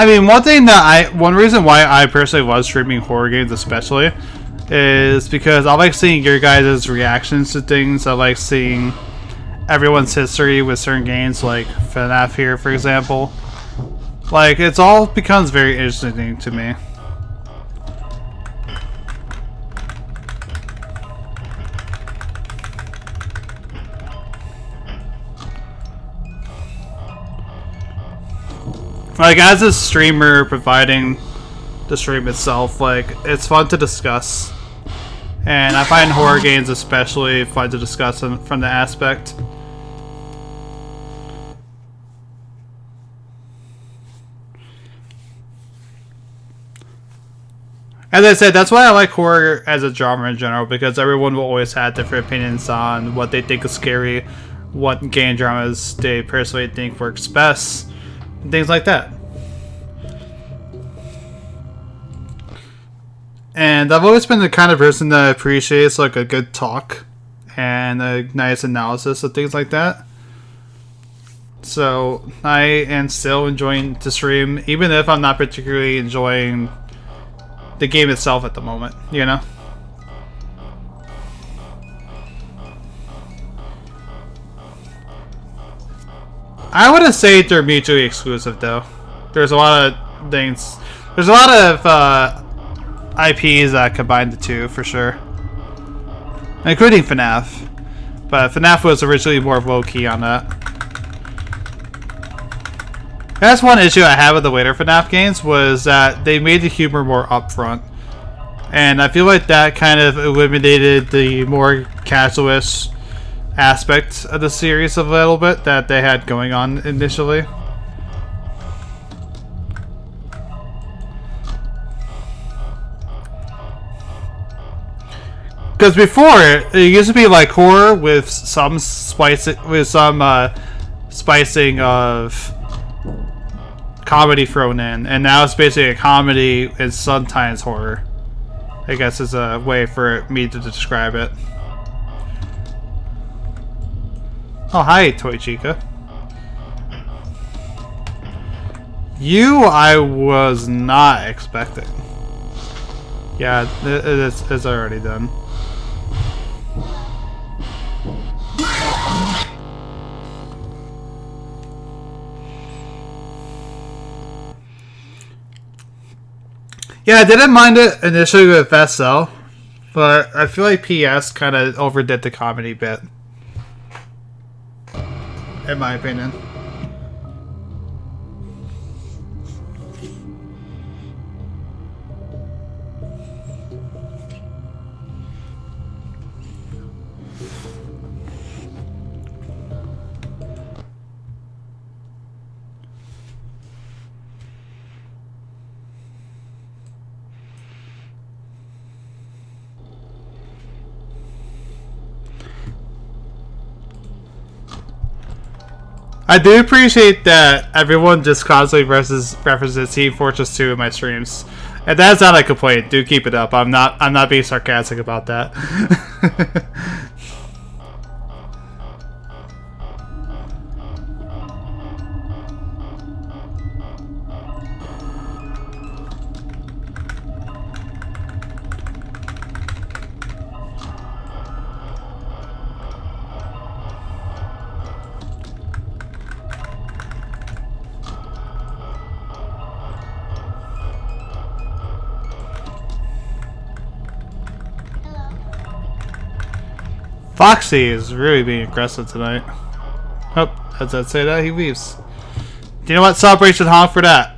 I mean, one reason why I personally love streaming horror games especially is because I like seeing your guys' reactions to things. I like seeing everyone's history with certain games, like FNAF here, for example. Like, it's all becomes very interesting to me. Like, as a streamer providing the stream itself, like, it's fun to discuss. And I find horror games especially fun to discuss from the aspect. As I said, that's why I like horror as a genre in general, because everyone will always have different opinions on what they think is scary, what game genres they personally think works best. Things like that. And I've always been the kind of person that appreciates like a good talk and a nice analysis of things like that. So I am still enjoying to stream, even if I'm not particularly enjoying the game itself at the moment, you know? I wouldn't say they're mutually exclusive, though. There's a lot of things. There's a lot of IPs that combine the two, for sure. Including FNAF. But FNAF was originally more low-key on that. That's one issue I had with the later FNAF games, was that they made the humor more upfront. And I feel like that kind of eliminated the more casual-ish aspect of the series a little bit that they had going on initially. Because before it used to be like horror with some spicing of comedy thrown in, and now it's basically a comedy and sometimes horror. I guess is a way for me to describe it. Oh, hi, Toy Chica. You, I was not expecting. Yeah, it's already done. Yeah, I didn't mind it initially with SL, but I feel like PS kind of overdid the comedy bit. In my opinion. I do appreciate that everyone just constantly references Team Fortress 2 in my streams. And that's not a complaint. Do keep it up. I'm not being sarcastic about that. Foxy is really being aggressive tonight. Oh, as I say that, he leaves. Do you know what? Celebration honk for that.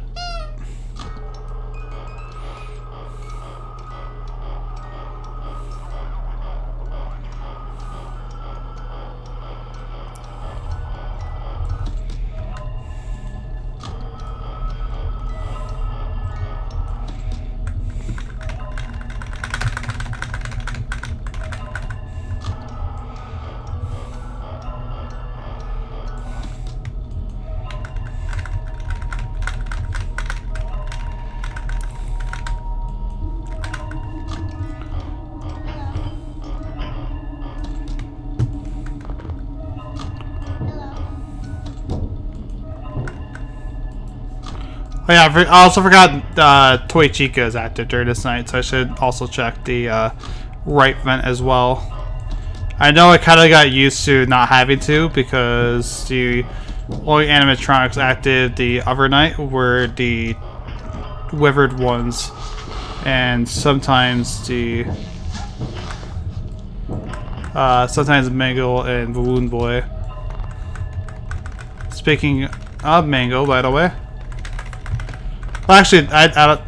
Oh yeah, I also forgot Toy Chica is active during this night, so I should also check the right vent as well. I know I kind of got used to not having to because the only animatronics active the other night were the withered ones, and sometimes the sometimes Mango and Balloon Boy. Speaking of Mango, by the way. Well, actually, I don't.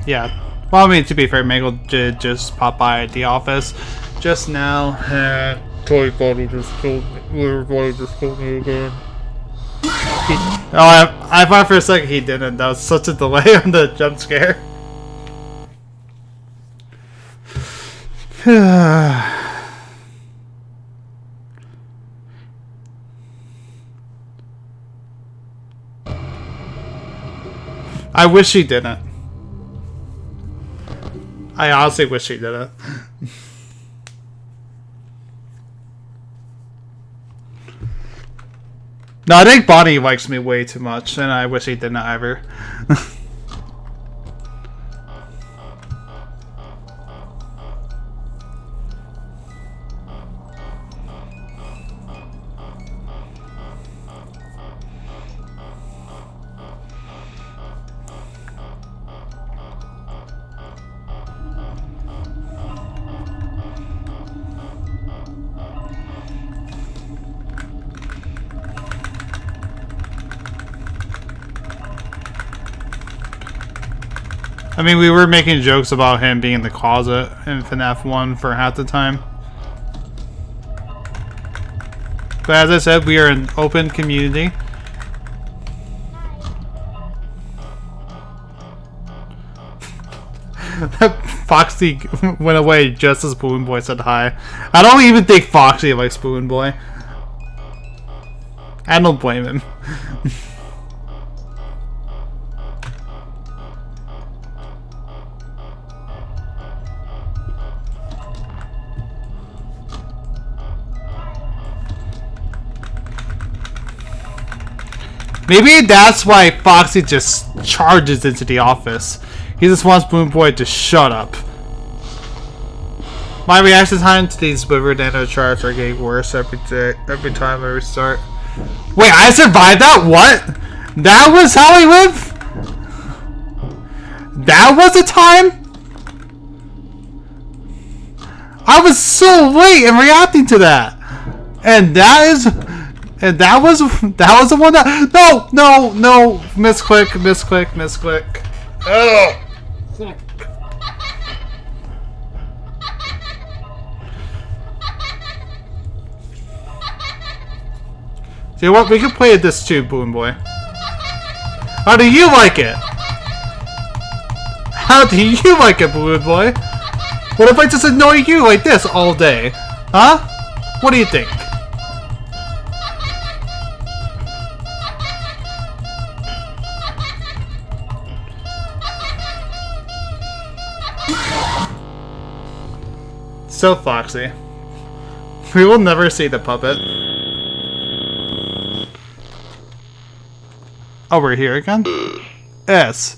Yeah. Well, I mean, to be fair, Mango did just pop by at the office just now. Toy Body just killed me. Everybody just killed me again. I thought for a second he didn't. That was such a delay on the jump scare. I wish he didn't. I honestly wish he didn't. No, I think Bonnie likes me way too much, and I wish he didn't either. I mean, we were making jokes about him being in the closet in FNAF 1 for half the time. But as I said, we are an open community. Foxy went away just as Balloon Boy said hi. I don't even think Foxy likes Balloon Boy. I don't blame him. Maybe that's why Foxy just charges into the office. He just wants Balloon Boy to shut up. My reaction time to these withered nano charts are getting worse every time I restart. Wait, I survived that? What? That was how I live? That was a time? I was so late in reacting to that. And that was the one that no misclick. Oh. See what? We can play this too, Balloon Boy. How do you like it? How do you like it, Balloon Boy? What if I just annoy you like this all day? Huh? What do you think? So foxy. We will never see the puppet. Oh, we're here again? S.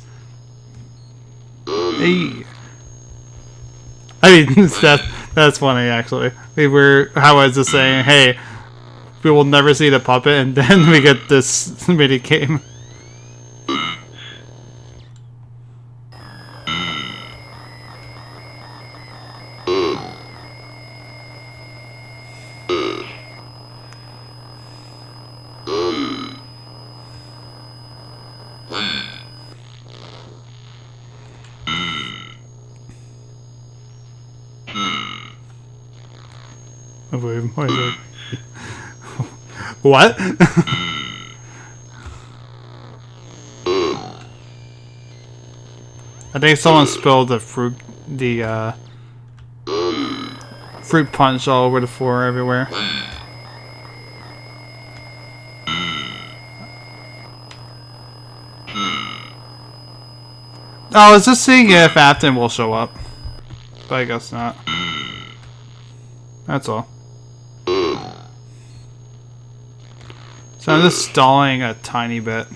E. I mean, that's funny actually. How I was just saying, hey, we will never see the puppet, and then we get this mini game. What? I think someone spilled the fruit punch all over the floor everywhere. I was just seeing if Afton will show up, but I guess not. That's all. So I'm just stalling a tiny bit.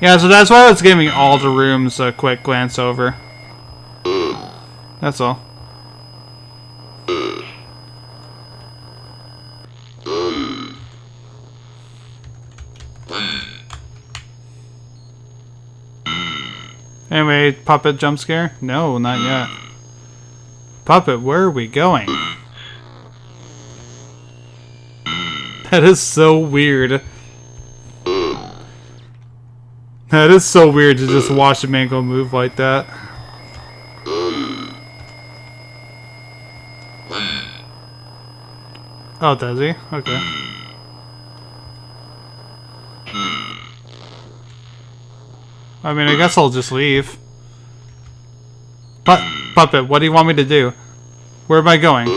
Yeah, so that's why I was giving all the rooms a quick glance over. That's all. Anyway, puppet jump scare? No, not yet. Puppet, where are we going? That is so weird. That is so weird to just watch a man go move like that. Oh, does he? Okay. I mean, I guess I'll just leave. Puppet, what do you want me to do? Where am I going?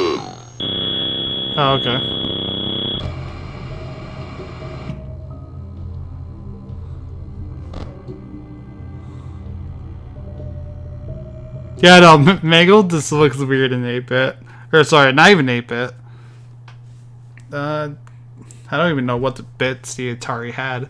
Oh, okay. Yeah, no, Mangle just looks weird in 8-bit. Or, sorry, not even 8-bit. I don't even know what the bits the Atari had.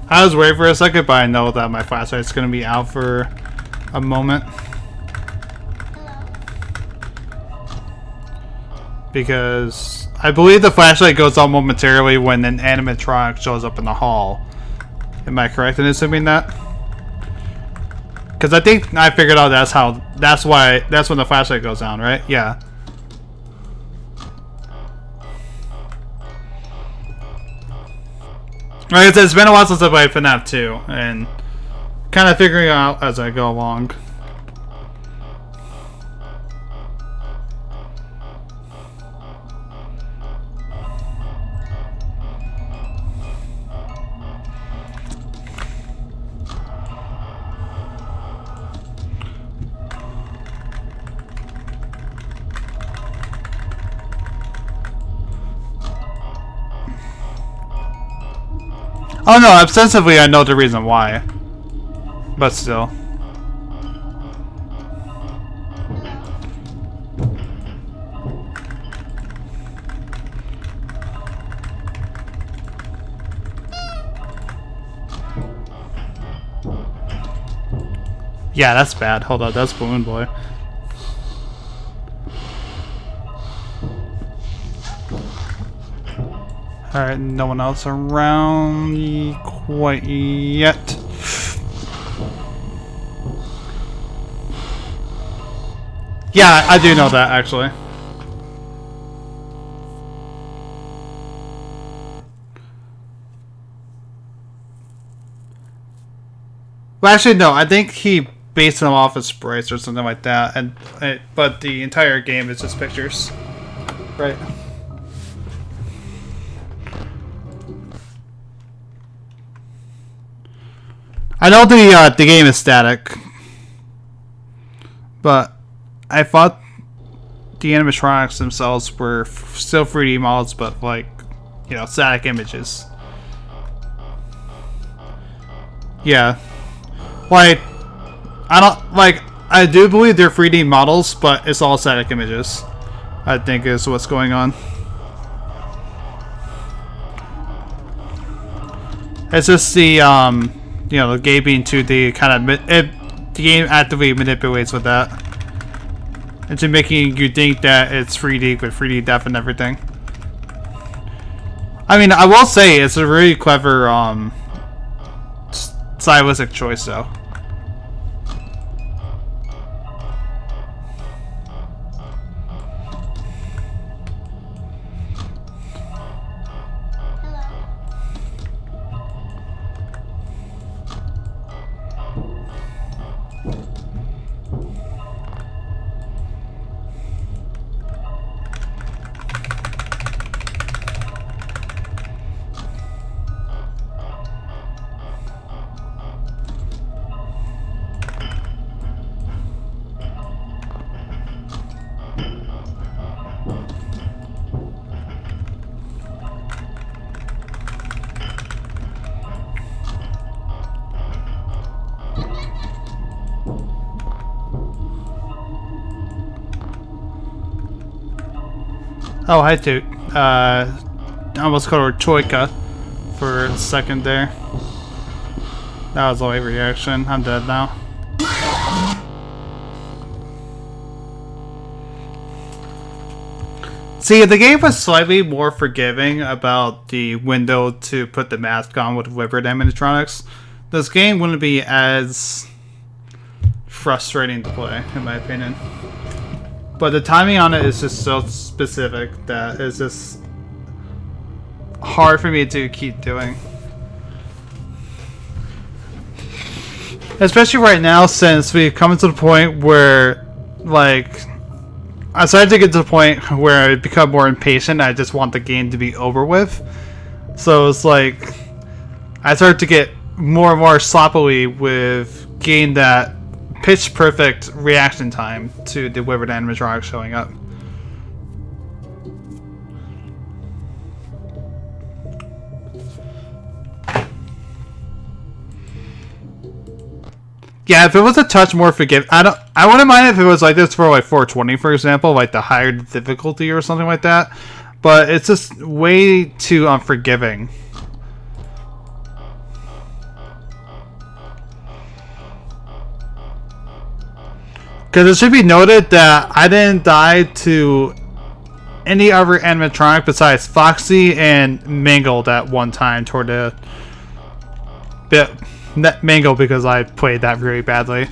I was worried for a second, but I know that my flashlight's gonna be out for a moment. Because I believe the flashlight goes on momentarily when an animatronic shows up in the hall. Am I correct in assuming that? Because I think I figured out that's when the flashlight goes on, right? Yeah. Like I said, it's been a while since I played FNAF 2, and kind of figuring it out as I go along. Oh no, ostensibly I know the reason why. But still. Yeah, that's bad. Hold on, that's Balloon Boy. Alright, no one else around quite yet. Yeah, I do know that, actually. Well, actually, no. I think he based them off of sprites or something like that, but the entire game is just pictures, right? I know the game is static, but I thought the animatronics themselves were still 3D models, but like, you know, static images. Yeah, like I do believe they're 3D models, but it's all static images, I think is what's going on. It's just the you know, the game being 2D kind of the game actively manipulates with that into making you think that it's 3D with 3D depth and everything. I mean, I will say it's a really clever stylistic choice, though. Oh, hi, Toot. I almost called her Choika for a second there. That was a late reaction. I'm dead now. See, the game was slightly more forgiving about the window to put the mask on with Wibbert animatronics. This game wouldn't be as frustrating to play, in my opinion. But the timing on it is just so specific that it's just hard for me to keep doing. Especially right now, since we've come to the point where, like, I started to get to the point where I become more impatient. I just want the game to be over with. So it's like I started to get more and more sloppily with getting that pitch perfect reaction time to the Wibbert animatronic showing up. Yeah, if it was a touch more forgiving, I wouldn't mind if it was like this for like 420, for example, like the higher difficulty or something like that. But it's just way too unforgiving. Because it should be noted that I didn't die to any other animatronic besides Foxy and Mangled at one time toward the bit. Mango because I played that really badly.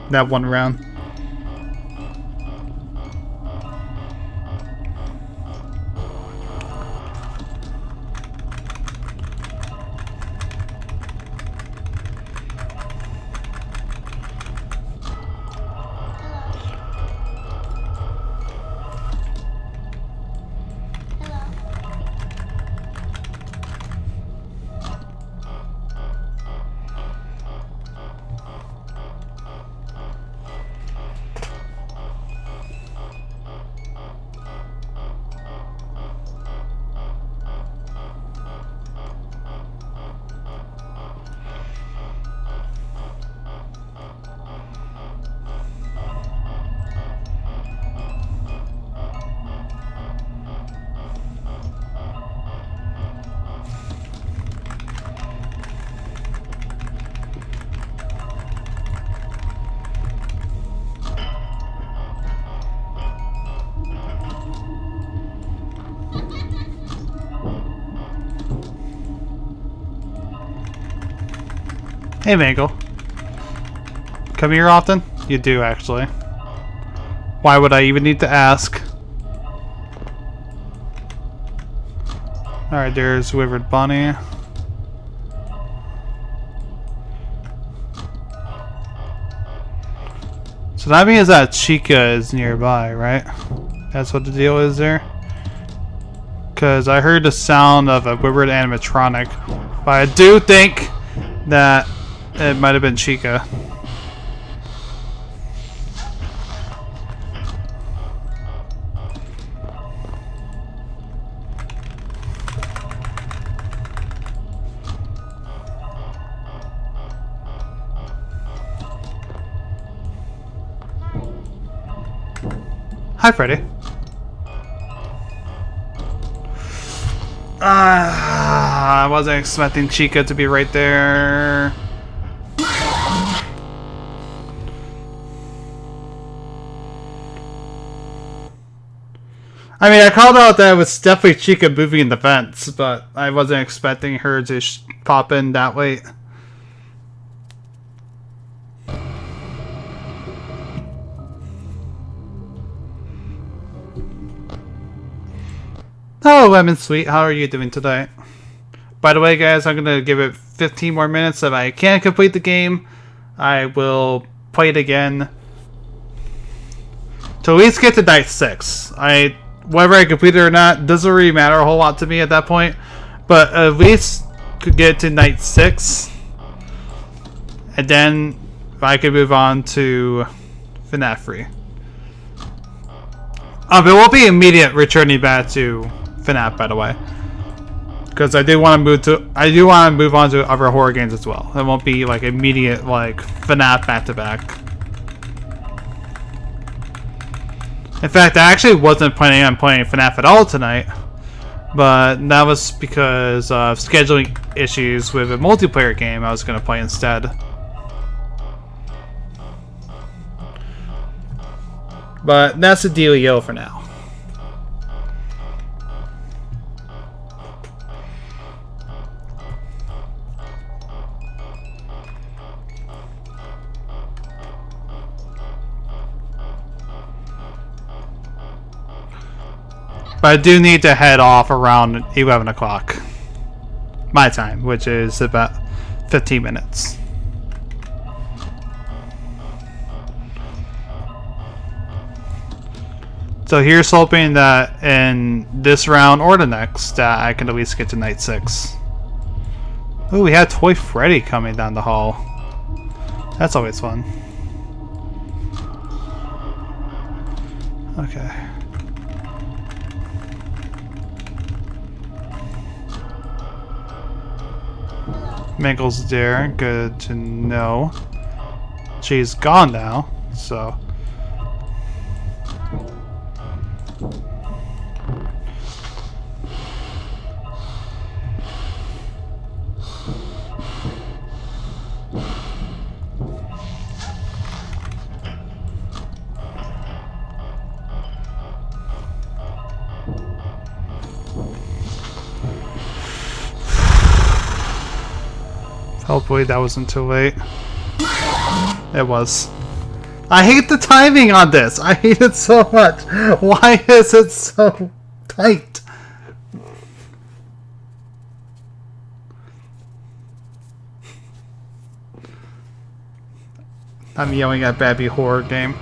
That one round. Hey, Mangle. Come here often? You do, actually. Why would I even need to ask? Alright, there's Wibbert Bunny. So that means that Chica is nearby, right? That's what the deal is there? Because I heard the sound of a Woodward animatronic. But I do think that it might have been Chica. Hi, Freddy. I wasn't expecting Chica to be right there. I mean, I called out that it was definitely Chica moving in the fence, but I wasn't expecting her to pop in that late. Hello, Lemon Sweet. How are you doing today? By the way, guys, I'm going to give it 15 more minutes. If I can't complete the game, I will play it again to at least get to night 6. Whether I complete it or not doesn't really matter a whole lot to me at that point, but at least could get to night 6, and then I could move on to FNAF 3. It won't be immediate returning back to FNAF, by the way, because I do want to move on to other horror games as well. It won't be like immediate like FNAF back to back. In fact, I actually wasn't planning on playing FNAF at all tonight, but that was because of scheduling issues with a multiplayer game I was going to play instead. But that's the dealio for now. But I do need to head off around 11 o'clock. My time, which is about 15 minutes. So here's hoping that in this round or the next, I can at least get to night 6. Ooh, we had Toy Freddy coming down the hall. That's always fun. Okay. Mangle's there, good to know. She's gone now, so. Hopefully that wasn't too late. It was. I hate the timing on this. I hate it so much. Why is it so tight? I'm yelling at Babby Horror Game.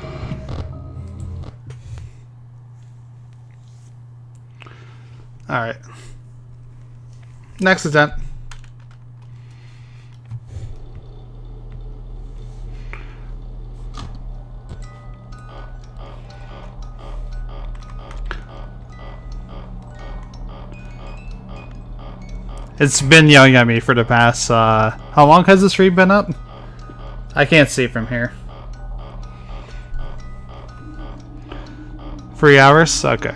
Alright. Next attempt. It's been yelling at me for the past, how long has the stream been up? I can't see from here. 3 hours? Okay.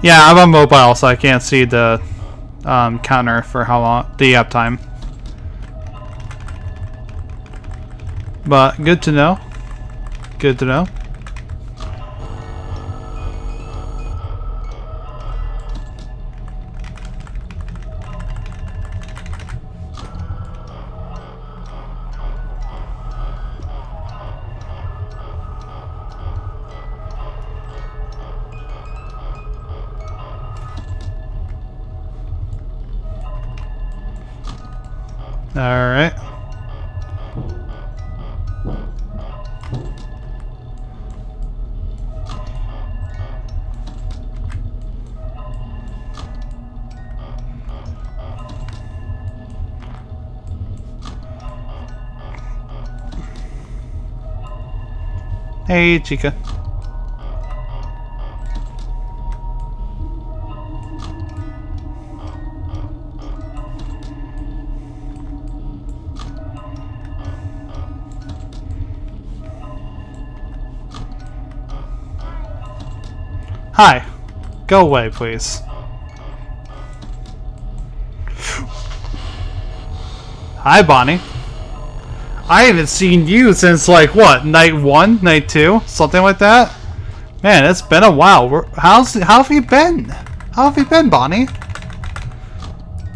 Yeah, I'm on mobile, so I can't see the counter for how long, the uptime. But good to know. Good to know. Alright. Hey, Chica. Hi. Go away, please. Hi, Bonnie. I haven't seen you since, like, what? Night 1? Night 2? Something like that? Man, it's been a while. How have you been? How have you been, Bonnie?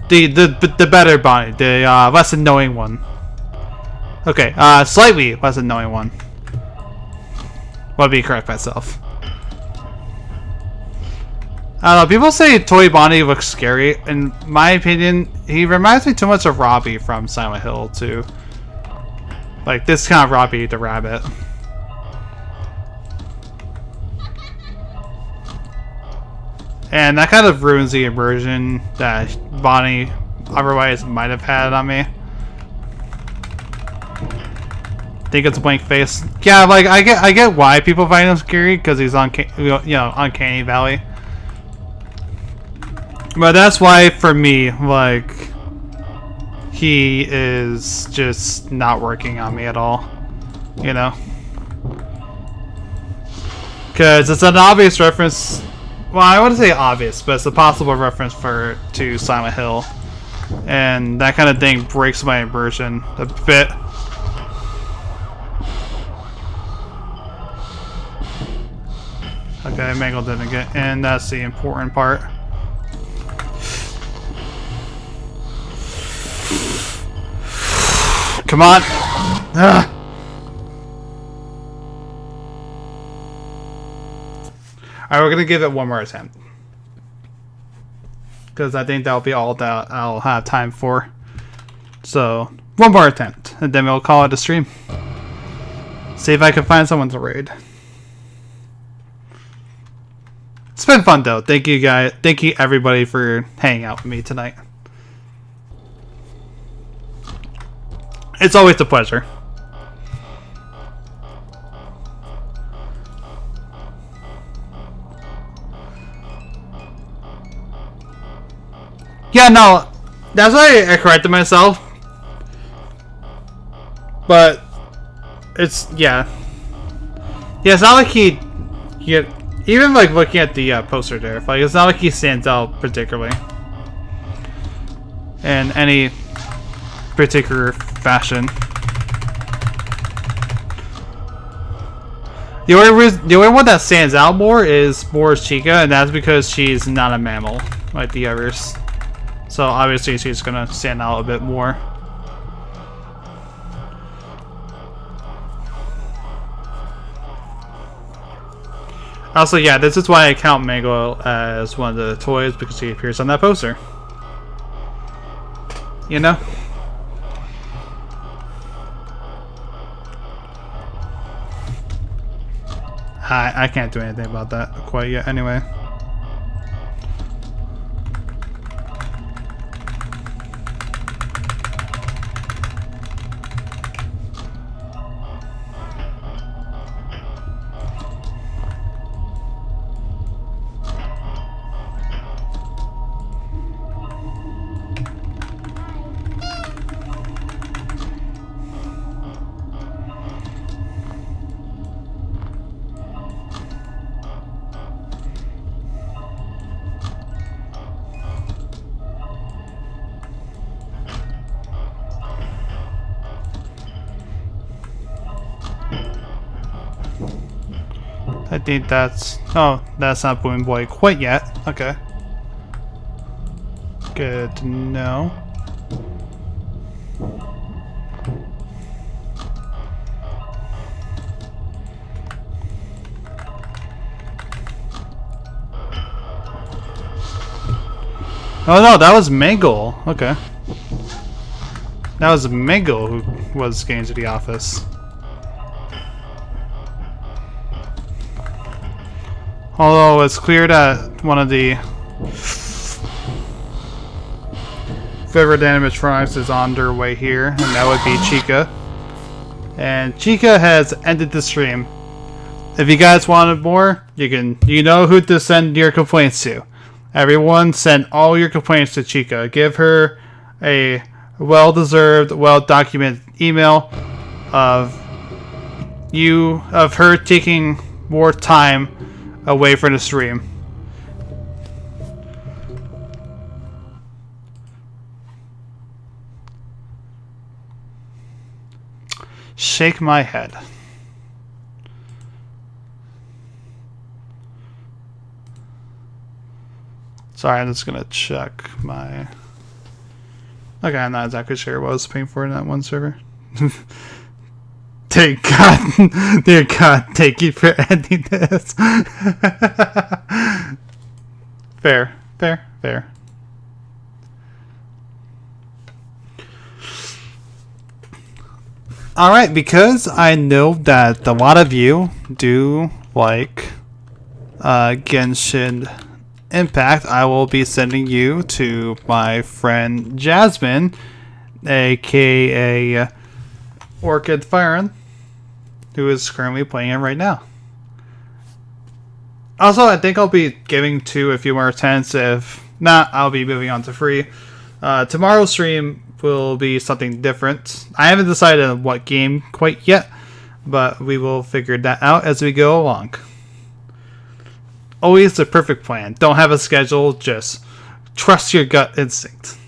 The better Bonnie. The, less annoying one. Okay, slightly less annoying one. Let me correct myself. I don't know, people say Toy Bonnie looks scary. In my opinion, he reminds me too much of Robbie from Silent Hill, too. Like, this kind of Robbie the Rabbit. And that kind of ruins the immersion that Bonnie otherwise might have had on me. Think it's a blank face. Yeah, like, I get why people find him scary, because he's on, Uncanny Valley. But that's why, for me, like, he is just not working on me at all, you know? Because it's an obvious reference, well, I wouldn't say obvious, but it's a possible reference to Silent Hill. And that kind of thing breaks my immersion a bit. Okay, Mangle didn't get in, that's the important part. Come on! Ugh. Alright, we're gonna give it one more attempt. Because I think that'll be all that I'll have time for. So, one more attempt, and then we'll call it a stream. See if I can find someone to raid. It's been fun though. Thank you guys. Thank you everybody for hanging out with me tonight. It's always a pleasure. Yeah, no, that's why I corrected myself. But it's yeah, it's not like he even like looking at the poster there. Like it's not like he stands out particularly in any particular fashion. The only one that stands out more is Chica, and that's because she's not a mammal like the others. So obviously she's gonna stand out a bit more. Also, yeah, this is why I count Mango as one of the toys, because he appears on that poster. You know? I can't do anything about that quite yet anyway. I think that's... Oh, that's not Boom Boy quite yet. Okay. Good to know. Oh no, that was Mangle. Okay. That was Mangle who was getting to the office. Although it's clear that one of the favorite animatronics is on their way here, and that would be Chica. And Chica has ended the stream. If you guys wanted more, you know who to send your complaints to. Everyone, send all your complaints to Chica. Give her a well-deserved, well-documented email of her taking more time away from the stream. Shake my head. Sorry, I'm just gonna check my... Okay, I'm not exactly sure what I was paying for in that one server. Dear God, thank you for ending this. Fair. Alright, because I know that a lot of you do like Genshin Impact, I will be sending you to my friend Jasmine, aka Orchid Firen, who is currently playing it right now. Also, I think I'll be giving to a few more attempts. If not, I'll be moving on to free. Tomorrow's stream will be something different. I haven't decided on what game quite yet, but we will figure that out as we go along. Always the perfect plan. Don't have a schedule, just trust your gut instinct.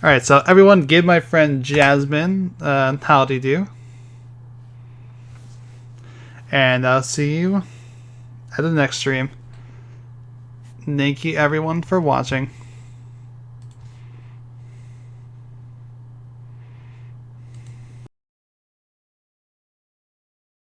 Alright, so everyone give my friend Jasmine howdy do. And I'll see you at the next stream. Thank you everyone for watching.